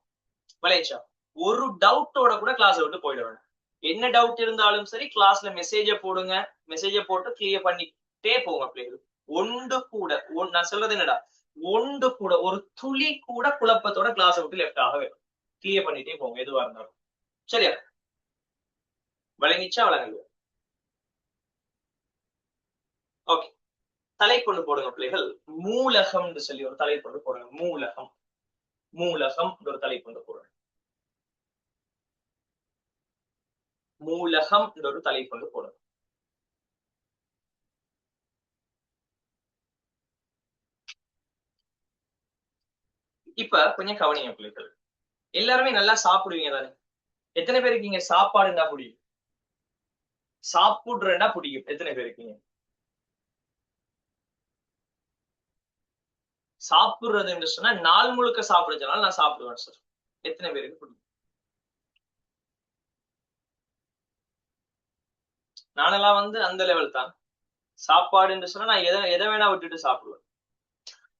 விளையாச்சா ஒரு டவுட்டோட கூட கிளாஸ் விட்டு போயிட வேணும். என்ன டவுட் இருந்தாலும் சரி கிளாஸ்ல மெசேஜ போடுங்க. மெசேஜ போட்டு கிளியர் பண்ணிட்டே போங்க பிள்ளைகள். ஒன்று கூட நான் சொல்றது என்னடா, ஒன்று கூட ஒரு துளி கூட குழப்பத்தோட கிளாஸ் விட்டு லெஃப்ட் ஆக வேணும். கிளியர் பண்ணிட்டே போங்க எதுவா இருந்தாலும். சரியா? விளங்கிச்சா விளங்குது? ஓகே. தலைப்பொண்ணு போடுங்க பிள்ளைகள். மூலகம்னு சொல்லி ஒரு தலைப்பொண்ணு போடுங்க. மூலகம். மூலகம் ஒரு தலைப்பொண்ணு போடுங்க. மூலகம் ஒரு தலைப்பொண்ணு போடுங்க. இப்ப கொஞ்சம் கவனிங்க பிள்ளைகள். எல்லாருமே நல்லா சாப்பிடுவீங்க தானே? எத்தனை பேருக்கு இங்க சாப்பாடுன்னா பிடிக்கும்? சாப்பிடுறேன்னா பிடிக்கும் எத்தனை பேர் இருக்கீங்க? சாப்பிடுறது என்று சொன்னா நாள் முழுக்க சாப்பிடுறதுனால நான் சாப்பிடுவேன் சார். எத்தனை பேருக்கு பிடிக்கும்? நானெல்லாம் வந்து அந்த லெவல் தான். சாப்பாடு என்று சொன்னா நான் எதை வேணா விட்டுட்டு சாப்பிடுவேன்.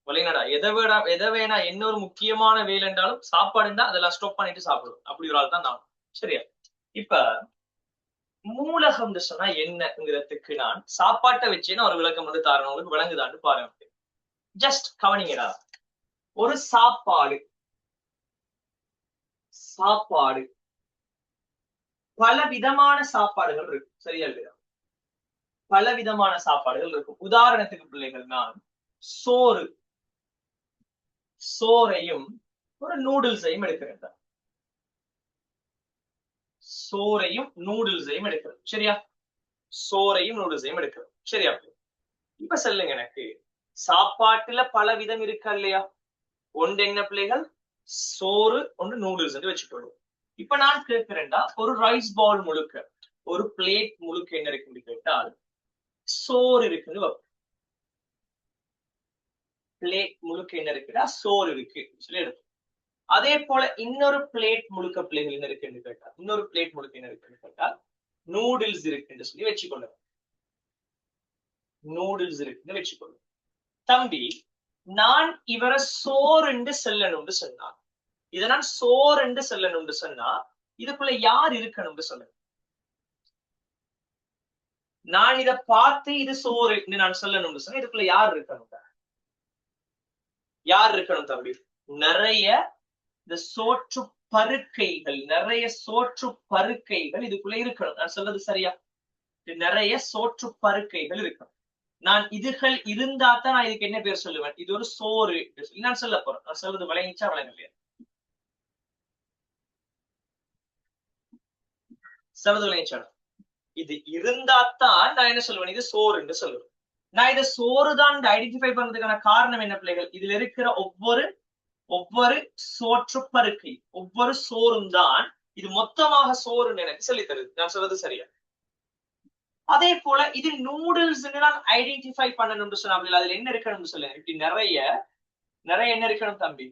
வழிநடா எதை வேணா என்ன ஒரு முக்கியமான வேலை என்றாலும் சாப்பாடுன்னா அதெல்லாம் ஸ்டாப் பண்ணிட்டு சாப்பிடுவேன். அப்படி ஒரு ஆள் தான் நான். சரியா? இப்ப மூலகம் சொன்னா என்னங்கிறதுக்கு நான் சாப்பாட்டை வச்சேன்னு ஒரு விளக்கம் வந்து தாரணும். உங்களுக்கு விளங்குதான்னு பாருங்க. ஜஸ்ட் கவனிங்கடா. ஒரு சாப்பாடு சாப்பாடு பல விதமான சாப்பாடுகள் இருக்கு. சரியா இல்லையா? பல விதமான சாப்பாடுகள் இருக்கும். உதாரணத்துக்கு பிள்ளைகள் நான் சோறு, சோறையும் ஒரு நூடுல்ஸையும் எடுக்கிறேன். சோறையும் நூடுல்ஸையும் எடுக்கிறோம். சரியா? சோறையும் நூடுல்ஸையும் எடுக்கிறோம். சரியா? இப்ப சொல்லுங்க, எனக்கு சாப்பாட்டுல பல விதம் இருக்கா இல்லையா? ஒன்று என்ன பிள்ளைகள்? சோறு, ஒன்று நூடுல்ஸ் வச்சுக்கொள்ளும். இப்ப நான் கேட்கிறேன்டா, ஒரு ரைஸ் பவுல் முழுக்க, ஒரு பிளேட் முழுக்க என்ன இருக்குன்னு கேட்டால் சோறு இருக்குன்னு வைப்போம். பிளேட் முழுக்க என்ன இருக்குடா? சோறு இருக்கு சொல்லி எடுப்போம். அதே போல இன்னொரு பிளேட் முழுக்க பிள்ளைகள் என்ன இருக்குன்னு கேட்டா, இன்னொரு பிளேட் முழுக்க என்ன இருக்குன்னு கேட்டா நூடுல்ஸ் இருக்குன்னு சொல்லி வச்சுக்கொள்ளும். நூடுல்ஸ் இருக்குன்னு வச்சுக்கொள்ளும். தம்பி, நான் இவரை சோறுண்டு செல்லணும்னு சொன்னா, இதை நான் சோறுண்டு செல்லணும்னு சொன்னா இதுக்குள்ள யார் இருக்கணும்னு சொல்லணும்? நான் இதை பார்த்து இது சோறு நான் சொல்லணும்னு சொன்னா இதுக்குள்ள யார் இருக்கணும்? யார் இருக்கணும் தம்பி? நிறைய இந்த சோற்று பருக்கைகள், நிறைய சோற்று பருக்கைகள் இதுக்குள்ள இருக்கணும். நான் சொல்றது சரியா? நிறைய சோற்று பருக்கைகள் இருக்கணும். நான் இதுகள் இருந்தா தான் நான் இதுக்கு என்ன பேர் சொல்லுவேன்? இது ஒரு சோறு நான் சொல்ல போறேன். நான் சொல்றது விளங்கிச்சா விளங்கலையா? சொல்றது விளங்கிச்சா? இது இருந்தாத்தான் நான் என்ன சொல்லுவேன்? இது சோறுன்னு சொல்லுவேன். நான் இதை சோறு தான் ஐடென்டிஃபை பண்றதுக்கான காரணம் என்ன பிள்ளைகள்? இதுல இருக்கிற ஒவ்வொரு சோற்று பருக்கை, ஒவ்வொரு சோறும் தான் இது மொத்தமாக சோறுன்னு எனக்கு சொல்லி தருது. நான் சொல்றது சரியா? அதே போல இது நூடுல்ஸ் நான் ஐடென்டிஃபை பண்ணணும்னு சொன்னா அதுல என்ன இருக்கணும்னு சொல்லுங்க. இப்படி நிறைய என்ன இருக்கணும் தம்பி?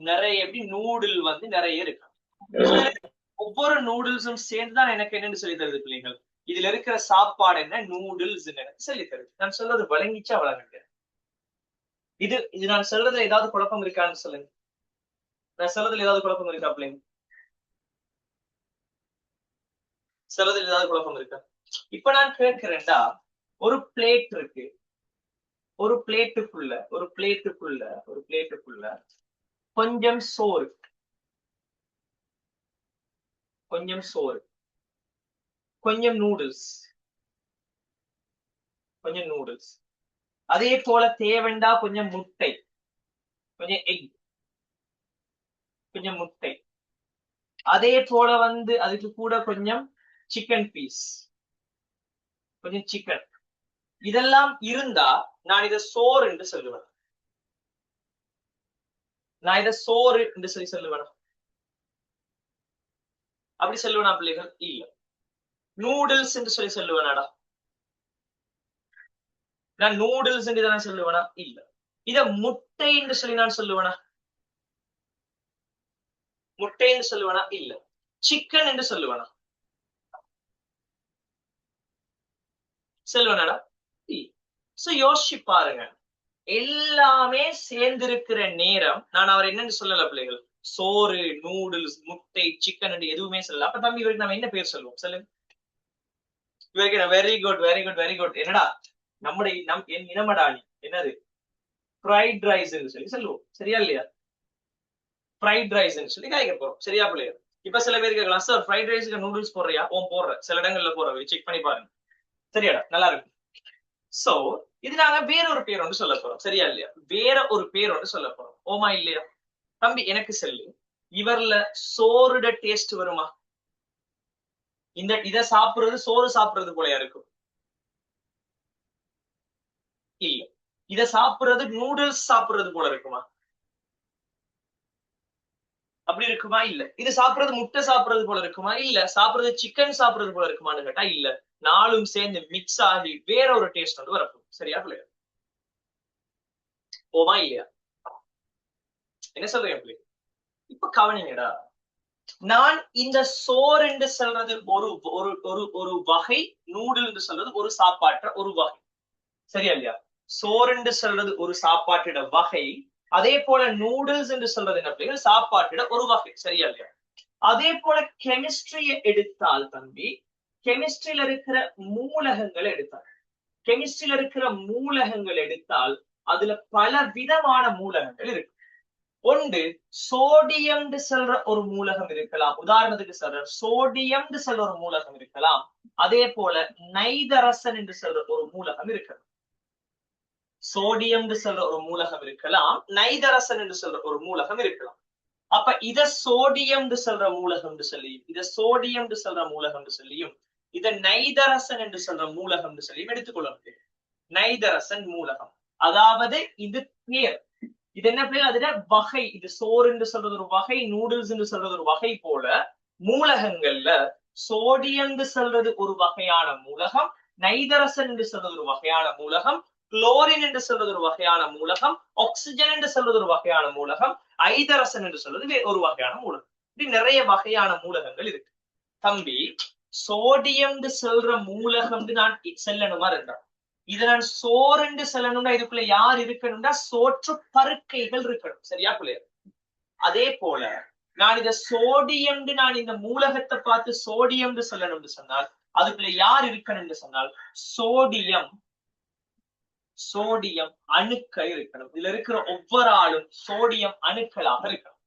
நிறைய எப்படி நூடுல் வந்து நிறைய இருக்கணும். ஒவ்வொரு நூடுல்ஸும் சேர்ந்துதான் எனக்கு என்னன்னு சொல்லி தருது பிள்ளைகள்? இதுல இருக்கிற சாப்பாடு என்ன? நூடுல்ஸ் எனக்கு சொல்லி தருது. நான் சொல்றது வழங்கிச்சா வழங்க? இது நான் சொல்றதுல ஏதாவது குழப்பம் இருக்கான்னு சொல்லுங்க. நான் சொல்றதுல ஏதாவது குழப்பம் இருக்கா பிள்ளைங்க? சொல்றதுல ஏதாவது குழப்பம் இருக்கா? இப்ப நான் கேட்கிறேன்டா, ஒரு பிளேட் இருக்கு, ஒரு பிளேட்டுக்குள்ள கொஞ்சம் சோறு, கொஞ்சம் நூடுல்ஸ், அதே போல தேவண்டா கொஞ்சம் முட்டை, கொஞ்சம் எக், கொஞ்சம் முட்டை, அதே போல வந்து அதுக்கு கூட கொஞ்சம் சிக்கன் பீஸ், கொஞ்சம் சிக்கன். இதெல்லாம் இருந்தா நான் இதை சோறு என்று சொல்லுவேன். நான் இதை சோறு என்று சொல்லி சொல்லுவேன். அப்படி சொல்லுவேனா பிள்ளைகள்? இல்ல. நூடுல்ஸ் என்று சொல்லி சொல்லுவேனாடா? நான் நூடுல்ஸ் என்று நான் சொல்லுவேனா? இல்ல. இத முட்டை என்று சொல்லி நான் சொல்லுவேனா? முட்டை என்று சொல்லுவேனா? இல்ல. சிக்கன் என்று சொல்லுவேனா? சொல்லுவேனாடா? இல்ல. சோ யோசிச்சு பாருங்க, எல்லாமே சேர்ந்திருக்கிற நேரம் நான் அவர் என்னன்னு சொல்லல பிள்ளைகள். சோறு, நூடுல்ஸ், முட்டை, சிக்கன் என்று எதுவுமே சொல்லல. அப்ப தம்பி இவருக்கு நம்ம என்ன பேர் சொல்லுவோம் சொல்லுங்க? இவருக்கு very good, very good, very good. என்னடா நம்முடைய என் இனமடாணி என்னது? ஃப்ரைட் ரைஸ் என்று சொல்லி சொல்லுவோம். சரியா இல்லையா? ஃப்ரைட் ரைஸ் சொல்லி காய்க்க போறோம். சரியா பிள்ளையா? இப்ப சில பேர் கேட்கலாம், சார் ஃப்ரைட் ரைஸ்க்கு நூடுல்ஸ் போடுறியா? போடுற சில இடங்கள்ல போற, செக் பண்ணி பாருங்க. சரியாடா? நல்லா இருக்கு. சோ இது நாங்க வேற ஒரு பேர் ஒன்று சொல்ல போறோம். சரியா இல்லையா? வேற ஒரு பேர் ஒன்று சொல்ல போறோம். ஓமா இல்லையா? தம்பி எனக்கு சொல்லு, இவர்ல சோறுட டேஸ்ட் வருமா? இத சாப்பிடுறது சோறு சாப்பிடுறது போலயா இருக்கும்? இல்ல. இத சாப்பிடுறது நூடுல்ஸ் சாப்பிடுறது போல இருக்குமா? அப்படி இருக்குமா? இல்ல. இது சாப்பிடுறது முட்டை சாப்பிடுறது போல இருக்குமா? இல்ல. சாப்பிடுறது சிக்கன் சாப்பிடுறது போல இருக்குமான்னு கேட்டா இல்ல. நாலும் சேர்ந்து மிக்ஸ் ஆகி வேற ஒரு டேஸ்ட் வந்து வரப்போம். சரியா பிள்ளையா? போமா இல்லையா? என்ன சொல்றீங்க பிள்ளை? இப்ப கவனிங்கடா, நான் இந்த சோறு என்று சொல்றது ஒரு ஒரு ஒரு ஒரு வகை, நூடுல் என்று சொல்றது ஒரு சாப்பாட்டு ஒரு வகை. சரியா இல்லையா? சோறு என்று சொல்றது ஒரு சாப்பாட்டிட வகை, அதே போல நூடுல்ஸ் என்று சொல்றது என்ன பிள்ளைகள்? சாப்பாட்டிட ஒரு வகை. சரியா இல்லையா? அதே போல கெமிஸ்ட்ரியை எடுத்தால் தம்பி, கெமிஸ்ட்ரியில இருக்கிற மூலகங்களை எடுத்தால் அதுல பல விதமான மூலகங்கள் இருக்கு. ஒன்று சோடியம் சொல்ற ஒரு மூலகம் இருக்கலாம். உதாரணத்துக்கு சொல்ற சோடியம் சொல்ற ஒரு மூலகம் இருக்கலாம். அதே போல நைதரசன் என்று சொல்ற ஒரு மூலகம் இருக்கலாம். சோடியம் சொல்ற ஒரு மூலகம் இருக்கலாம், நைதரசன் என்று சொல்ற ஒரு மூலகம் இருக்கலாம். அப்ப இத சோடியம் சொல்ற மூலகம் சொல்லியும், இத சோடியம் சொல்ற மூலகம் சொல்லியும், இத நைதரசன் என்று சொல்ற மூலகம் சொல்லியும் எடுத்துக்கொள்ள முடியும். நைதரசன் மூலகம், அதாவது இது பேர், இது என்ன பேர், அதுல வகை. இது சோறு என்று சொல்றது ஒரு வகை, நூடுல்ஸ் என்று சொல்றது ஒரு வகை போல மூலகங்கள்ல சோடியம் சொல்றது ஒரு வகையான மூலகம், நைதரசன் என்று சொல்றது ஒரு வகையான மூலகம், குளோரின் என்று சொல்றது ஒரு வகையான மூலகம், ஆக்சிஜன் என்று சொல்றது ஒரு வகையான மூலகம், ஐதரசன் என்று சொல்றது ஒரு வகையான மூலகம். இப்படி நிறைய வகையான மூலகங்கள் இருக்கு. தம்பி, சோடியம் சொல்ற மூலகம் நான் செல்லணுமா இருந்தா, இதை நான் சோறு செல்லணும்னா இதுக்குள்ள யார் இருக்கணும்னா சோற்று பருக்கைகள் இருக்கணும். சரியா பிள்ளையா? அதே போல நான் இத சோடியம், நான் இந்த மூலகத்தை பார்த்து சோடியம் சொல்லணும்னு சொன்னால் அதுக்குள்ள யார் இருக்கணும்னு சொன்னால் சோடியம் சோடியம் அணுக்கள் இருக்கணும். இதுல இருக்கிற ஒவ்வொரு ஆளும் சோடியம் அணுக்களாக இருக்கணும்.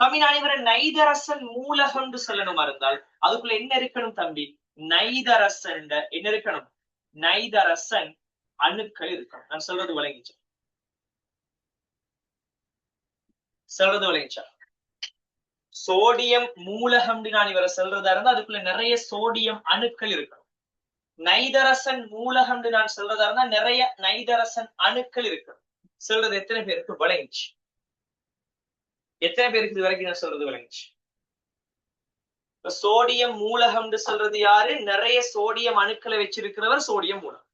தம்பி, நான் இவரை நைதரசன் மூலகம் சொல்லணுமா இருந்தால் அதுக்குள்ள என்ன இருக்கணும் தம்பி? நைதரசன் என்ன இருக்கணும்? நைதரசன் அணுக்கள் இருக்கணும். நான் சொல்றது விளங்கிச்சா? சொல்றது விளங்கிச்சா? சோடியம் மூலகம் நான் இவரை சொல்றதா இருந்தா அதுக்குள்ள நிறைய சோடியம் அணுக்கள் இருக்கணும். நைதரசன் மூலகம் நான் சொல்றதா இருந்தா நிறைய நைதரசன் அணுக்கள் இருக்கணும். சொல்றது எத்தனை பேருக்கு விளங்கிச்சு? எத்தனை பேருக்கு இது வரைக்கும் நான் சொல்றது விளங்கிச்சு? சோடியம் மூலகம் சொல்றது யாரு? நிறைய சோடியம் அணுக்களை வச்சிருக்கிறவர் சோடியம் மூலகம்.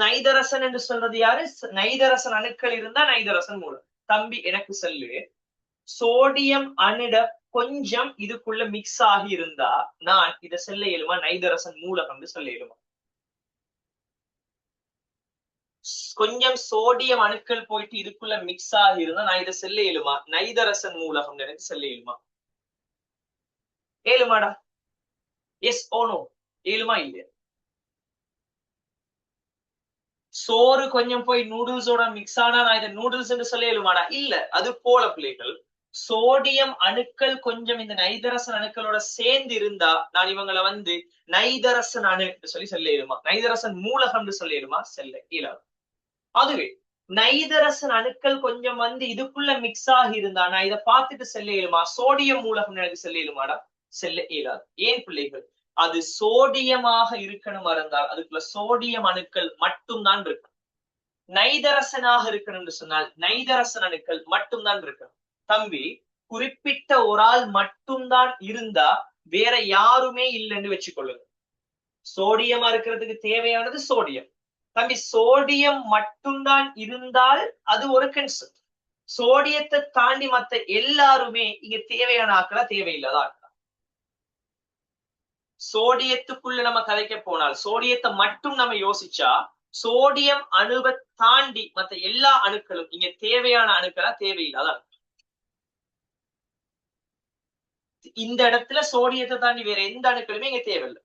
நைதரசன் என்று சொல்றது யாரு? நைதரசன் அணுக்கள் இருந்தா நைதரசன் மூலம். தம்பி, எனக்கு சொல்லு, சோடியம் அணுட கொஞ்சம் இதுக்குள்ள மிக்ஸ் ஆகி இருந்தா நான் இதை சொல்ல இயலுமா? நைதரசன் மூலகம் சொல்ல இயலுமா? கொஞ்சம் சோடியம் அணுக்கள் போயிட்டு இதுக்குள்ள மிக்ஸ் ஆகி இருந்தா நான் இதை சொல்ல இயலுமா? நைதரசன் மூலகம் எனக்கு சொல்ல இயலுமா? ஏழுமாடா? Yes or no? ஏழுமா இல்லையா? சோறு கொஞ்சம் போய் நூடுல்ஸோட மிக்ஸ் ஆனா நான் இதை நூடுல்ஸ் என்று சொல்ல இயலுமாடா? இல்ல. அது போல பிள்ளைகள், சோடியம் அணுக்கள் கொஞ்சம் இந்த நைதரசன் அணுக்களோட சேர்ந்து இருந்தா நான் இவங்களை நைதரசன் அணு சொல்லி சொல்ல இயலுமா? நைதரசன் மூலகம் சொல்ல இயலுமா? செல்ல இயலாது. அதுவே நைதரசன் அணுக்கள் கொஞ்சம் இதுக்குள்ள மிக்ஸ் ஆகி இருந்தா நான் இதை பார்த்துட்டு செல்ல இயலுமா? சோடியம் மூலகம் எனக்கு செல்ல இயலுமாடா? செல்ல இயலாது. ஏன் பிள்ளைகள்? அது சோடியமாக இருக்கணும் இருந்தால் அதுக்குள்ள சோடியம் அணுக்கள் மட்டும்தான் இருக்கணும். நைதரசனாக இருக்கணும்னு சொன்னால் நைதரசன் அணுக்கள் மட்டும்தான் இருக்கணும். தம்பி, குறிப்பிட்ட ஒரு ஆள் மட்டும்தான் இருந்தா வேற யாருமே இல்லைன்னு வச்சுக்கொள்ளுங்க. சோடியமா இருக்கிறதுக்கு தேவையானது சோடியம். தம்பி, சோடியம் மட்டும்தான் இருந்தால் அது ஒரு கன்செப்ட். சோடியத்தை தாண்டி மத்த எல்லாருமே இங்க தேவையான ஆக்களா தேவையில்லாத ஆக்களா? சோடியத்துக்குள்ள நம்ம கதைக்க போனால், சோடியத்தை மட்டும் நம்ம யோசிச்சா சோடியம் அணுவை தாண்டி மத்த எல்லா அணுக்களும் இங்க தேவையான அணுக்களா தேவையில்லாத அணுக்கள். இந்த இடத்துல சோடியத்தை தாண்டி வேற எந்த அணுக்களுமே இங்க தேவையில்லை.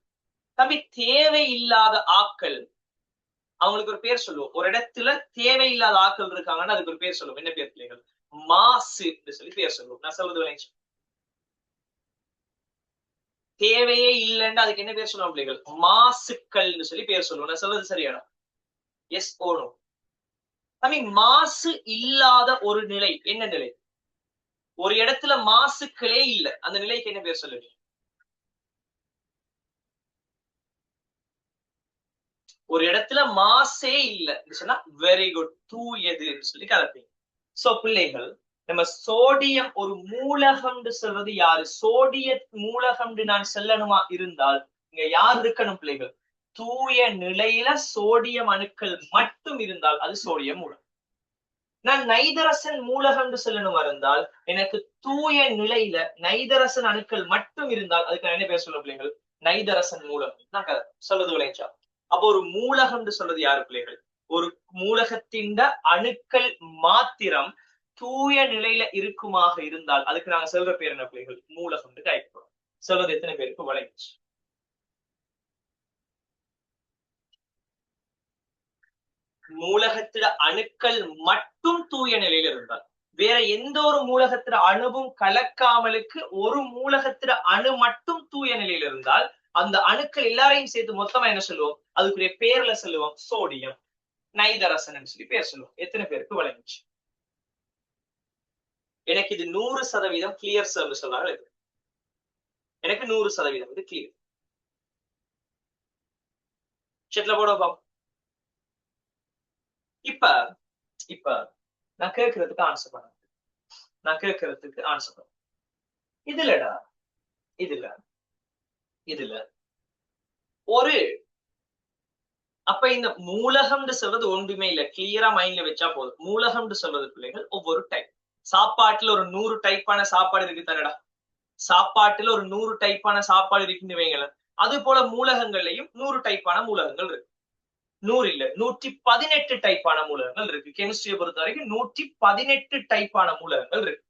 தம்பி, தேவையில்லாத ஆக்கள், அவங்களுக்கு ஒரு பேர் சொல்லுவோம். ஒரு இடத்துல தேவையில்லாத ஆக்கள் இருக்காங்கன்னா அதுக்கு ஒரு பேர் சொல்லுவோம். என்ன பேர் பிள்ளைகள்? மாசு சொல்லி பேர் சொல்லுவோம். நான் சொல்றது விளைஞ்சு, தேவையே இல்லைன்னு அதுக்கு என்ன பேர் சொல்லுவோம் பிள்ளைகள்? மாசுக்கள் சொல்லி பேர் சொல்லுவோம். நான் சொல்றது சரியானா? S or no? தம்பி, மாசு இல்லாத ஒரு நிலை என்ன நிலை? ஒரு இடத்துல மாசுக்களே இல்லை, அந்த நிலைக்கு என்ன பேர் சொல்லுவீங்க? ஒரு இடத்துல மாசே இல்லை சொன்னா வெரி குட், தூயது சொல்லி கலப்பீங்க. சோ பிள்ளைகள், நம்ம சோடியம் ஒரு மூலகம் சொல்றது யாரு? சோடிய மூலகம் நான் செல்லணுமா இருந்தால் இங்க யார் இருக்கணும் பிள்ளைகள்? தூய நிலையில சோடியம் அணுக்கள் மட்டும் இருந்தால் அது சோடியம் மூலகம். நான் நைதரசன் மூலகம் சொல்லணுமா இருந்தால் எனக்கு தூய நிலையில நைதரசன் அணுக்கள் மட்டும் இருந்தால் அதுக்கு என்ன பேர் சொல்ல பிள்ளைகள்? நைதரசன் மூலகம். நான் சொல்றது விளைஞ்சா? அப்போ ஒரு மூலகம் சொல்றது யாரு பிள்ளைகள்? ஒரு மூலகத்தின் அணுக்கள் மாத்திரம் தூய நிலையில இருக்குமாக இருந்தால் அதுக்கு நாங்க சொல்ற பேர் என்ன பிள்ளைகள்? மூலகம் கைப்படும். சொல்றது எத்தனை பேருக்கு விளைஞ்சி? மூலகத்தில அணுக்கள் மட்டும் தூய நிலையில இருந்தால், வேற எந்த ஒரு மூலகத்தில அணுவும் கலக்காமலுக்கு ஒரு மூலகத்தில அணு மட்டும் தூய நிலையில இருந்தால் அந்த அணுக்கள் எல்லாரையும் சேர்த்து மொத்தமா என்ன சொல்லுவோம்? அதுக்குரிய பேர்ல சொல்லுவோம் சோடியம். நைதரசன் சொல்லி பேர் சொல்லுவோம். எத்தனை பேருக்கு விளங்குச்சு? எனக்கு இது 100% கிளியர் சர்வீஸ் சொல்லாங்க. எனக்கு 100% இது கிளியர். செட்ல போட பாப்போம். இப்ப நான் கேட்கறதுக்கு ஆன்சர் பண்ண இதுலடா இதுல ஒரு அப்ப இந்த மூலகம்னு சொல்றது ஒன்றுமே இல்ல. கிளியரா மைண்ட்ல வச்சா போதும். மூலகம்னு சொல்றது பிள்ளைகள் ஒவ்வொரு டைப். சாப்பாட்டுல ஒரு 100 டைப்பான சாப்பாடு இருக்கு தானடா. சாப்பாட்டுல ஒரு 100 டைப்பான சாப்பாடு இருக்குன்னு வைங்களேன். அது போல மூலகங்கள்லயும் 100 டைப்பான மூலகங்கள் இருக்கு. 100 இல்ல, 118 டைப்பான மூலகங்கள் இருக்கு. கெமிஸ்ட்ரியை பொறுத்த வரைக்கும் 118 டைப்பான மூலகங்கள் இருக்கு.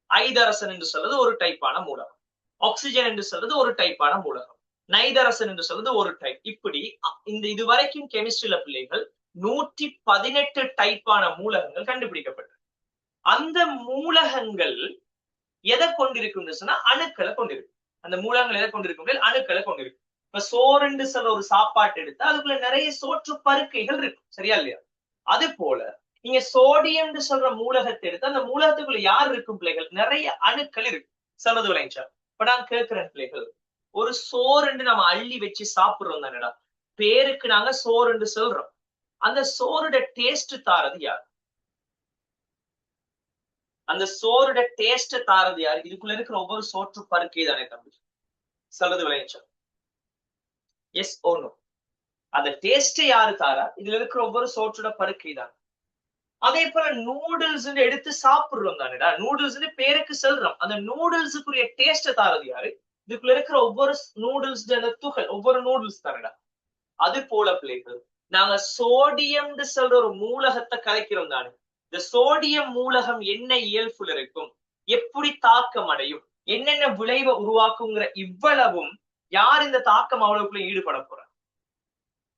ஐதரசன் என்று சொல்றது ஒரு டைப்பான மூலகம். ஆக்சிஜன் என்று சொல்றது ஒரு டைப்பான மூலகம். நைதரசன் என்று சொல்றது ஒரு டைப். இப்படி இந்த இதுவரைக்கும் கெமிஸ்ட்ரியில பிள்ளைகள் 118 டைப்பான மூலகங்கள் கண்டுபிடிக்கப்பட்டது. அந்த மூலகங்கள் எதை கொண்டிருக்கும் சொன்னா அணுக்களை கொண்டிருக்கும். அந்த மூலகங்கள் எதை கொண்டிருக்கும்? அணுக்களை கொண்டிருக்கும். இப்ப சோறுன்னு சொல்ல ஒரு சாப்பாட்டு எடுத்தா அதுக்குள்ள நிறைய சோற்று பருக்கைகள் இருக்கும். சரியா இல்லையா? அது போல நீங்க சோடியம் சொல்ற மூலகத்தை எடுத்து அந்த மூலகத்துக்குள்ள யார் இருக்கும் பிள்ளைகள்? நிறைய அணுக்கள் இருக்கு. சொல்றது விளைஞ்சா. இப்ப நான் கேட்கிறேன் பிள்ளைகள், ஒரு சோறுன்னு நம்ம அள்ளி வச்சு சாப்பிடுறோம் தானடா. பேருக்கு நாங்க சோறுன்னு சொல்றோம். அந்த சோறுட டேஸ்ட் தாரது யார்? அந்த சோறுட டேஸ்ட் தாரது யாரு? இதுக்குள்ள இருக்கிற ஒவ்வொரு சோற்று பருக்கை தானே தம்பி. சொல்றது விளைஞ்சா. Yes or no? அந்த டேஸ்ட் யாரு தாரா? இதுல இருக்கிற ஒவ்வொரு சோற்றோட பருக்கை தான். அதே போல நூடுல்ஸ் எடுத்து சாப்பிடுறோம் தானேடா. நூடுல்ஸ் பேருக்கு சொல்றோம். அந்த நூடுல்ஸுக்குரிய டேஸ்ட் தாரது யாரு? இதுக்குள்ள இருக்கிற ஒவ்வொரு நூடுல்ஸ் துகள், ஒவ்வொரு நூடுல்ஸ் தானேடா. அது போல பிள்ளைகள் நாங்க சோடியம் சொல்ற ஒரு மூலகத்தை கலைக்கிறோம் தானே. இந்த சோடியம் மூலகம் என்ன இயல்புல இருக்கும், எப்படி தாக்கம் அடையும், என்னென்ன விளைவை உருவாக்குங்கிற இவ்வளவும் யார் இந்த தாக்கம் அவ்வளவுக்குள்ள ஈடுபட போற?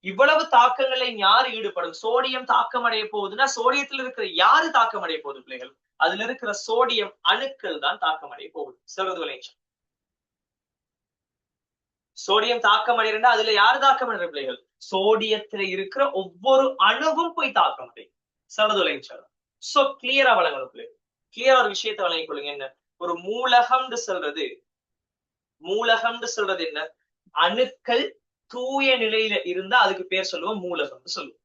இவ்வளவு தாக்கங்களை யாரு ஈடுபடும்? சோடியம் தாக்கம் அடைய போகுதுன்னா சோடியத்தில் இருக்கிற யாரு தாக்கம் அடைய போகுது பிள்ளைகள்? அதுல இருக்கிற சோடியம் அணுக்கள் தான் தாக்கம் அடைய போகுது. சொல்றது விளைச்சம். சோடியம் தாக்கம் அடைகிறா அதுல யாரு தாக்கம் அடைகிற பிள்ளைகள்? சோடியத்துல இருக்கிற ஒவ்வொரு அணுவும் போய் தாக்கம் அடையும். சொல்றது விளைச்சம். சோ கிளியரா வழங்கணும் பிள்ளைகள். கிளியரா ஒரு விஷயத்தை வழங்கிக் கொள்ளுங்க. என்ன ஒரு மூலகம்னு சொல்றது என்ன? அணுக்கள் தூய நிலையில இருந்தா அதுக்கு பேர் சொல்லுவோம் மூலகம்னு சொல்லுவோம்.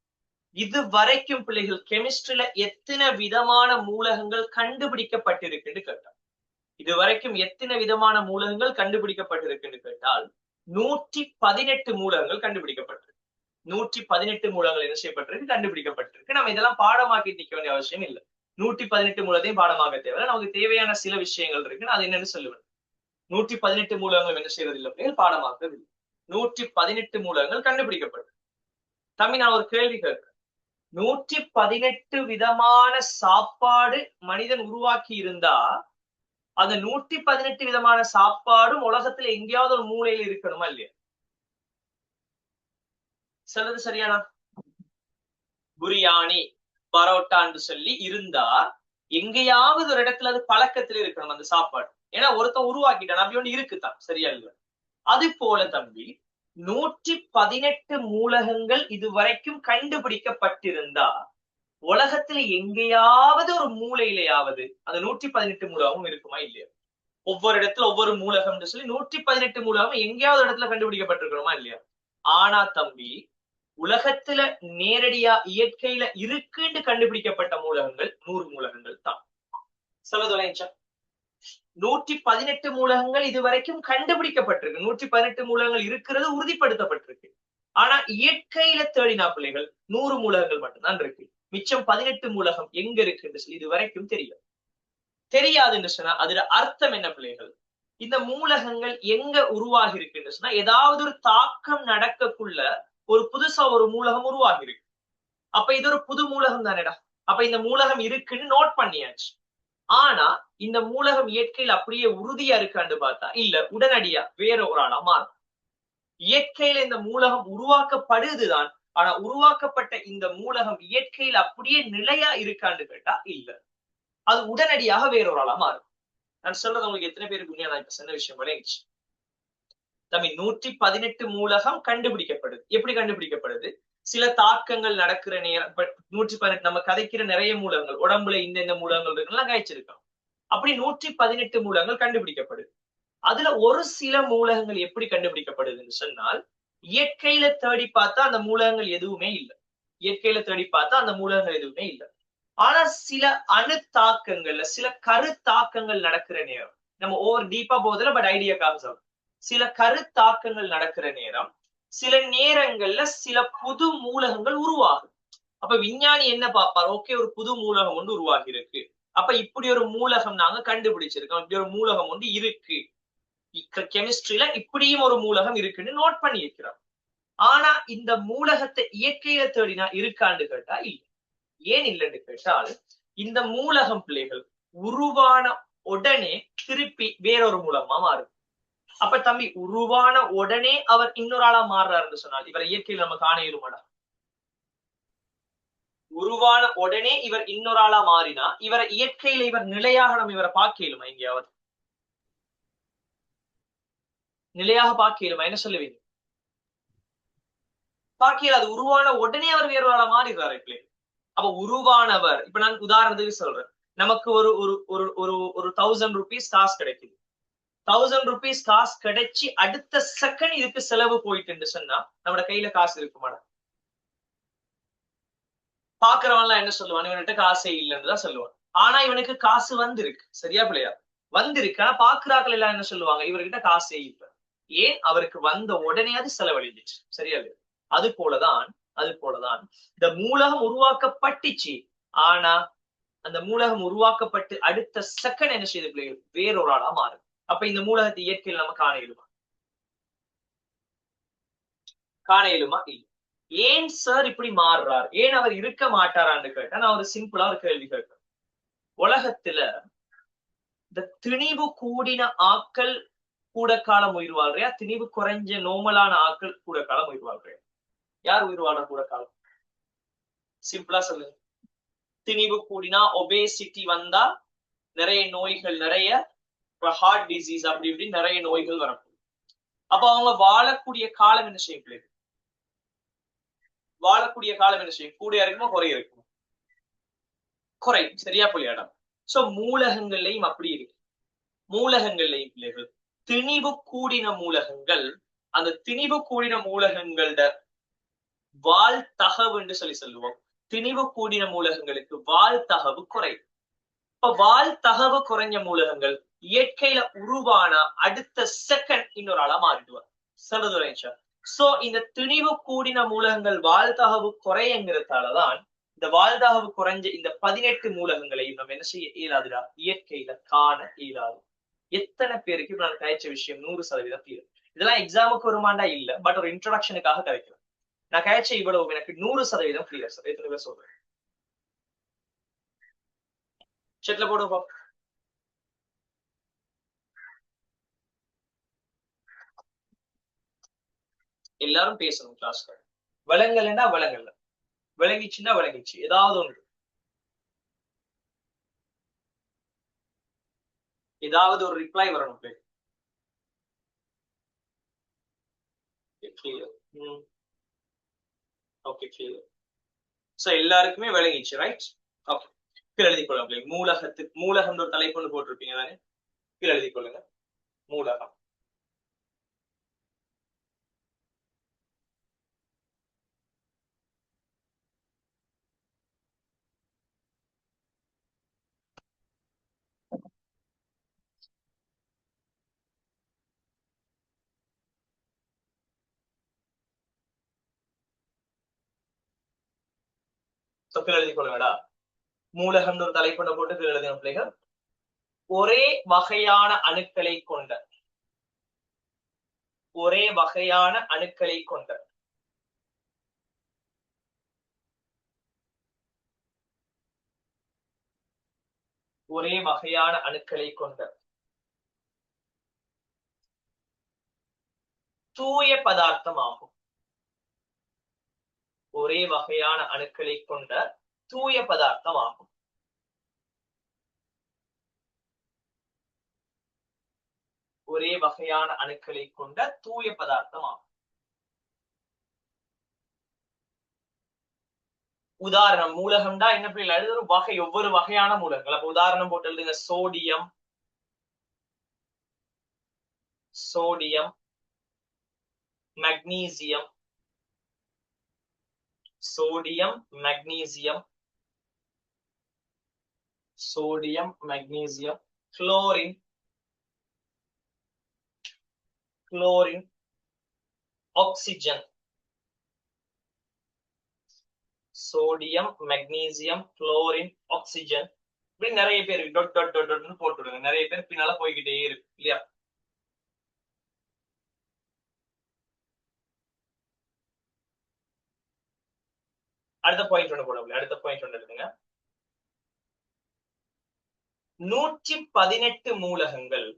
இது வரைக்கும் பிள்ளைகள் கெமிஸ்ட்ரியில எத்தனை விதமான மூலகங்கள் கண்டுபிடிக்கப்பட்டிருக்குன்னு கேட்டால், இது வரைக்கும் எத்தனை விதமான மூலகங்கள் கண்டுபிடிக்கப்பட்டிருக்குன்னு கேட்டால் 118 மூலகங்கள் கண்டுபிடிக்கப்பட்டிருக்கு. 118 மூலகங்கள் என்ன செய்யப்பட்டிருக்கு? கண்டுபிடிக்கப்பட்டிருக்கு. நம்ம இதெல்லாம் பாடமாக்கி நிக்க வேண்டிய அவசியம் இல்லை. 118 மூலத்தையும் பாடமாக தேவை. நமக்கு தேவையான சில விஷயங்கள் இருக்கு. அது என்னன்னு சொல்லுவேன். 118 மூலகங்கள் என்ன செய்யறது இல்லை பிள்ளைகள்? பாடமாக்குறது இல்லை. 118 மூலகங்கள் கண்டுபிடிக்கப்பட்டது. தம்பி நான் ஒரு கேள்வி கேட்கிறேன். 118 விதமான சாப்பாடு மனிதன் உருவாக்கி இருந்தா அந்த 118 விதமான சாப்பாடும் உலகத்துல எங்கேயாவது ஒரு மூலையில இருக்கணுமா இல்லையா? சொல்றது சரியானா? பிரியாணி, பரோட்டான்னு சொல்லி இருந்தா எங்கேயாவது ஒரு இடத்துல அது பழக்கத்துல இருக்கணும் அந்த சாப்பாடு. ஏன்னா ஒருத்தன் உருவாக்கிட்டான், அப்படி ஒண்ணு இருக்குதான். சரியா இல்ல? அது போல தம்பி 118 மூலகங்கள் இதுவரைக்கும் கண்டுபிடிக்கப்பட்டிருந்தா உலகத்துல எங்கேயாவது ஒரு மூலையிலேயாவது அந்த 118 மூலகமும் இருக்குமா இல்லையா? ஒவ்வொரு இடத்துல ஒவ்வொரு மூலகம்னு சொல்லி 118 மூலகம் எங்கேயாவது இடத்துல கண்டுபிடிக்கப்பட்டிருக்கணுமா இல்லையா? ஆனா தம்பி உலகத்துல நேரடியா இயற்கையில இருக்குன்னு கண்டுபிடிக்கப்பட்ட மூலகங்கள் 100 மூலகங்கள் தான். சொல்லுதா? 118 மூலகங்கள் இதுவரைக்கும் கண்டுபிடிக்கப்பட்டிருக்கு. 118 மூலகங்கள் இருக்கிறது உறுதிப்படுத்தப்பட்டிருக்கு. ஆனா இயற்கையில தேடினா பிள்ளைகள் 100 மூலகங்கள் மட்டும்தான் இருக்கு. மிச்சம் 18 மூலகம் எங்க இருக்குன்னு சொல்லி இது வரைக்கும் தெரியாதுன்னு சொன்னா அதுல அர்த்தம் என்ன பிள்ளைகள்? இந்த மூலகங்கள் எங்க உருவாகி இருக்குன்னு சொன்னா ஏதாவது ஒரு தாக்கம் நடக்கக்குள்ள ஒரு புதுசா ஒரு மூலகம் உருவாகி இருக்கு. அப்ப இது ஒரு புது மூலகம் தானேடா. அப்ப இந்த மூலகம் இருக்குன்னு நோட் பண்ணியாச்சு. ஆனா இந்த மூலகம் இயற்கையில் அப்படியே உறுதியா இருக்கான்னு பார்த்தா இல்ல, உடனடியா வேற ஒரு ஆளா மாறும். இயற்கையில இந்த மூலகம் உருவாக்கப்படுதுதான். ஆனா உருவாக்கப்பட்ட இந்த மூலகம் இயற்கையில் அப்படியே நிலையா இருக்கான்னு கேட்டா இல்ல, அது உடனடியாக வேறொரு ஆளா மாறும். நான் சொல்றது உங்களுக்கு எத்தனை பேருக்கு உண்மையா நான் இப்ப சொன்ன விஷயம் விளங்கிச்சு? தம்பி 118 மூலகம் கண்டுபிடிக்கப்படுது. எப்படி கண்டுபிடிக்கப்படுது? சில தாக்கங்கள் நடக்கிற நேரம். 118 நம்ம கதைக்கிற நிறைய மூலங்கள், உடம்புல இந்த மூலங்கள் இருக்குலாம் காய்ச்சிருக்கோம். அப்படி 118 மூலங்கள் கண்டுபிடிக்கப்படுது. அதுல ஒரு சில மூலகங்கள் எப்படி கண்டுபிடிக்கப்படுதுன்னு சொன்னால், இயற்கையில தேடி பார்த்தா அந்த மூலகங்கள் எதுவுமே இல்லை. இயற்கையில தேடி பார்த்தா அந்த மூலகங்கள் எதுவுமே இல்லை. ஆனா சில அணு தாக்கங்கள்ல சில கருத்தாக்கங்கள் நடக்கிற நேரம், நம்ம ஓவர் டீப்பா போதில்ல, பட் ஐடியாக்காக சொல்றோம். சில கருத்தாக்கங்கள் நடக்கிற நேரம், சில நேரங்கள்ல சில புது மூலகங்கள் உருவாகும். அப்ப விஞ்ஞானி என்ன பார்ப்பார்? ஓகே, ஒரு புது மூலகம் ஒன்று உருவாகி இருக்கு. அப்ப இப்படி ஒரு மூலகம் நாங்க கண்டுபிடிச்சிருக்கோம், இப்படி ஒரு மூலகம் ஒன்று இருக்கு, கெமிஸ்ட்ரியில இப்படியும் ஒரு மூலகம் இருக்குன்னு நோட் பண்ணி வைக்கிறோம். ஆனா இந்த மூலகத்தை இயற்கையில தேடினா இருக்கான்னு கேட்டா இல்லை. ஏன் இல்லைன்னு கேட்டால், இந்த மூலகம் பிள்ளைகள் உருவான உடனே திருப்பி வேறொரு மூலமா மாறும். அப்ப தம்பி, உருவான உடனே அவர் இன்னொரு ஆளா மாறுறாருன்னு சொன்னால் இவர் இயற்கையில் நம்ம காண இயலுமாடா? உருவான உடனே இவர் இன்னொரு ஆளா மாறினா இவரை இயற்கையில இவர் நிலையாக நம்ம இவரை பார்க்க இயலுமா? எங்கேயாவது நிலையாக பார்க்க இயலுமா? என்ன சொல்லுவீங்க? பார்க்க அது உருவான உடனே அவர் வேறொரு ஆளா மாறிடுறாரு பிள்ளை. அப்ப உருவானவர், இப்ப நான் உதாரணத்துக்கு சொல்றேன், நமக்கு ஒரு ஒரு ஒரு ஒரு ஒரு 1000 rupees காசு கிடைக்குது. 1000 rupees காசு கிடைச்சி அடுத்த செகண்ட் இதுக்கு செலவு போயிட்டு சொன்னா நம்மட கையில காசு இருக்குமாடா? பாக்குறவன் எல்லாம் என்ன சொல்லுவான்? இவன்கிட்ட காசே இல்லைன்னு தான் சொல்லுவான். ஆனா இவனுக்கு காசு வந்திருக்கு. சரியா பிள்ளையா? வந்திருக்கு. ஆனா பாக்குறாக்கள் எல்லாம் என்ன சொல்லுவாங்க? இவர்கிட்ட காசே இல்லை. ஏன்? அவருக்கு வந்த உடனே அது செலவழிஞ்சிச்சு. சரியா இல்லையா? அது போலதான் இந்த மூலகம் உருவாக்கப்பட்டுச்சு. ஆனா அந்த மூலகம் உருவாக்கப்பட்டு அடுத்த செகண்ட் என்ன செய்த பிள்ளைகள் வேறொரு ஆளா மாறும். அப்ப இந்த மூலகத்தை இயற்கையில் நம்ம காண இயலுமா? காண இயலுமா? இல்லை. ஏன் சார் இப்படி மாறுறார்? ஏன் அவர் இருக்க மாட்டாரான்னு கேட்டா, நான் ஒரு சிம்பிளா ஒரு கேள்வி கேட்கிறேன். உலகத்துல இந்த திணிவு கூடின ஆக்கள் கூட காலம் உயிர் வாழ்றியா, திணிவு குறைஞ்ச நோமலான ஆக்கள் கூட காலம் உயிர் வாழ்றியா? யார் உயிர் வாழ கூட காலம்? சிம்பிளா சொல்லுங்க. திணிவு கூடினா, ஒபேசிட்டி வந்தா நிறைய நோய்கள், நிறைய ஹார்ட் டிசீஸ் அப்படி இப்படி நிறைய நோய்கள் வரப்போகுது. அப்ப அவங்க வாழக்கூடிய காலம் என்ன செய்யும்? வாழக்கூடிய காலம் என்ன செய்யும்? கூடிய இருக்குமோ குறைய இருக்குமோ? குறை. சரியா புள்ளியாடா? சோ மூலகங்கள்லையும் அப்படி இருக்கு. மூலகங்கள்லையும் பிள்ளைகள் திணிவு கூடின மூலகங்கள், அந்த திணிவு கூடின மூலகங்களோட வாழ்த்தகவு என்று சொல்லுவோம். திணிவு கூடின மூலகங்களுக்கு வாழ்த்தகவு குறை. இப்ப வாழ்த்தகவு குறைஞ்ச மூலகங்கள் இயற்கையில உருவான அடுத்த செகண்ட் இன்னொரு ஆளா மாறிடுவார். சொல்றது. சோ இந்த திணிவு கூடின மூலகங்கள் வாழ்த்தகவு குறைங்கிறதாலதான் இந்த வாழ்த்தகவு குறைஞ்ச இந்த 18 மூலகங்களையும் நம்ம என்ன செய்ய இயலாதுடா? இயற்கையில காண இயலாது. எத்தனை பேருக்கு நான் கழிச்ச விஷயம் 100% கிளியர்? இதெல்லாம் எக்ஸாமுக்கு வருமாண்டா இல்ல, பட் ஒரு இன்ட்ரோடக்ஷனுக்காக கிடைக்கிறேன். நான் கழிச்ச இவ்வளவு எனக்கு 100% கிளியர் சார். எத்தனை பேர் சொல்றேன்? செட்ல போடுவோம். எல்லாரும் பேசணும் கிளாஸ்ல. விளங்கலைன்னா விளங்கல, விளங்கிச்சுன்னா விளங்கிச்சு, ஏதாவது ஒன்று, ஏதாவது ஒரு ரிப்ளை வரணும். Okay, clear. சோ எல்லாருக்குமே விளங்கிச்சு, ரைட்? ஓகே, கீழே எழுதி கொள்ளுங்க. மூலகம் ஒரு தலைப்பு ஒன்று போட்டிருப்பீங்க தானே? கீழே எழுதி கொள்ளுங்க. மூலகம். கீழே எழுதி கொள்ளுங்கடா. மூலகம் ஒரு தலைப்பு போட்டு கீழே எழுதின பிள்ளைகள், ஒரே வகையான அணுக்களை கொண்ட, ஒரே வகையான அணுக்களை கொண்ட, ஒரே வகையான அணுக்களை கொண்ட தூய பதார்த்தம் ஆகும். ஒரே வகையான அணுக்களை கொண்ட தூய பதார்த்தம் ஆகும். ஒரே வகையான அணுக்களை கொண்ட தூய பதார்த்தம் ஆகும். உதாரணம் மூலகம்டா என்ன பிள்ளை எழுதுற வகை ஒவ்வொரு வகையான மூலகங்கள். அப்ப உதாரணம் போட்டு எழுதுங்க. Sodium, sodium, magnesium, sodium, magnesium, sodium, magnesium, chlorine, chlorine, oxygen, sodium, magnesium, chlorine, oxygen. இப்படி நிறைய பேர் டொட் டொட் டொட் டொட்னு போட்டுடுங்க. நிறைய பேர் பின்னால போய்கிட்டே இருக்கு இல்லையா? அடுத்த பாயிண்ட் ஒண்ணு போட அடுத்த பாயிண்ட் ஒண்ணு இருக்குங்க. 118 மூலகங்கள்,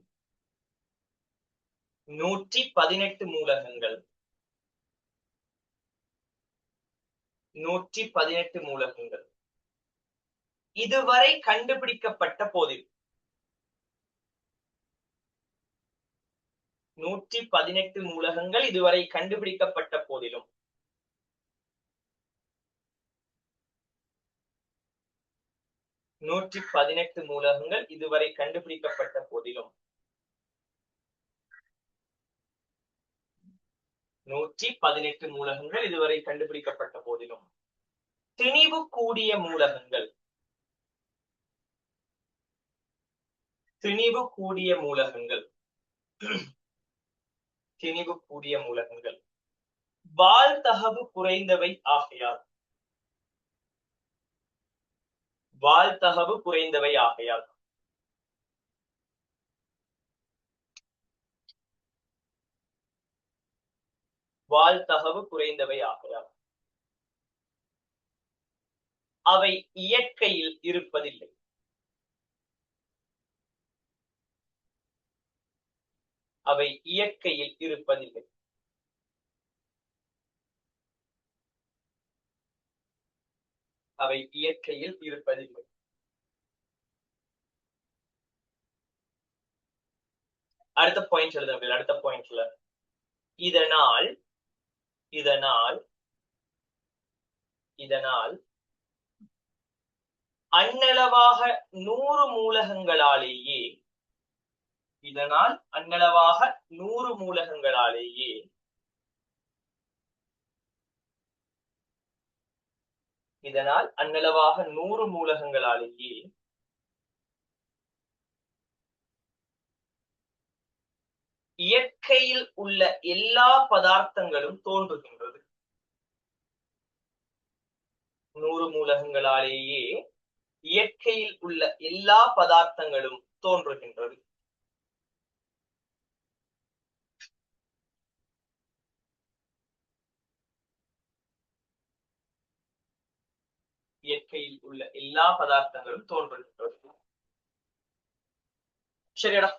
118 மூலகங்கள், 118 மூலகங்கள் இதுவரை கண்டுபிடிக்கப்பட்ட போதில், 118 மூலகங்கள் இதுவரை கண்டுபிடிக்கப்பட்ட போதிலும் 118 மூலகங்கள் இதுவரை கண்டுபிடிக்கப்பட்ட போதிலும் 118 மூலகங்கள் இதுவரை கண்டுபிடிக்கப்பட்ட போதிலும் திணிவு கூடிய மூலகங்கள், திணிவு கூடிய மூலகங்கள், திணிவு கூடிய மூலகங்கள் வாழ்தகவு குறைந்தவை ஆகையால், வாழ்தகவு குறைந்தவை ஆகையால் வாழ்தகவு குறைந்தவை ஆகையால் அவை இயற்கையில் இருப்பதில்லை, அவை இயற்கையில் இருப்பதில்லை. அவை இயற்கையில் இருப்பதில்லை. அடுத்த பாயிண்ட் எழுதுங்க. அடுத்த பாயிண்ட்ல இதனால் இதனால் இதனால் அண்ணளவாக 100 மூலகங்களாலேயே, இதனால் அண்ணளவாக 100 மூலகங்களாலேயே இதனால் அண்ணளவாக 100 மூலகங்களாலேயே இயற்கையில் உள்ள எல்லா பதார்த்தங்களும் தோன்றுகின்றது. 100 மூலகங்களாலேயே இயற்கையில் உள்ள எல்லா பதார்த்தங்களும் தோன்றுகின்றது. இயற்கையில் உள்ள எல்லா பதார்த்தங்களும் தோன்றுகின்றது. சரிடா.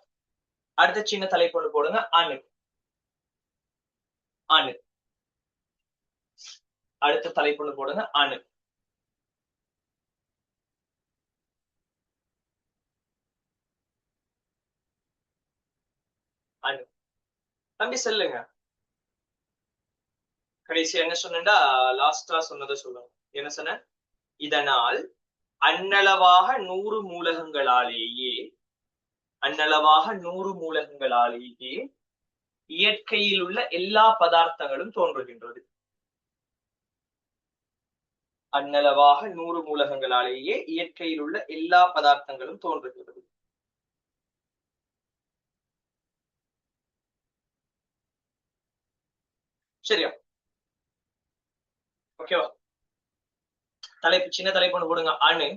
அடுத்த சின்ன தலைப்பு போடுங்க. அணு, அணு. அடுத்த தலைப்பு போடுங்க. அணு. அணு தம்பி சொல்லுங்க. கடைசி என்ன சொன்னா லாஸ்டா சொன்னதை சொல்லுங்க. என்ன சொன்ன? இதனால் அண்ணளவாக 100 மூலகங்களாலேயே, அண்ணளவாக 100 மூலகங்களாலேயே இயற்கையில் உள்ள எல்லா பதார்த்தங்களும் தோன்றுகின்றது. அண்ணளவாக 100 மூலகங்களாலேயே இயற்கையில் உள்ள எல்லா பதார்த்தங்களும் தோன்றுகிறது. சரியா? ஓகேவா? தலைப்பு சின்ன தலைப்பு போடுங்க. அணு.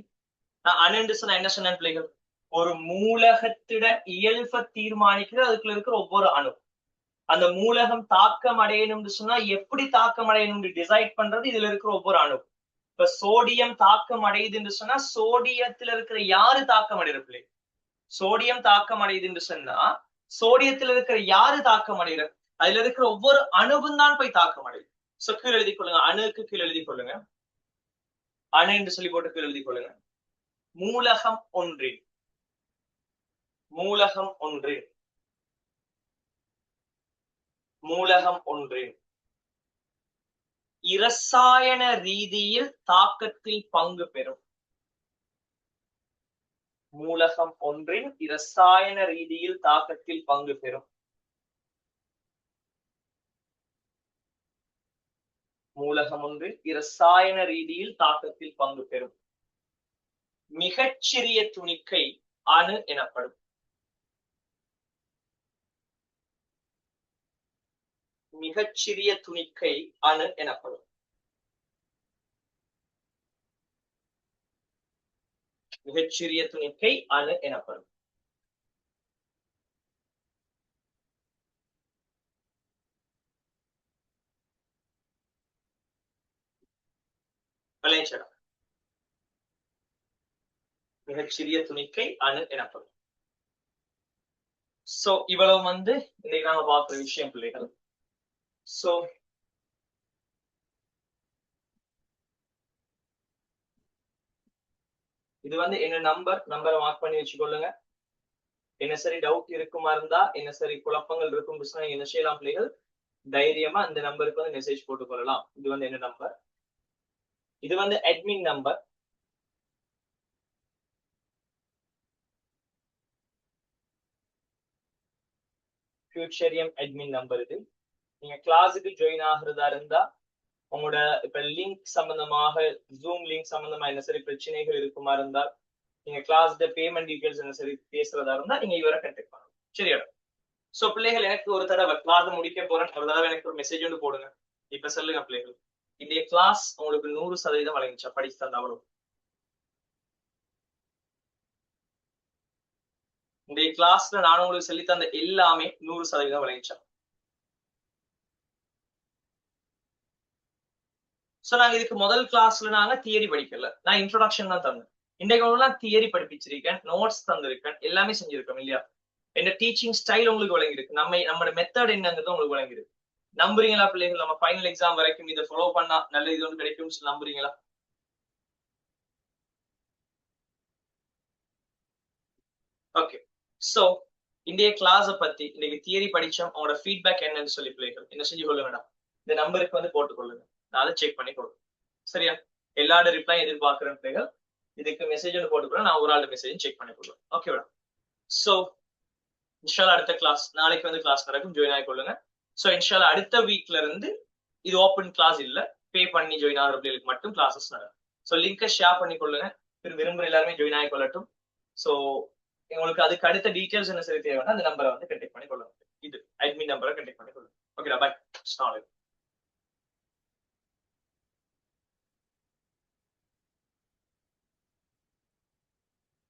நான் அணுன்னு சொன்னா என்ன சொன்னேன் பிள்ளைகள்? ஒரு மூலகத்திட இயல்பை தீர்மானிக்கிறது அதுக்குள்ள இருக்கிற ஒவ்வொரு அணு. அந்த மூலகம் தாக்கம் அடையணும்னு சொன்னா எப்படி தாக்கம் அடையணும்னு டிசைட் பண்றது இதுல இருக்கிற ஒவ்வொரு அணு. இப்ப சோடியம் தாக்கம் அடையுதுன்னு சொன்னா சோடியத்துல இருக்கிற யாரு தாக்கம் அடைகிற பிள்ளை? சோடியம் தாக்கம் அடையுதுன்னு சொன்னா சோடியத்துல இருக்கிற யாரு தாக்கம் அடைகிற? அதுல இருக்கிற ஒவ்வொரு அணுவும் தான் போய் தாக்கம் அடையுது. கீழ் எழுதி கொள்ளுங்க. அணுக்கு கீழ் எழுதி கொள்ளுங்க. அணு என்று சொல்லி போட்டு கீழ் எழுதி கொள்ளுங்க. மூலகம் ஒன்றில், மூலகம் ஒன்றில், மூலகம் ஒன்றில் இரசாயன ரீதியில் தாக்கத்தில் பங்கு பெறும். மூலகம் ஒன்றின் இரசாயன ரீதியில் தாக்கத்தில் பங்கு பெறும். மூலகம் ஒன்றில் இரசாயன ரீதியில் தாக்கத்தில் பங்கு பெறும். மிகச்சிறிய துணிக்கை அணு எனப்படும். மிகச்சிறிய துணிக்கை அணு எனப்படும். மிகச்சிறிய துணிக்கை அணு எனப்படும். மிகச்சிறிய துணிக்கை அணு எனப்படும். சோ இவ்வளவு இன்னைக்கு நாம பார்க்கிற விஷயம் பிள்ளைகள். சோ இது என்ன நம்பரை மார்க் பண்ணி வச்சுக்கொள்ளுங்க. என்ன சரி டவுட் இருக்குமா இருந்தா, என்ன சரி குழப்பங்கள் இருக்கும் என்ன செய்யலாம் பிள்ளைகள், தைரியமா இந்த நம்பருக்கு மெசேஜ் போட்டு கொள்ளலாம். இது என்ன நம்பர், இது அட்மின் நம்பர். ஃபியூச்சரியம் அட்மின் நம்பர். இது நீங்க கிளாஸுக்கு ஜாயின் ஆகிறதா இருந்தா, உங்களோட இப்ப லிங்க் சம்பந்தமாக, ஜூம் லிங்க் சம்பந்தமா என்ன சரி பிரச்சனைகள் இருக்குமா இருந்தால், நீங்க கிளாஸ் பேமெண்ட் டீடைல்ஸ் என்ன சரி பேசுறதா இருந்தா நீங்க இவரை கண்டெக்ட் பண்ணணும். சரியா? சோ பிள்ளைகள், எனக்கு ஒரு தடவை கிளாஸ் முடிக்க போறேன், ஒரு தடவை எனக்கு ஒரு மெசேஜ் ஒன்று போடுங்க. இப்ப சொல்லுங்க பிள்ளைகள், இந்த கிளாஸ் உங்களுக்கு 100% வழங்கிச்சா? படிச்சு தந்த அவ்வளவு இந்த கிளாஸ்ல நான் உங்களுக்கு சொல்லி தந்த எல்லாமே 100% வழங்கிச்சா? சோ நாங்க இதுக்கு முதல் கிளாஸ்ல நாங்க தியரி படிக்கல, நான் இன்ட்ரோடக்ஷன் தான் தந்தேன். இன்றைக்கு தியரி படிப்பிச்சிருக்கேன், நோட்ஸ் தந்திருக்கேன், எல்லாமே செஞ்சிருக்கோம் இல்லையா? என்ன டீச்சிங் ஸ்டைல் உங்களுக்கு வழங்கியிருக்கு, நம்மளோட மெத்தட் என்னங்கிறது உங்களுக்கு வழங்கியிருக்கு. நம்புறீங்களா பிள்ளைகள்? நம்ம ஃபைனல் எக்ஸாம் வரைக்கும் இதை ஃபாலோ பண்ணா நல்ல இது கிடைக்கும் நம்புறீங்களா? ஓகே. சோ இன்றைய கிளாஸ பத்தி, இன்னைக்கு தியரி படிச்சோம், அவங்களோட ஃபீட்பேக் என்னன்னு சொல்லி பிள்ளைகள் என்ன செஞ்சு கொள்ளுங்கடா, இந்த நம்பருக்கு போட்டு கொள்ளுங்க, நான் அதை செக் பண்ணி கொள்ளுங்க. சரியா? எல்லாரோட ரிப்ளை எதிர்பார்க்கிறேன் பிள்ளைகள். இதுக்கு மெசேஜ் ஒன்று போட்டுக்கிறேன், நான் ஒரு ஆள் மெசேஜ் செக் பண்ணி கொள்ளுவேன். ஓகேவா? சோ இன்ஷால்லா அடுத்த கிளாஸ் நாளைக்கு கிளாஸ் நடக்கும், ஜாயின் ஆகி கொள்ளுங்க. சோ இன்ஷால்லா அடுத்த வீக்ல இருந்து இது ஓப்பன் கிளாஸ் இல்ல, பே பண்ணி ஜாயின் ஆகிற பிள்ளைகளுக்கு மட்டும் கிளாஸஸ் நடக்கும். சோ லிங்கை ஷேர் பண்ணி கொள்ளுங்க, விரும்புற எல்லாருமே ஜாயின் ஆகி கொள்ளட்டும். சோ உங்களுக்கு அதுக்கு அடுத்த டீடைல்ஸ் என்ன சரி தேவைன்னா அந்த நம்பரை கண்டெக்ட் பண்ணி கொள்ளுங்க. இது அட்மின் நம்பரை கண்டெக்ட் பண்ணி கொள்ளுங்க. ஓகேடா, பை.